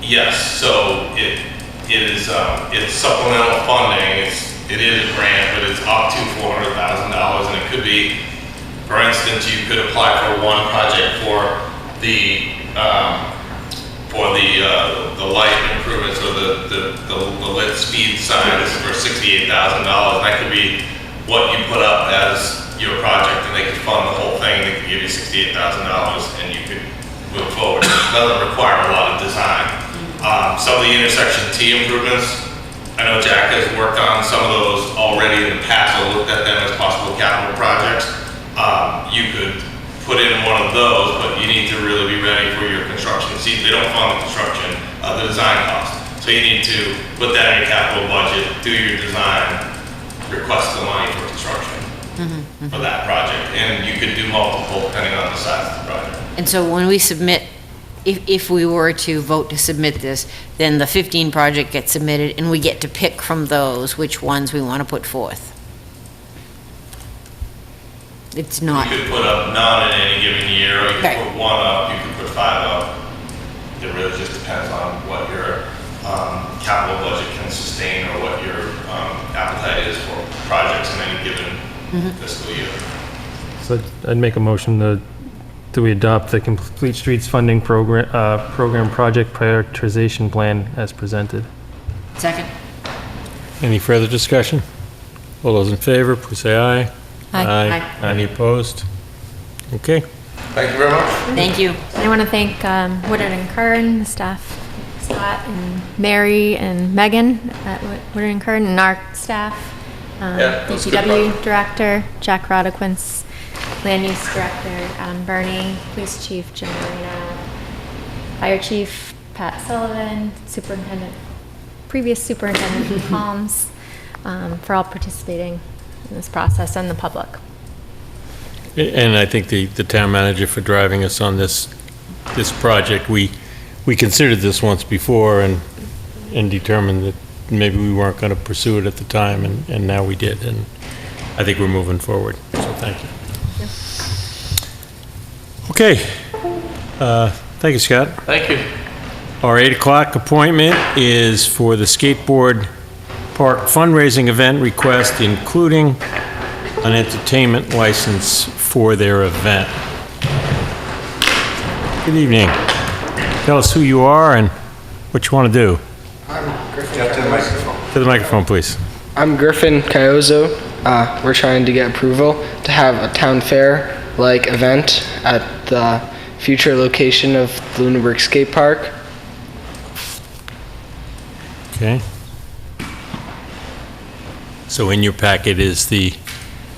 S11: Yes, so it's supplemental funding. it is a grant, but it's up to $400,000, and it could be, for instance, you could apply for one project for the light improvements or the lit speed signs for $68,000. That could be what you put up as your project, and they could fund the whole thing. They could give you $68,000, and you could move forward. It doesn't require a lot of design. Some of the intersection T improvements, I know Jack has worked on some of those already in the past, or looked at them as possible capital projects. You could put in one of those, but you need to really be ready for your construction. See, they don't fund the construction, the design cost. So you need to put that in your capital budget, do your design, request the money for construction for that project. And you could do multiple depending on the size of the project.
S2: And so when we submit, if we were to vote to submit this, then the 15 project gets submitted and we get to pick from those which ones we want to put forth. It's not.
S11: You could put up none in any given year, or you could put one up, you could put 5 up. It really just depends on what your capital budget can sustain or what your appetite is for projects in any given fiscal year.
S8: So I'd make a motion that we adopt the Complete Streets Funding Program Project Prioritization Plan as presented.
S2: Second.
S1: Any further discussion? All those in favor, please say aye.
S2: Aye.
S1: Any opposed? Okay.
S11: Thank you very much.
S2: Thank you.
S3: I want to thank Woodard and Kern, the staff, Scott and Mary and Megan at Woodard and Kern, and our staff, DPW Director Jack Rodequins, Land Use Director Adam Burney, Police Chief Jim Marino, Fire Chief Pat Sullivan, previous Superintendent Palms, for all participating in this process, and the public.
S1: And I think the town manager for driving us on this project. We considered this once before and determined that maybe we weren't going to pursue it at the time, and now we did, and I think we're moving forward, so thank you. Okay. Thank you, Scott.
S11: Thank you.
S1: Our 8 o'clock appointment is for the skateboard park fundraising event request, including an entertainment license for their event. Good evening. Tell us who you are and what you want to do.
S12: I'm Griffin.
S1: To the microphone, please.
S12: I'm Griffin Caiozo. We're trying to get approval to have a town fair-like event at the future location of the Lunenburg Skate Park.
S1: Okay. So in your packet is the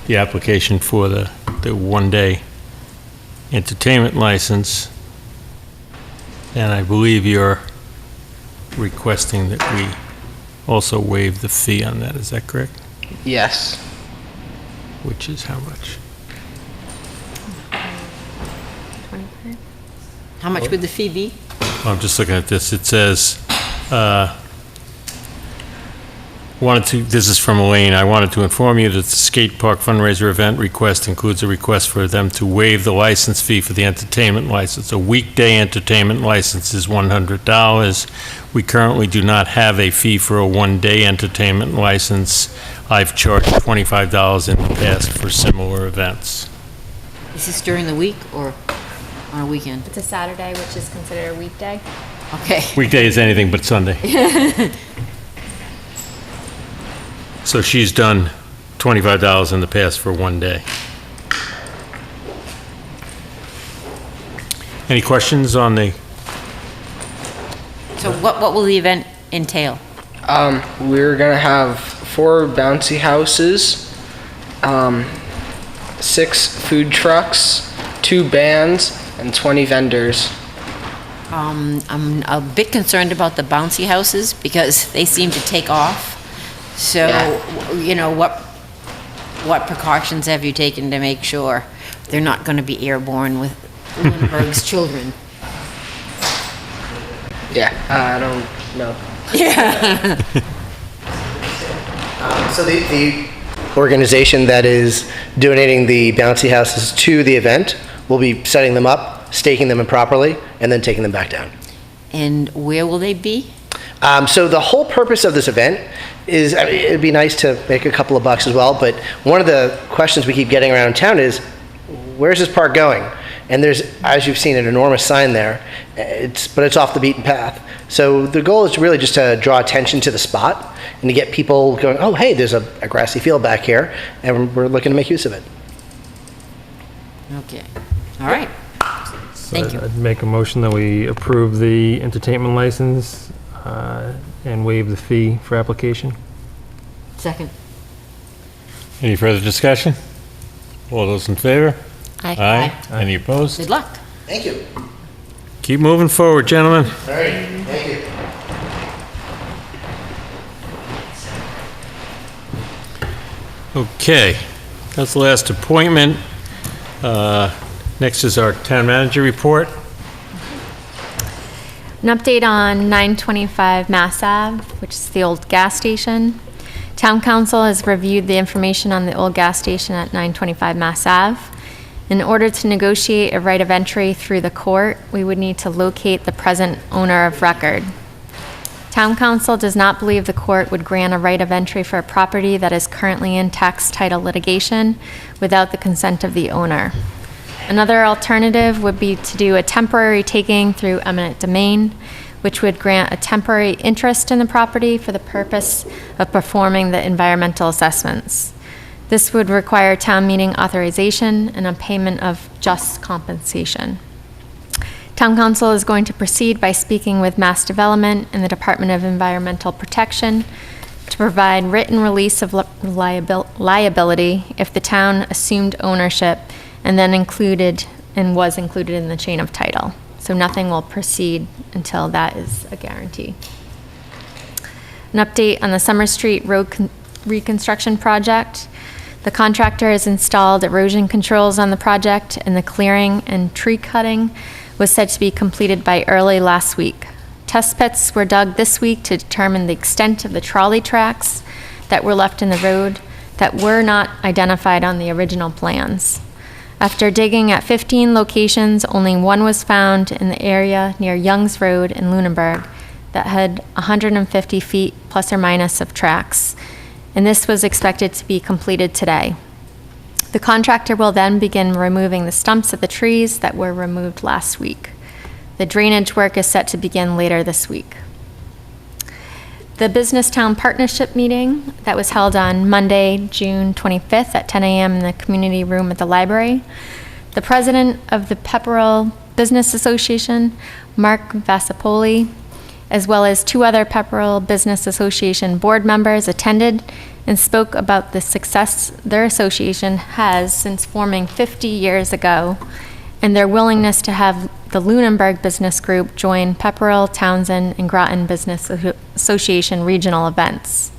S1: application for the one-day entertainment license, and I believe you're requesting that we also waive the fee on that. Is that correct?
S12: Yes.
S1: Which is how much?
S3: 25.
S2: How much would the fee be?
S1: I'm just looking at this. It says, this is from Elaine. I wanted to inform you that the skate park fundraiser event request includes a request for them to waive the license fee for the entertainment license. A weekday entertainment license is $100. We currently do not have a fee for a one-day entertainment license. I've charged $25 in the past for similar events.
S2: Is this during the week or on a weekend?
S3: It's a Saturday, which is considered a weekday.
S2: Okay.
S1: Weekday is anything but Sunday. So she's done $25 in the past for one day. Any questions on the?
S2: So what will the event entail?
S12: We're gonna have 4 bouncy houses, 6 food trucks, 2 bands, and 20 vendors.
S2: I'm a bit concerned about the bouncy houses because they seem to take off. So, you know, what precautions have you taken to make sure they're not going to be airborne with Lunenburg's children?
S12: Yeah, I don't know.
S2: Yeah.
S13: So the organization that is donating the bouncy houses to the event will be setting them up, staking them improperly, and then taking them back down.
S2: And where will they be?
S13: So the whole purpose of this event is, I mean, it'd be nice to make a couple of bucks as well, but one of the questions we keep getting around town is, where's this park going? And there's, as you've seen, an enormous sign there, but it's off the beaten path. So the goal is really just to draw attention to the spot and to get people going, oh, hey, there's a grassy field back here, and we're looking to make use of it.
S2: Okay. All right. Thank you.
S8: I'd make a motion that we approve the entertainment license and waive the fee for application.
S2: Second.
S1: Any further discussion? All those in favor?
S2: Aye.
S1: Any opposed?
S2: Good luck.
S13: Thank you.
S1: Keep moving forward, gentlemen.
S13: All right, thank you.
S1: Okay, that's the last appointment. Next is our town manager report.
S3: An update on 925 Mass Ave, which is the old gas station. Town Council has reviewed the information on the old gas station at 925 Mass Ave. In order to negotiate a right of entry through the court, we would need to locate the present owner of record. Town Council does not believe the court would grant a right of entry for a property that is currently in tax title litigation without the consent of the owner. Another alternative would be to do a temporary taking through eminent domain, which would grant a temporary interest in the property for the purpose of performing the environmental assessments. This would require town meeting authorization and a payment of just compensation. Town Council is going to proceed by speaking with Mass Development and the Department of Environmental Protection to provide written release of liability if the town assumed ownership and then was included in the chain of title. So nothing will proceed until that is a guarantee. An update on the Summer Street Road reconstruction project. The contractor has installed erosion controls on the project, and the clearing and tree cutting was said to be completed by early last week. Test pits were dug this week to determine the extent of the trolley tracks that were left in the road that were not identified on the original plans. After digging at 15 locations, only one was found in the area near Youngs Road in Lunenburg that had 150 feet plus or minus of tracks, and this was expected to be completed today. The contractor will then begin removing the stumps of the trees that were removed last week. The drainage work is set to begin later this week. The Business Town Partnership meeting that was held on Monday, June 25th at 10 a.m. in the community room at the library. The president of the Pepperell Business Association, Mark Vassapoli, as well as two other Pepperell Business Association board members attended and spoke about the success their association has since forming 50 years ago and their willingness to have the Lunenburg Business Group join Pepperell, Townsend, and Groton Business Association regional events.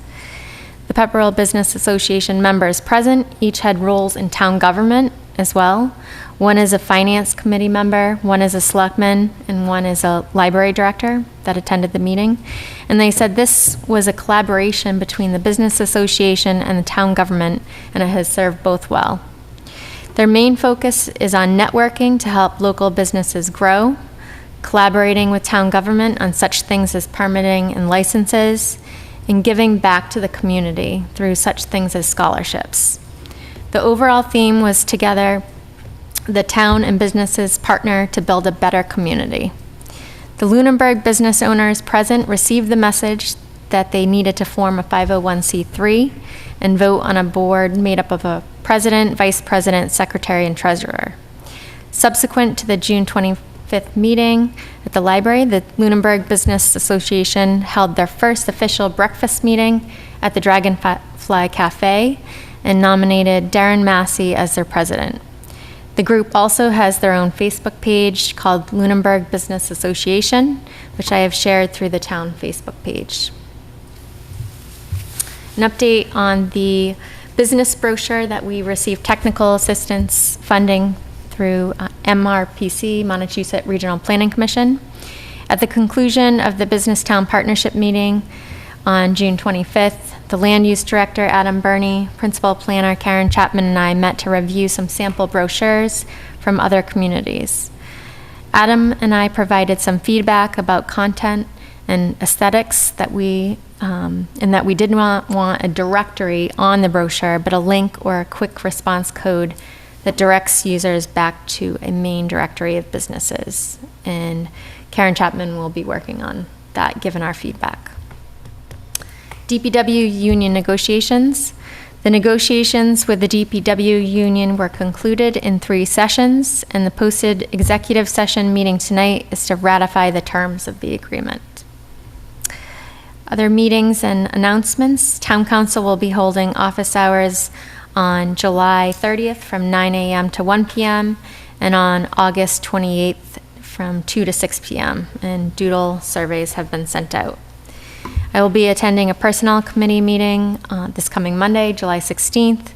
S3: The Pepperell Business Association members present each had roles in town government as well. One is a finance committee member, one is a selectman, and one is a library director that attended the meeting. And they said this was a collaboration between the business association and the town government, and it has served both well. Their main focus is on networking to help local businesses grow, collaborating with town government on such things as permitting and licenses, and giving back to the community through such things as scholarships. The overall theme was together, the town and businesses partner to build a better community. The Lunenburg business owners present received the message that they needed to form a 501c3 and vote on a board made up of a president, vice president, secretary, and treasurer. Subsequent to the June 25th meeting at the library, the Lunenburg Business Association held their first official breakfast meeting at the Dragonfly Cafe and nominated Darren Massey as their president. The group also has their own Facebook page called Lunenburg Business Association, which I have shared through the town Facebook page. An update on the business brochure that we received technical assistance funding through MRPC, Montechusett Regional Planning Commission. At the conclusion of the Business Town Partnership meeting on June 25th, the Land Use Director, Adam Burney, Principal Planner, Karen Chapman, and I met to review some sample brochures from other communities. Adam and I provided some feedback about content and aesthetics that and that we did not want a directory on the brochure, but a link or a quick response code that directs users back to a main directory of businesses. And Karen Chapman will be working on that, given our feedback. DPW union negotiations. The negotiations with the DPW union were concluded in 3 sessions, and the posted executive session meeting tonight is to ratify the terms of the agreement. Other meetings and announcements. Town Council will be holding office hours on July 30th from 9 a.m. to 1 p.m. and on August 28th from 2 to 6 p.m. And doodle surveys have been sent out. I will be attending a personnel committee meeting this coming Monday, July 16th,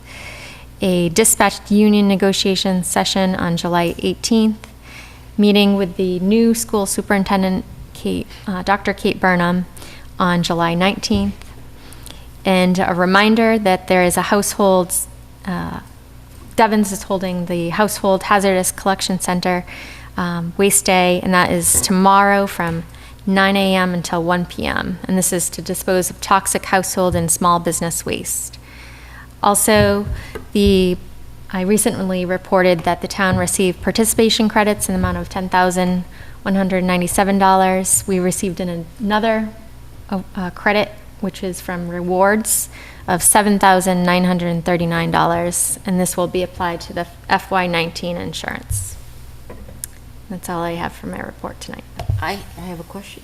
S3: a dispatch union negotiation session on July 18th, meeting with the new school superintendent, Dr. Kate Burnham, on July 19th, and a reminder that there is a Devon's is holding the Household Hazardous Collection Center Waste Day, and that is tomorrow from 9 a.m. until 1 p.m. And this is to dispose of toxic household and small business waste. Also, I recently reported that the town received participation credits in the amount of $10,197. We received another credit, which is from rewards, of $7,939, and this will be applied to the FY19 insurance. That's all I have for my report tonight.
S2: I have a question.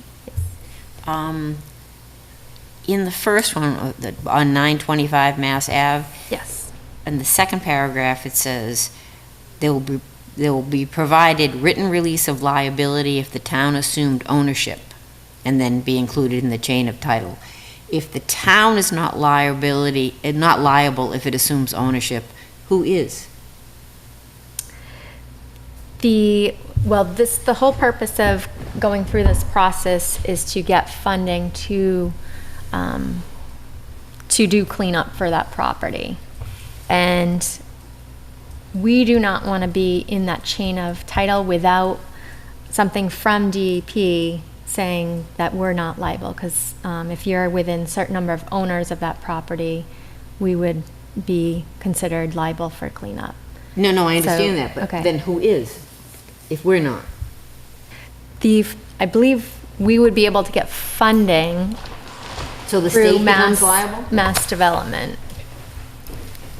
S2: In the first one, on 925 Mass Ave.
S3: Yes.
S2: In the second paragraph, it says, there will be provided written release of liability if the town assumed ownership, and then be included in the chain of title. If the town is not liable if it assumes ownership, who is?
S3: The whole purpose of going through this process is to get funding to do cleanup for that property. And we do not want to be in that chain of title without something from DEP saying that we're not liable, because if you're within a certain number of owners of that property, we would be considered liable for cleanup.
S2: No, I understand that, but
S3: okay.
S2: Then who is, if we're not?
S3: I believe we would be able to get funding
S2: so the
S3: through
S2: state becomes liable?
S3: Mass development.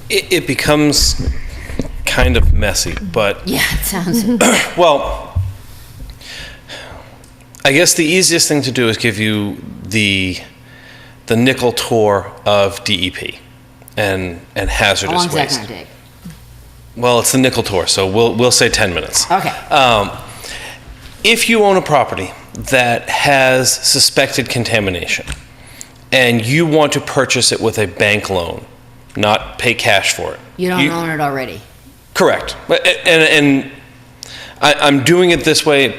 S9: It becomes kind of messy, but...
S2: Yeah, it sounds...
S9: Well, I guess the easiest thing to do is give you the nickel tour of DEP and hazardous waste.
S2: How long is that going to take?
S9: Well, it's the nickel tour, so we'll say 10 minutes.
S2: Okay.
S9: If you own a property that has suspected contamination and you want to purchase it with a bank loan, not pay cash for it.
S2: You don't own it already.
S9: Correct. And I'm doing it this way,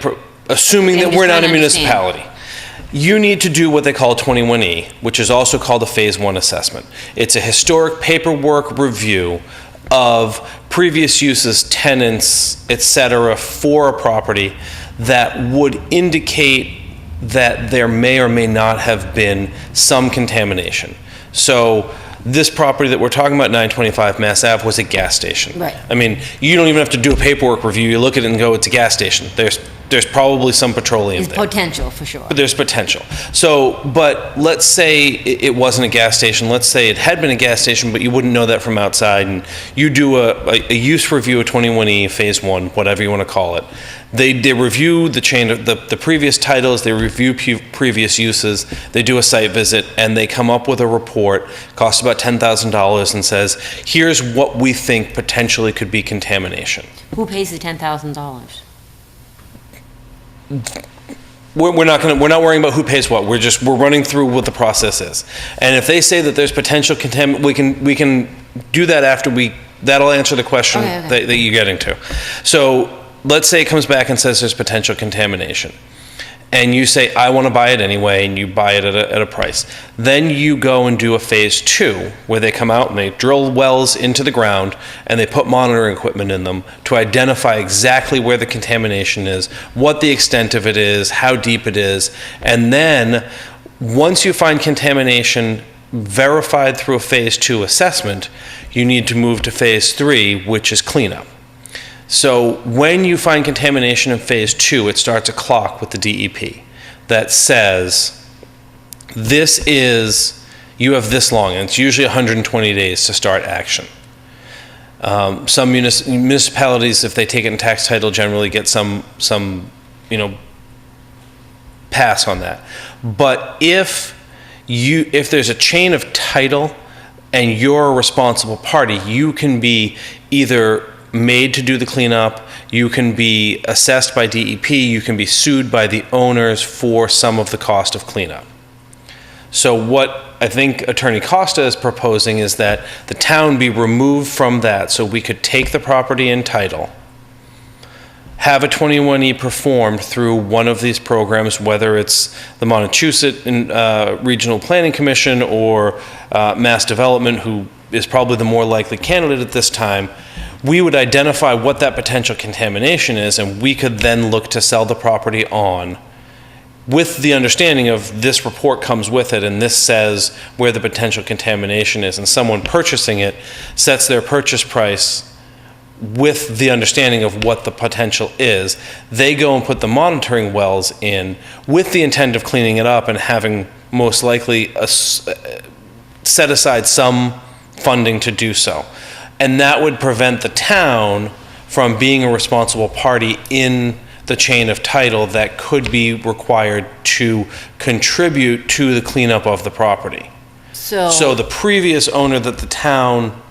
S9: assuming that we're not a municipality. You need to do what they call a 21E, which is also called a Phase 1 assessment. It's a historic paperwork review of previous uses, tenants, etc., for a property that would indicate that there may or may not have been some contamination. So this property that we're talking about, 925 Mass Ave, was a gas station.
S2: Right.
S9: I mean, you don't even have to do a paperwork review. You look at it and go, it's a gas station. There's probably some petroleum there.
S2: There's potential, for sure.
S9: But there's potential. So, but let's say it wasn't a gas station. Let's say it had been a gas station, but you wouldn't know that from outside. And you do a use review of 21E, Phase 1, whatever you want to call it. They review the chain of the previous titles, they review previous uses, they do a site visit, and they come up with a report, costs about $10,000, and says, here's what we think potentially could be contamination.
S2: Who pays the $10,000?
S9: We're not worrying about who pays what. We're running through what the process is. And if they say that there's potential contamination, we can do that after that'll answer the question that you're getting to. So let's say it comes back and says there's potential contamination. and you say, I want to buy it anyway, and you buy it at a price. Then you go and do a phase 2, where they come out and they drill wells into the ground, and they put monitoring equipment in them to identify exactly where the contamination is, what the extent of it is, how deep it is, and then once you find contamination verified through a phase 2 assessment, you need to move to phase 3, which is cleanup. So when you find contamination in phase 2, it starts a clock with the DEP that says, you have this long, and it's usually 120 days to start action. Some municipalities, if they take it in tax title, generally get some pass on that. But if there's a chain of title and you're a responsible party, you can be either made to do the cleanup, you can be assessed by DEP, you can be sued by the owners for some of the cost of cleanup. So what I think Attorney Costa is proposing is that the town be removed from that, so we could take the property in title, have a 21E performed through one of these programs, whether it's the Montechusett Regional Planning Commission or Mass Development, who is probably the more likely candidate at this time. We would identify what that potential contamination is, and we could then look to sell the property on with the understanding of this report comes with it, and this says where the potential contamination is, and someone purchasing it sets their purchase price with the understanding of what the potential is. They go and put the monitoring wells in with the intent of cleaning it up and having most likely set aside some funding to do so. And that would prevent the town from being a responsible party in the chain of title that could be required to contribute to the cleanup of the property. So the previous owner that the town,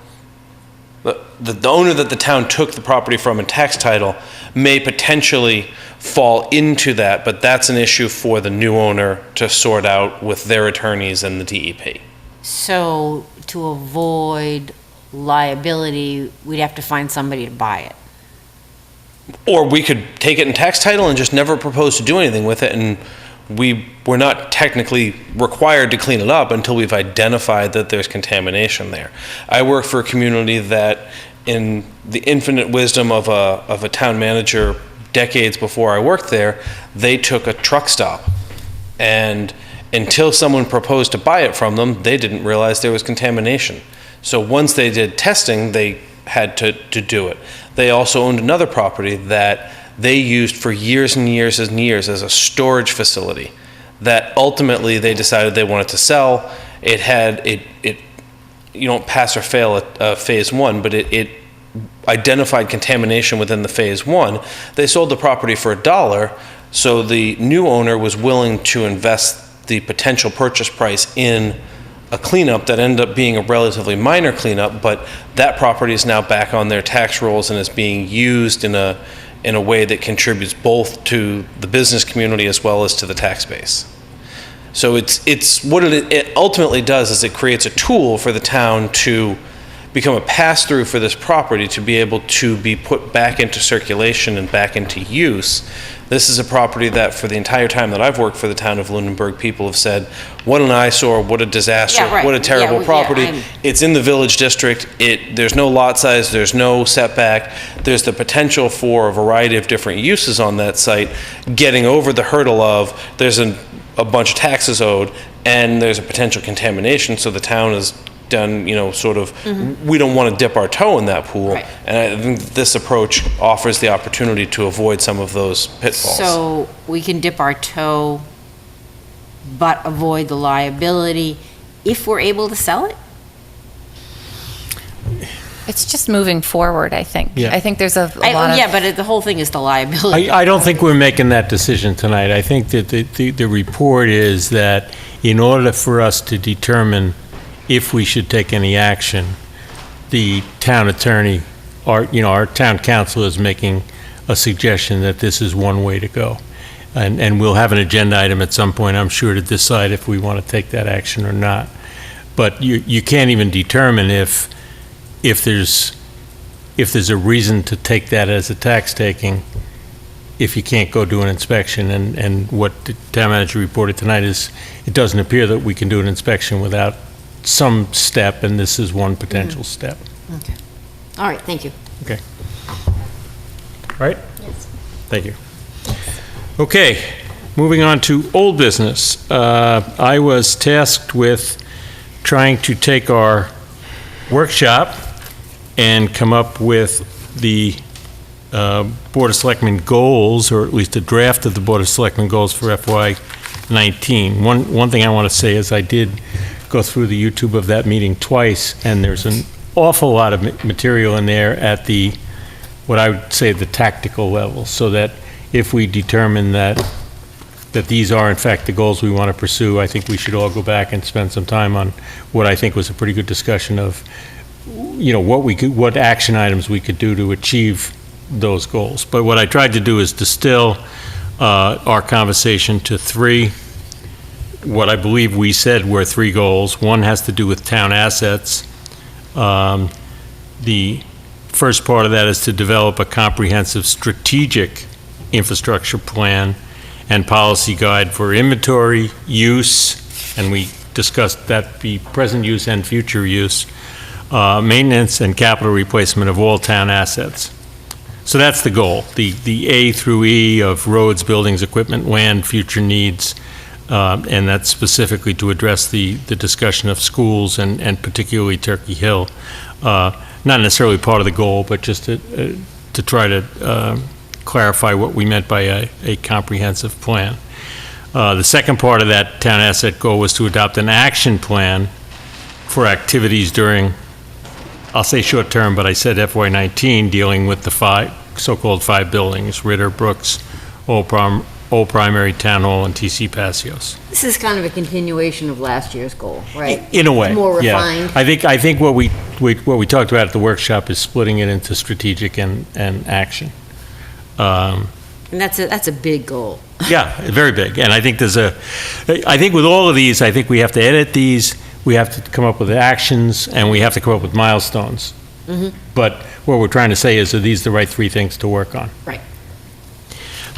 S9: the owner that the town took the property from in tax title may potentially fall into that, but that's an issue for the new owner to sort out with their attorneys and the DEP.
S2: So to avoid liability, we'd have to find somebody to buy it.
S9: Or we could take it in tax title and just never propose to do anything with it, and we're not technically required to clean it up until we've identified that there's contamination there. I work for a community that, in the infinite wisdom of a town manager decades before I worked there, they took a truck stop, and until someone proposed to buy it from them, they didn't realize there was contamination. So once they did testing, they had to do it. They also owned another property that they used for years and years and years as a storage facility that ultimately they decided they wanted to sell. It had, you don't pass or fail at phase 1, but it identified contamination within the phase 1. They sold the property for $1, so the new owner was willing to invest the potential purchase price in a cleanup that ended up being a relatively minor cleanup, but that property is now back on their tax rolls and is being used in a way that contributes both to the business community as well as to the tax base. So it's what it ultimately does is it creates a tool for the town to become a pass-through for this property to be able to be put back into circulation and back into use. This is a property that for the entire time that I've worked for the town of Lunenburg, people have said, what an eyesore, what a disaster,
S2: Yeah, right.
S9: what a terrible
S2: Yeah,
S9: property.
S2: I'm-
S9: It's in the village district. There's no lot size, there's no setback. There's the potential for a variety of different uses on that site. Getting over the hurdle of there's a bunch of taxes owed and there's a potential contamination, so the town is done, we don't want to dip our toe in that pool.
S2: Right.
S9: And I think this approach offers the opportunity to avoid some of those pitfalls.
S2: So we can dip our toe, but avoid the liability if we're able to sell it?
S5: It's just moving forward, I think.
S1: Yeah.
S5: I think there's a lot of...
S2: Yeah, but the whole thing is the liability.
S1: I don't think we're making that decision tonight. I think that the report is that in order for us to determine if we should take any action, the town attorney, our town council is making a suggestion that this is one way to go. And we'll have an agenda item at some point, I'm sure, to decide if we want to take that action or not. But you can't even determine if there's a reason to take that as a tax taking if you can't go do an inspection. And what the town manager reported tonight is, it doesn't appear that we can do an inspection without some step, and this is one potential step.
S2: Okay. All right, thank you.
S1: Okay. Right? Yes. Thank you. Okay, moving on to old business. I was tasked with trying to take our workshop and come up with the Board of Selectmen goals, or at least a draft of the Board of Selectmen goals for FY19. One thing I want to say is I did go through the YouTube of that meeting twice, and there's an awful lot of material in there at the, what I would say, the tactical level, so that if we determine that these are in fact the goals we want to pursue, I think we should all go back and spend some time on what I think was a pretty good discussion of, you know, what action items we could do to achieve those goals. But what I tried to do is distill our conversation to three, what I believe we said were three goals. One has to do with town assets. The first part of that is to develop a comprehensive strategic infrastructure plan and policy guide for inventory, use, and we discussed that be present use and future use, maintenance and capital replacement of all town assets. So that's the goal, the A through E of roads, buildings, equipment, land, future needs, and that's specifically to address the discussion of schools and particularly Turkey Hill. Not necessarily part of the goal, but just to try to clarify what we meant by a comprehensive plan. The second part of that town asset goal was to adopt an action plan for activities during, I'll say short term, but I said FY19, dealing with the so-called five buildings, Ritter, Brooks, Old Primary, Town Hall, and TC Passios.
S2: This is kind of a continuation of last year's goal, right?
S1: In a way,
S2: It's more
S1: yeah.
S2: refined.
S1: I think what we talked about at the workshop is splitting it into strategic and action.
S2: And that's a big goal.
S1: Yeah, very big. And I think I think with all of these, I think we have to edit these, we have to come up with actions, and we have to come up with milestones.
S2: Mm-hmm.
S1: But what we're trying to say is, are these the right three things to work on?
S2: Right.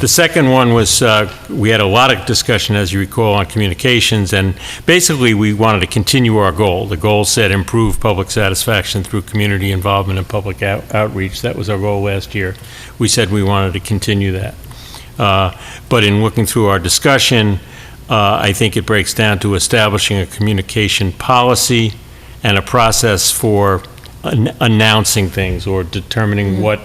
S1: The second one was, we had a lot of discussion, as you recall, on communications, and basically we wanted to continue our goal. The goal said improve public satisfaction through community involvement and public outreach. That was our goal last year. We said we wanted to continue that. But in looking through our discussion, I think it breaks down to establishing a communication policy and a process for announcing things or determining what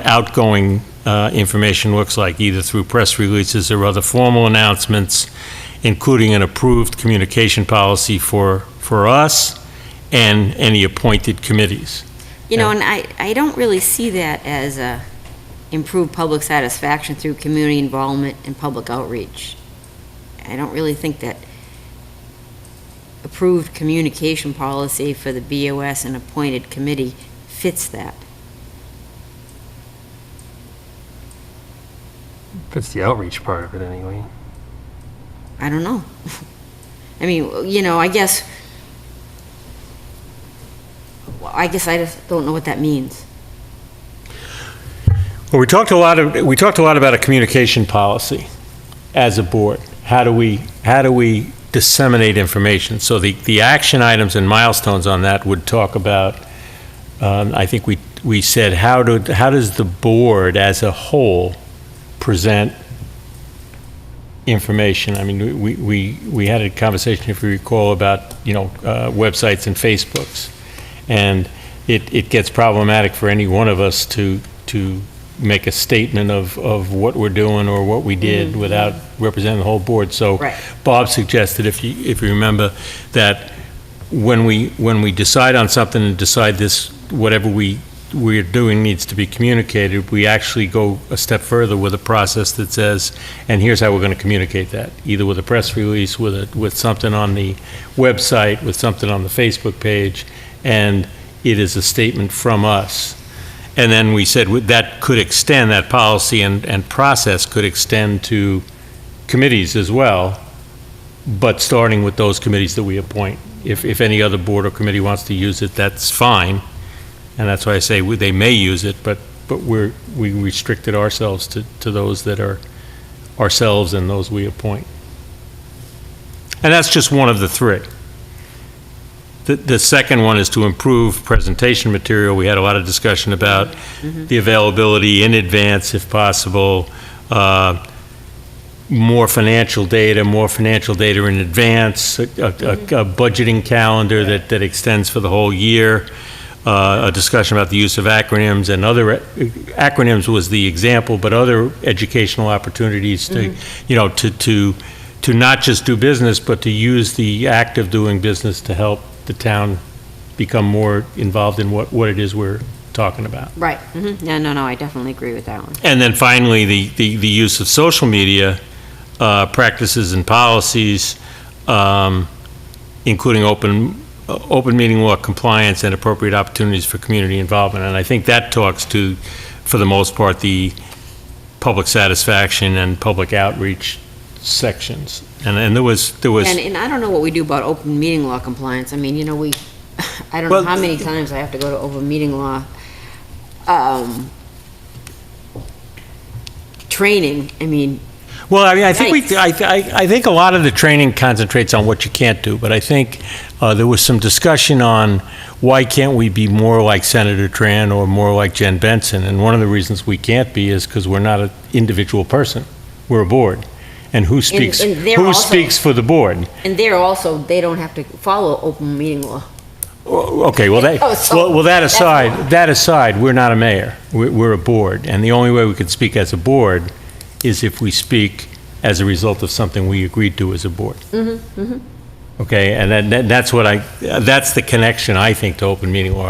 S1: outgoing information looks like, either through press releases or other formal announcements, including an approved communication policy for us and any appointed committees.
S2: You know, and I don't really see that as improved public satisfaction through community involvement and public outreach. I don't really think that approved communication policy for the BOS and appointed committee fits that.
S8: It's the outreach part of it anyway.
S2: I don't know. I mean, you know, I guess I just don't know what that means.
S1: Well, we talked a lot about a communication policy as a board. How do we disseminate information? So the action items and milestones on that would talk about, I think we said, how does the board as a whole present information? I mean, we had a conversation, if you recall, about, you know, websites and Facebooks, and it gets problematic for any one of us to make a statement of what we're doing or what we did without representing the whole board. So Bob suggested, if you remember, that when we decide on something and decide this, whatever we're doing needs to be communicated, we actually go a step further with a process that says, and here's how we're going to communicate that, either with a press release, with something on the website, with something on the Facebook page, and it is a statement from us. And then we said that could extend, that policy and process could extend to committees as well, but starting with those committees that we appoint. If any other board or committee wants to use it, that's fine. And that's why I say they may use it, but but we restricted ourselves to those that are ourselves and those we appoint. And that's just one of the three. The second one is to improve presentation material. We had a lot of discussion about the availability in advance, if possible, more financial data in advance, a budgeting calendar that extends for the whole year, a discussion about the use of acronyms, and other acronyms was the example, but other educational opportunities to not just do business, but to use the act of doing business to help the town become more involved in what it is we're talking about.
S2: Right. Yeah, no, I definitely agree with that one.
S1: And then finally, the use of social media practices and policies, including open meeting law compliance and appropriate opportunities for community involvement. And I think that talks to, for the most part, the public satisfaction and public outreach sections. And there was.
S2: And I don't know what we do about open meeting law compliance. I mean, I don't know how many times I have to go to open meeting law training. I mean.
S1: Well, I mean, I think I think a lot of the training concentrates on what you can't do, but I think there was some discussion on why can't we be more like Senator Tran or more like Jen Benson, and one of the reasons we can't be is because we're not an individual person. We're a board. And who speaks for the board?
S2: And they don't have to follow open meeting law.
S1: Okay, well, that aside, we're not a mayor. We're a board. And the only way we can speak as a board is if we speak as a result of something we agreed to as a board. Okay, and that's that's the connection, I think, to open meeting law.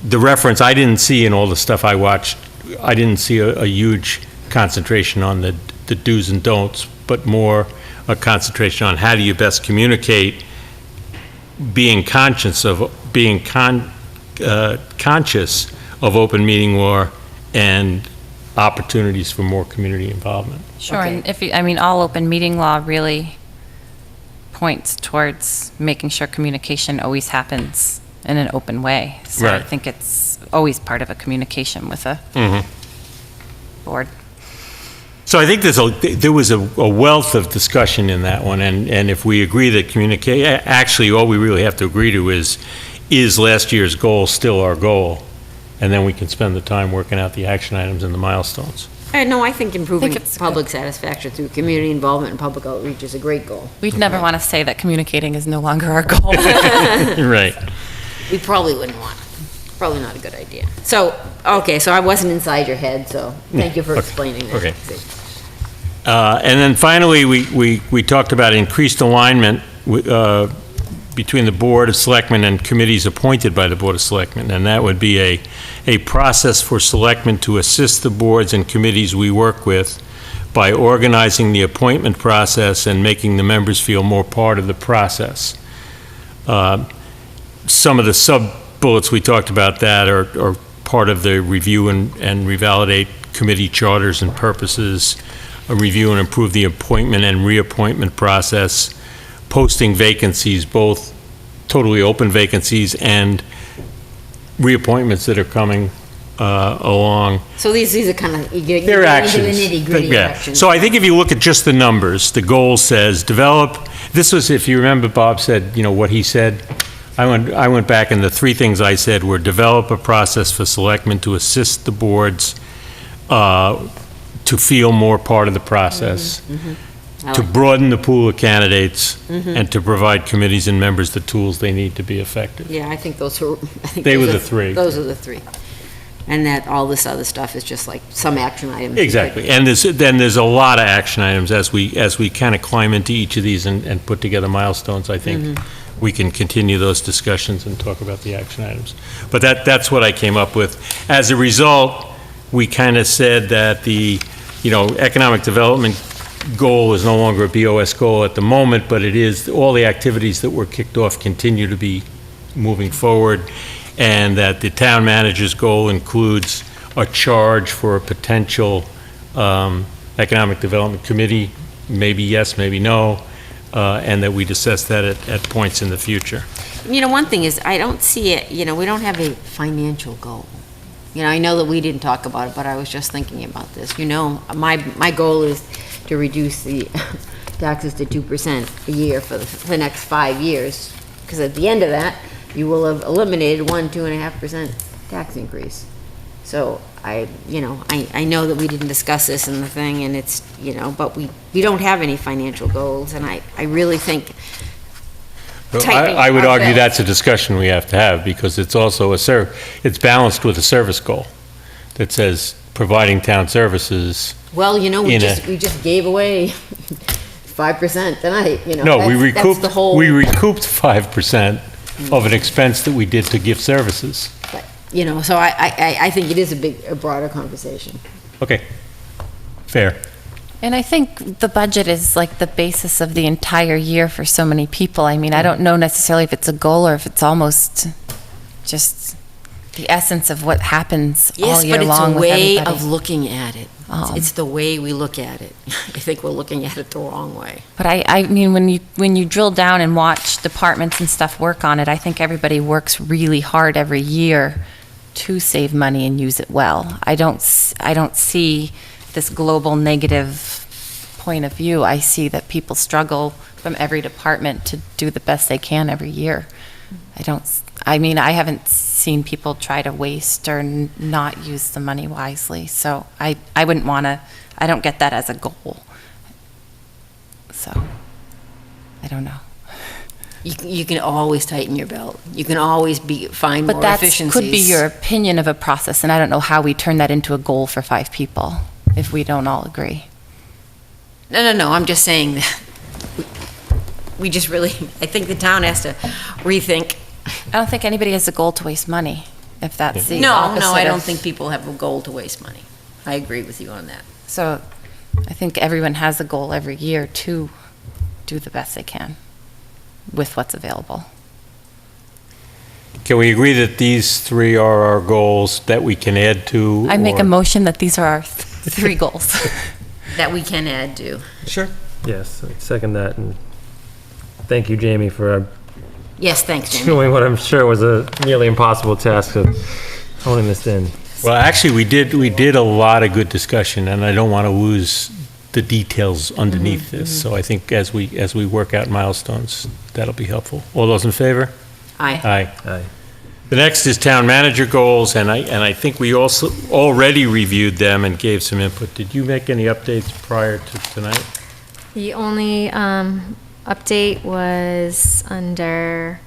S1: The reference I didn't see in all the stuff I watched, I didn't see a huge concentration on the do's and don'ts, but more a concentration on how do you best communicate being conscious of open meeting law and opportunities for more community involvement.
S5: Sure, okay. And all open meeting law really points towards making sure communication always happens in an open way. So
S1: right.
S5: I think it's always part of a communication with a board.
S1: So I think there was a wealth of discussion in that one, and if we agree that actually all we really have to agree to is last year's goal still our goal? And then we can spend the time working out the action items and the milestones.
S2: No, I think improving public satisfaction through community involvement and public outreach is a great goal.
S5: We'd never want to say that communicating is no longer our goal.
S1: Right.
S2: We probably wouldn't want it. Probably not a good idea. So, okay, so I wasn't inside your head, so thank you for explaining that.
S1: Okay. And then finally, we talked about increased alignment between the Board of Selectmen and committees appointed by the Board of Selectmen, and that would be a process for selectmen to assist the boards and committees we work with by organizing the appointment process and making the members feel more part of the process. Some of the sub-bullets we talked about that are part of the review and revalidate committee charters and purposes, a review and improve the appointment and reappointment process, posting vacancies, both totally open vacancies and reappointments that are coming along.
S2: So these are kind of,
S1: they're actions.
S2: Into the nitty-gritty actions.
S1: So I think if you look at just the numbers, the goal says develop, this was, if you remember, Bob said, what he said, I went back and the three things I said were develop a process for selectmen to assist the boards to feel more part of the process, to broaden the pool of candidates, and to provide committees and members the tools they need to be effective.
S2: Yeah, I think those were.
S1: They were the three.
S2: Those are the three. And that all this other stuff is just like some action items.
S1: Exactly. And there's a lot of action items as we kind of climb into each of these and put together milestones. I think we can continue those discussions and talk about the action items. But that's what I came up with. As a result, we kind of said that the economic development goal is no longer a BOS goal at the moment, but it is, all the activities that were kicked off continue to be moving forward, and that the town manager's goal includes a charge for a potential economic development committee, maybe yes, maybe no, and that we'd assess that at points in the future.
S2: One thing is, I don't see it, we don't have a financial goal. You know, I know that we didn't talk about it, but I was just thinking about this. You know, my goal is to reduce the taxes to 2% a year for the next 5 years, because at the end of that, you will have eliminated 2.5% tax increase. So I know that we didn't discuss this in the thing, and it's, you know, but we don't have any financial goals, and I really think
S1: I would
S2: our
S1: argue
S2: bill.
S1: that's a discussion we have to have, because it's also it's balanced with a service goal that says providing town services.
S2: Well, you know, we
S1: in a-
S2: just gave away 5% tonight, you know.
S1: No, we
S2: that's the whole.
S1: recouped 5% of an expense that we did to give services.
S2: But, you know, so I think it is a broader conversation.
S1: Okay, fair.
S5: And I think the budget is like the basis of the entire year for so many people. I mean, I don't know necessarily if it's a goal or if it's almost just the essence of what happens all year long with everybody.
S2: Yes, but it's a way of looking at it.
S5: Oh.
S2: It's the way we look at it. I think we're looking at it the wrong way.
S5: But I mean, when you drill down and watch departments and stuff work on it, I think everybody works really hard every year to save money and use it well. I don't see this global negative point of view. I see that people struggle from every department to do the best they can every year. I haven't seen people try to waste or not use the money wisely. So I wouldn't want to, I don't get that as a goal. So, I don't know.
S2: You can always tighten your belt. You can always find
S5: But
S2: more
S5: that
S2: efficiencies.
S5: could be your opinion of a process, and I don't know how we turn that into a goal for 5 people if we don't all agree.
S2: No, I'm just saying that we just really, I think the town has to rethink.
S5: I don't think anybody has a goal to waste money, if that's the
S2: No,
S5: opposite
S2: I don't
S5: of-
S2: think people have a goal to waste money. I agree with you on that.
S5: So I think everyone has a goal every year to do the best they can with what's available.
S1: Can we agree that these 3 are our goals that we can add to?
S5: I make a
S1: or-
S5: motion that these are our 3 goals.
S2: That we can add to.
S1: Sure.
S8: Yes, I second that, and thank you, Jamie, for
S2: Yes, thanks, Jamie.
S8: doing what I'm sure was a nearly impossible task of honing this in.
S1: Well, actually, we did a lot of good discussion, and I don't want to lose the details underneath this. So I think as we work out milestones, that'll be helpful. All those in favor?
S2: Aye.
S1: Aye.
S8: Aye.
S1: The next is town manager goals, and I think we also already reviewed them and gave some input. Did you make any updates prior to tonight?
S3: The only update was under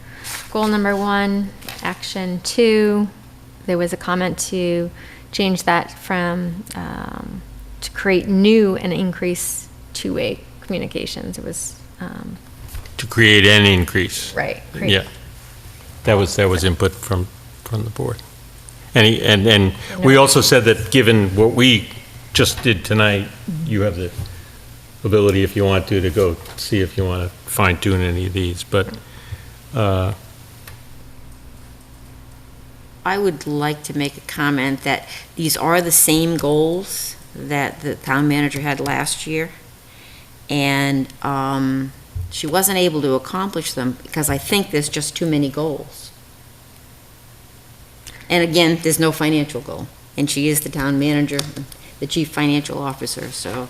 S3: goal number 1, action 2. There was a comment to change that from to create new and increase two-way communications. It was
S1: To create an increase.
S3: right.
S1: Yeah. That was input from the board. And we also said that given what we just did tonight, you have the ability, if you want to go see if you want to fine tune any of these, but,
S2: I would like to make a comment that these are the same goals that the town manager had last year. And she wasn't able to accomplish them because I think there's just too many goals. And again, there's no financial goal. And she is the town manager, the chief financial officer. So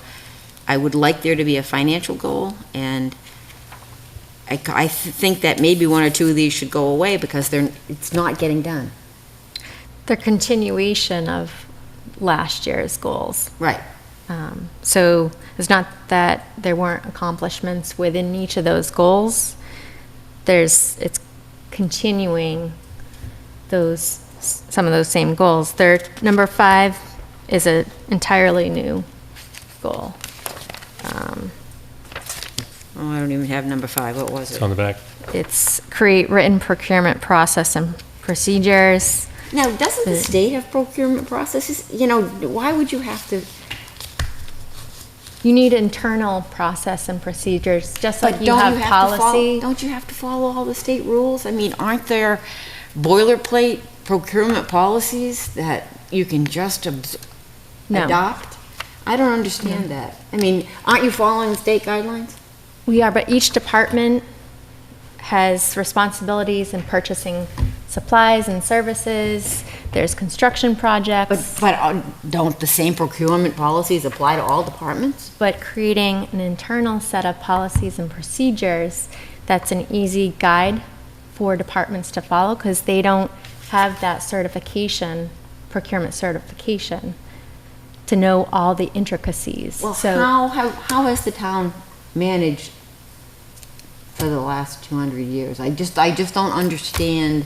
S2: I would like there to be a financial goal, and I think that maybe 1 or 2 of these should go away because it's not getting done.
S3: The continuation of last year's goals.
S2: Right.
S3: So it's not that there weren't accomplishments within each of those goals. It's continuing some of those same goals. Number 5 is an entirely new goal.
S2: Oh, I don't even have number 5. What was
S1: it's
S2: it?
S1: on the back.
S3: It's create written procurement process and procedures.
S2: Now, doesn't the state have procurement processes? You know, why would you have to?
S3: You need internal process and procedures, just like you
S2: don't
S3: have
S2: to
S3: policy.
S2: don't you have to follow all the state rules? I mean, aren't there boilerplate procurement policies that you can just
S3: No.
S2: adopt? I don't understand that. I mean, aren't you following the state guidelines?
S3: We are, but each department has responsibilities in purchasing supplies and services, there's construction projects.
S2: But don't the same procurement policies apply to all departments?
S3: But creating an internal set of policies and procedures that's an easy guide for departments to follow, because they don't have that certification, procurement certification, to know all the intricacies.
S2: Well,
S3: So
S2: how has the town managed for the last 200 years? I just don't understand.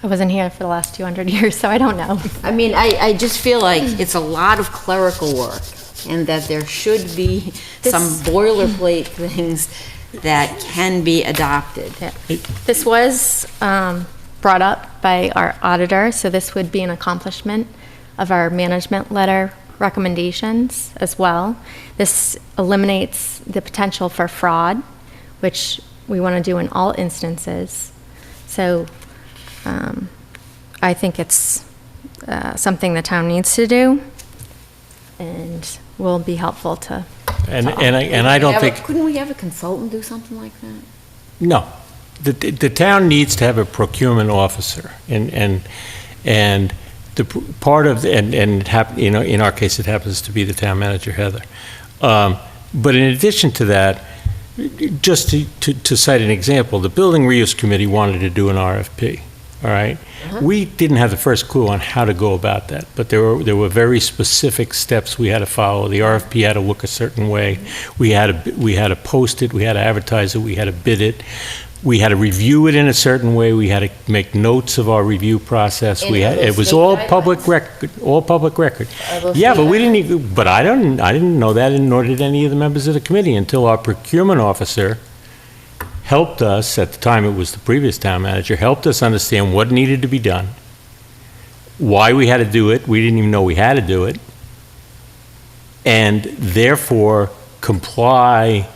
S3: I wasn't here for the last 200 years, so I don't know.
S2: I mean, I just feel like it's a lot of clerical work, and that there should be some boilerplate things that can be adopted.
S3: Yeah. This was brought up by our auditor, so this would be an accomplishment of our management letter recommendations as well. This eliminates the potential for fraud, which we want to do in all instances. So I think it's something the town needs to do, and will be helpful to.
S1: And I don't think.
S2: Couldn't we have a consultant do something like that?
S1: No. The town needs to have a procurement officer, and the part of, and in our case, it happens to be the town manager, Heather. But in addition to that, just to cite an example, the Building Reuse Committee wanted to do an RFP, all right? We didn't have the first clue on how to go about that, but there were very specific steps we had to follow. The RFP had to look a certain way. We had to post it, we had to advertise it, we had to bid it. We had to review it in a certain way. We had to make notes of our review process. It was all public record. All public record. Yeah, but we didn't even. But I didn't know that, and nor did any of the members of the committee until our procurement officer helped us. At the time, it was the previous town manager. Helped us understand what needed to be done, why we had to do it. We didn't even know we had to do it, and therefore comply.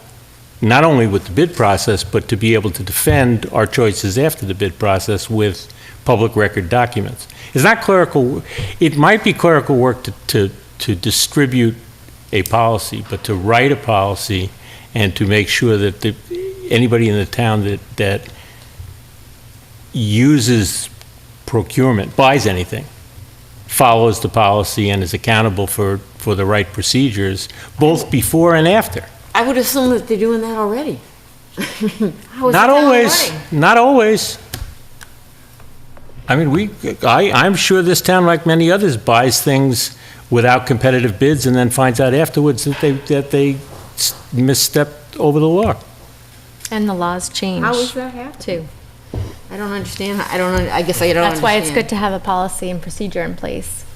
S1: Not only with the bid process, but to be able to defend our choices after the bid process with public record documents. It's not clerical. It might be clerical work to distribute a policy, but to write a policy and to make sure that anybody in the town that uses procurement, buys anything, follows the policy and is accountable for the right procedures, both before and after.
S2: I would assume that they're doing that already.
S1: Not always. Not always. I mean, I'm sure this town, like many others, buys things without competitive bids and then finds out afterwards that they misstepped over the law.
S3: And the laws change.
S2: How does that happen?
S3: Too.
S2: I don't understand. I guess I don't understand.
S3: That's why it's good to have a policy and procedure in place.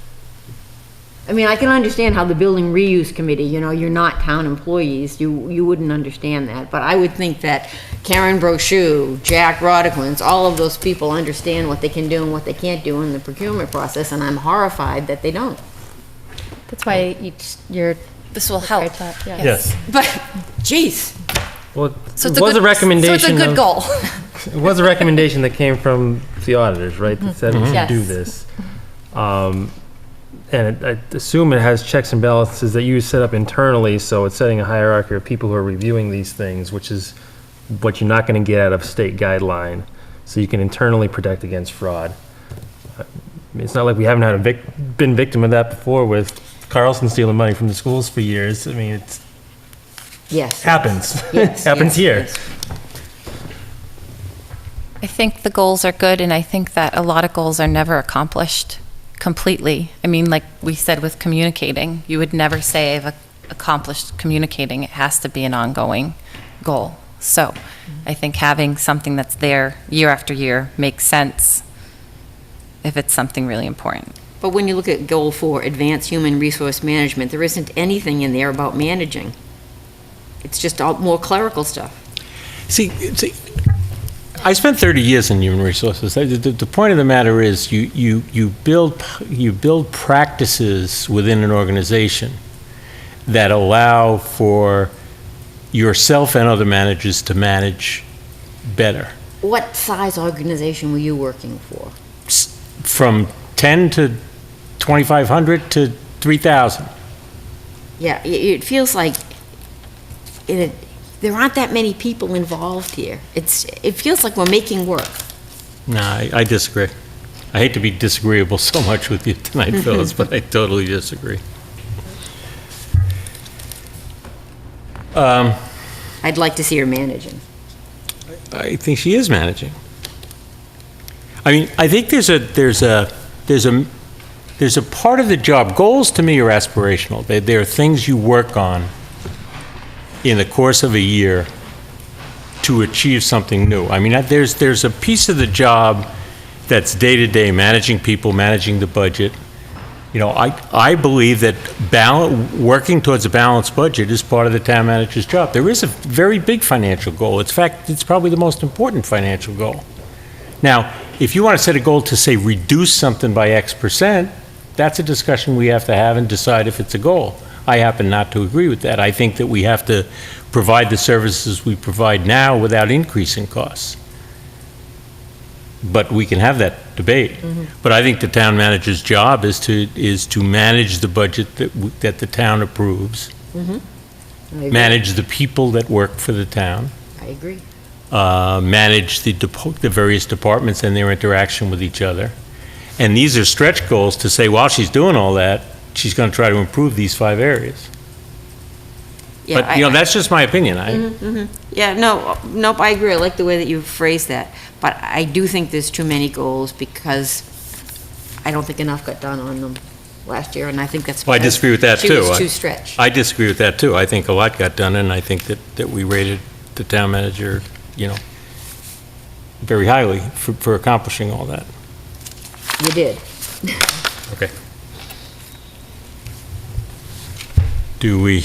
S2: I mean, I can understand how the Building Reuse Committee, you're not town employees, you wouldn't understand that. But I would think that Karen Brochu, Jack Roddiquins, all of those people understand what they can do and what they can't do in the procurement process, and I'm horrified that they don't.
S3: That's why
S5: this will help.
S8: Yes.
S2: But, geez.
S8: Well,
S5: So
S8: it was a recommendation.
S5: So it's a good goal.
S8: It was a recommendation that came from the auditors, right? That said we should do this. And I assume it has checks and balances that you set up internally, so it's setting a hierarchy of people who are reviewing these things, which is what you're not going to get out of state guideline. So you can internally protect against fraud. It's not like we haven't been victim of that before with Carlson stealing money from the schools for years. I mean, it happens.
S2: Yes,
S8: happens here.
S2: Yes.
S5: I think the goals are good, and I think that a lot of goals are never accomplished completely. I mean, like we said with communicating, you would never say I've accomplished communicating. It has to be an ongoing goal. So I think having something that's there year after year makes sense if it's something really important.
S2: But when you look at Goal 4, Advanced Human Resource Management, there isn't anything in there about managing. It's just all more clerical stuff.
S1: See, I spent 30 years in human resources. The point of the matter is you build practices within an organization that allow for yourself and other managers to manage better.
S2: What size organization were you working for?
S1: From 10 to 2,500 to 3,000.
S2: Yeah, it feels like there aren't that many people involved here. It feels like we're making work.
S1: No, I disagree. I hate to be disagreeable so much with you tonight, Phyllis, but I totally disagree.
S2: I'd like to see her managing.
S1: I think she is managing. I mean, I think there's a part of the job. Goals to me are aspirational. They're things you work on in the course of a year to achieve something new. I mean, there's a piece of the job that's day-to-day, managing people, managing the budget. You know, I believe that working towards a balanced budget is part of the town manager's job. There is a very big financial goal. In fact, it's probably the most important financial goal. Now, if you want to set a goal to, say, reduce something by X percent, that's a discussion we have to have and decide if it's a goal. I happen not to agree with that. I think that we have to provide the services we provide now without increasing costs. But we can have that debate. But I think the town manager's job is to manage the budget that the town approves, manage the people that work for the town,
S2: I agree.
S1: manage the various departments and their interaction with each other. And these are stretch goals to say, while she's doing all that, she's going to try to improve these 5 areas.
S2: Yeah,
S1: But, you know, that's just my opinion.
S2: Yeah, nope, I agree. I like the way that you phrased that. But I do think there's too many goals because I don't think enough got done on them last year, and I think that's
S1: Well, I disagree with that,
S2: she
S1: too.
S2: was too stretched.
S1: I disagree with that, too. I think a lot got done, and I think that we rated the town manager, you know, very highly for accomplishing all that.
S2: You did.
S1: Okay. Do we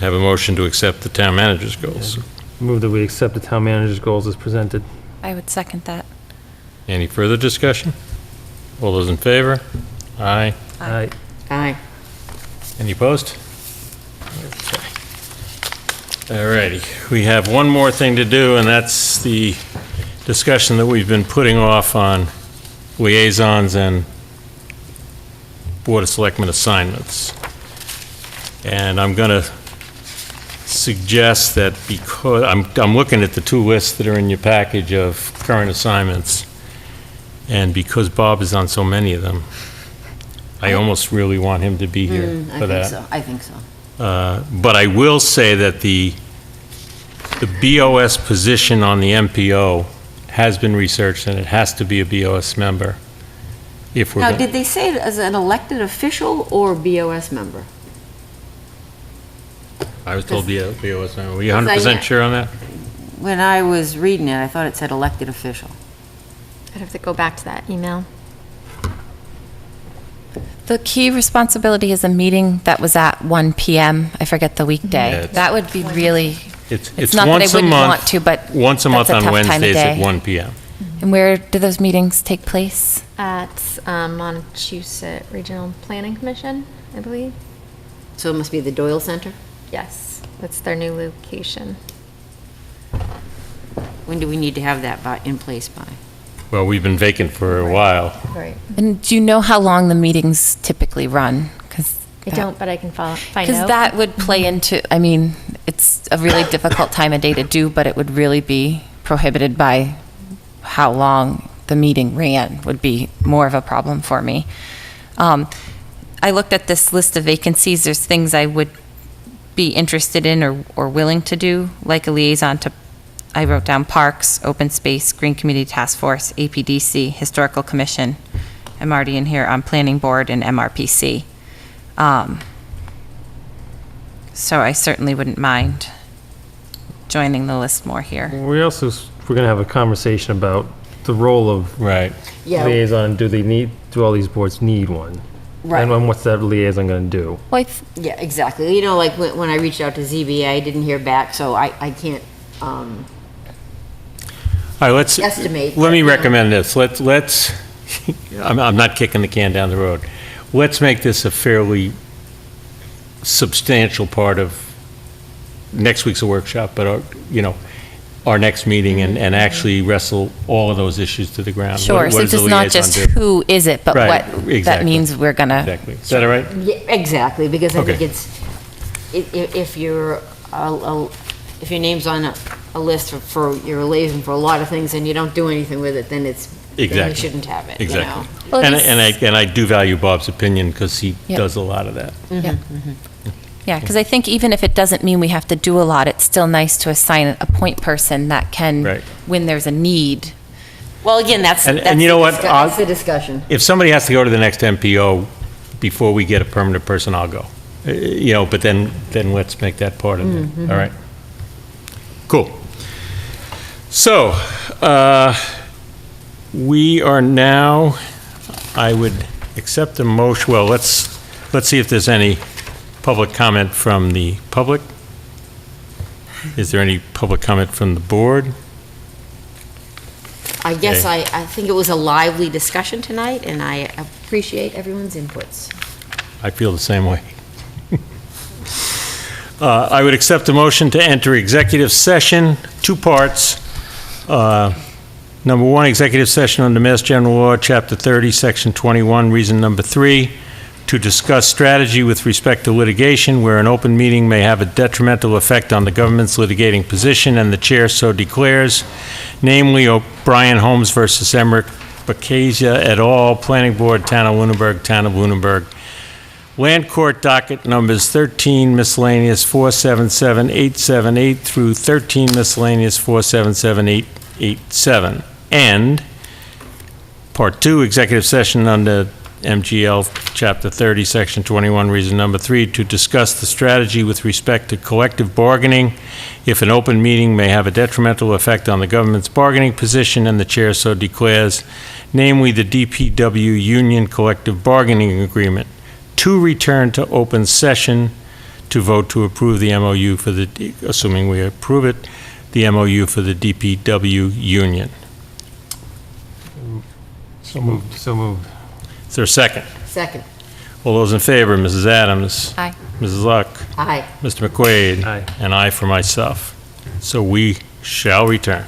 S1: have a motion to accept the town manager's goals?
S8: Move that we accept the town manager's goals as presented.
S5: I would second that.
S1: Any further discussion? All those in favor? Aye.
S8: Aye.
S2: Aye.
S1: Any opposed? Okay. All righty. We have one more thing to do, and that's the discussion that we've been putting off on liaisons and Board of Selectmen assignments. And I'm going to suggest that because, I'm looking at the 2 lists that are in your package of current assignments, and because Bob is on so many of them, I almost really want him to be here for that.
S2: I think so.
S1: But I will say that the BOS position on the MPO has been researched, and it has to be a BOS member if we're
S2: Now,
S1: going.
S2: did they say it as an elected official or BOS member?
S1: I was told BOS member. Were you 100% sure on that?
S2: When I was reading it, I thought it said elected official.
S3: I'd have to go back to that email.
S5: The key responsibility is a meeting that was at 1 PM. I forget the weekday.
S1: Yeah,
S5: That would be really,
S1: It's
S5: not that I
S1: once a
S5: wouldn't
S1: month.
S5: want to, but
S1: Once a month
S5: that's a
S1: on
S5: tough time of
S1: Wednesdays at
S5: day.
S1: 1 PM.
S5: and where do those meetings take place?
S3: At Montchusett Regional Planning Commission, I believe.
S2: So it must be the Doyle Center?
S3: Yes, that's their new location.
S2: When do we need to have that in place by?
S1: Well, we've been vacant for a while.
S3: Right.
S5: And do you know how long the meetings typically run?
S3: I don't, but I can find out.
S5: Because that would play into, I mean, it's a really difficult time of day to do, but it would really be prohibited by how long the meeting ran would be more of a problem for me. I looked at this list of vacancies. There's things I would be interested in or willing to do, like a liaison to, I wrote down Parks, Open Space, Green Community Task Force, APDC, Historical Commission. I'm already in here on Planning Board and MRPC. So I certainly wouldn't mind joining the list more here.
S8: We're going to have a conversation about the role of
S2: Yeah.
S8: liaison. Do all these boards need one?
S2: Right.
S8: And what's that liaison going to do?
S5: Well,
S2: Yeah, exactly. You know, like when I reached out to ZBA, I didn't hear back, so I can't,
S1: All right, let's.
S2: estimate.
S1: Let me
S2: but, you know.
S1: recommend this. Let's, I'm not kicking the can down the road. Let's make this a fairly substantial part of next week's workshop, but, our next meeting and actually wrestle all of those issues to the ground.
S5: Sure,
S1: What
S5: so
S1: does the
S5: it's not
S1: liaison
S5: just
S1: do?
S5: who is it, but
S1: Right,
S5: what that
S1: exactly.
S5: means we're gonna.
S1: Exactly. Is that all right?
S2: Yeah, exactly, because I think
S1: Okay.
S2: it's, if your name's on a list for you're liaison for a lot of things and you don't do anything with it, then it's, then
S1: Exactly.
S2: you shouldn't have it,
S1: Exactly.
S2: you know?
S3: Well,
S1: And I do value Bob's opinion because he
S5: Yeah.
S1: does a lot of that.
S5: Yeah. Yeah, because I think even if it doesn't mean we have to do a lot, it's still nice to assign a point person that can,
S1: Right.
S5: when there's a need.
S2: Well, again, that's
S1: And
S2: that's
S1: you know
S2: the
S1: what?
S2: that's the discussion.
S1: If somebody has to go to the next MPO before we get a permanent person, I'll go. But then let's make that part of it. All right? Cool. So, we are now, I would accept a motion, well, let's see if there's any public comment from the public. Is there any public comment from the board?
S2: I guess
S1: Okay.
S2: I think it was a lively discussion tonight, and I appreciate everyone's inputs.
S1: I feel the same way. I would accept a motion to enter executive session, two parts. Number one, executive session under Mass General Law, Chapter 30, Section 21, reason number 3, to discuss strategy with respect to litigation where an open meeting may have a detrimental effect on the government's litigating position and the chair so declares, namely O'Brien Holmes versus Emmerich Bacasia et al., Planning Board, Town of Lunenburg. Land Court docket numbers 13 miscellaneous 477878 through 13 miscellaneous 477887. And Part 2, executive session under MGL Chapter 30, Section 21, reason number 3, to discuss the strategy with respect to collective bargaining if an open meeting may have a detrimental effect on the government's bargaining position and the chair so declares, namely the DPW union collective bargaining agreement, to return to open session to vote to approve the MOU for the, assuming we approve it, the MOU for the DPW union.
S8: So moved. So moved.
S1: Is there a second?
S2: Second.
S1: All those in favor, Mrs. Adams?
S5: Aye.
S1: Mrs. Luck?
S2: Aye.
S1: Mr. McQuaid?
S8: Aye.
S1: And I for myself. So we shall return.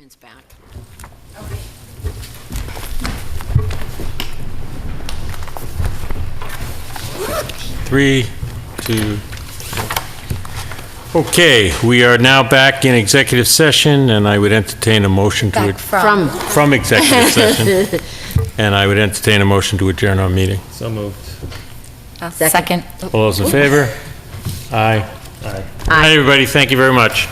S2: It's back.
S1: 3, 2. Okay, we are now back in executive session, and I would entertain a motion to... From executive session. And I would entertain a motion to adjourn our meeting.
S8: So moved.
S5: Second.
S1: All those in favor? Aye. Aye. Hi, everybody. Thank you very much.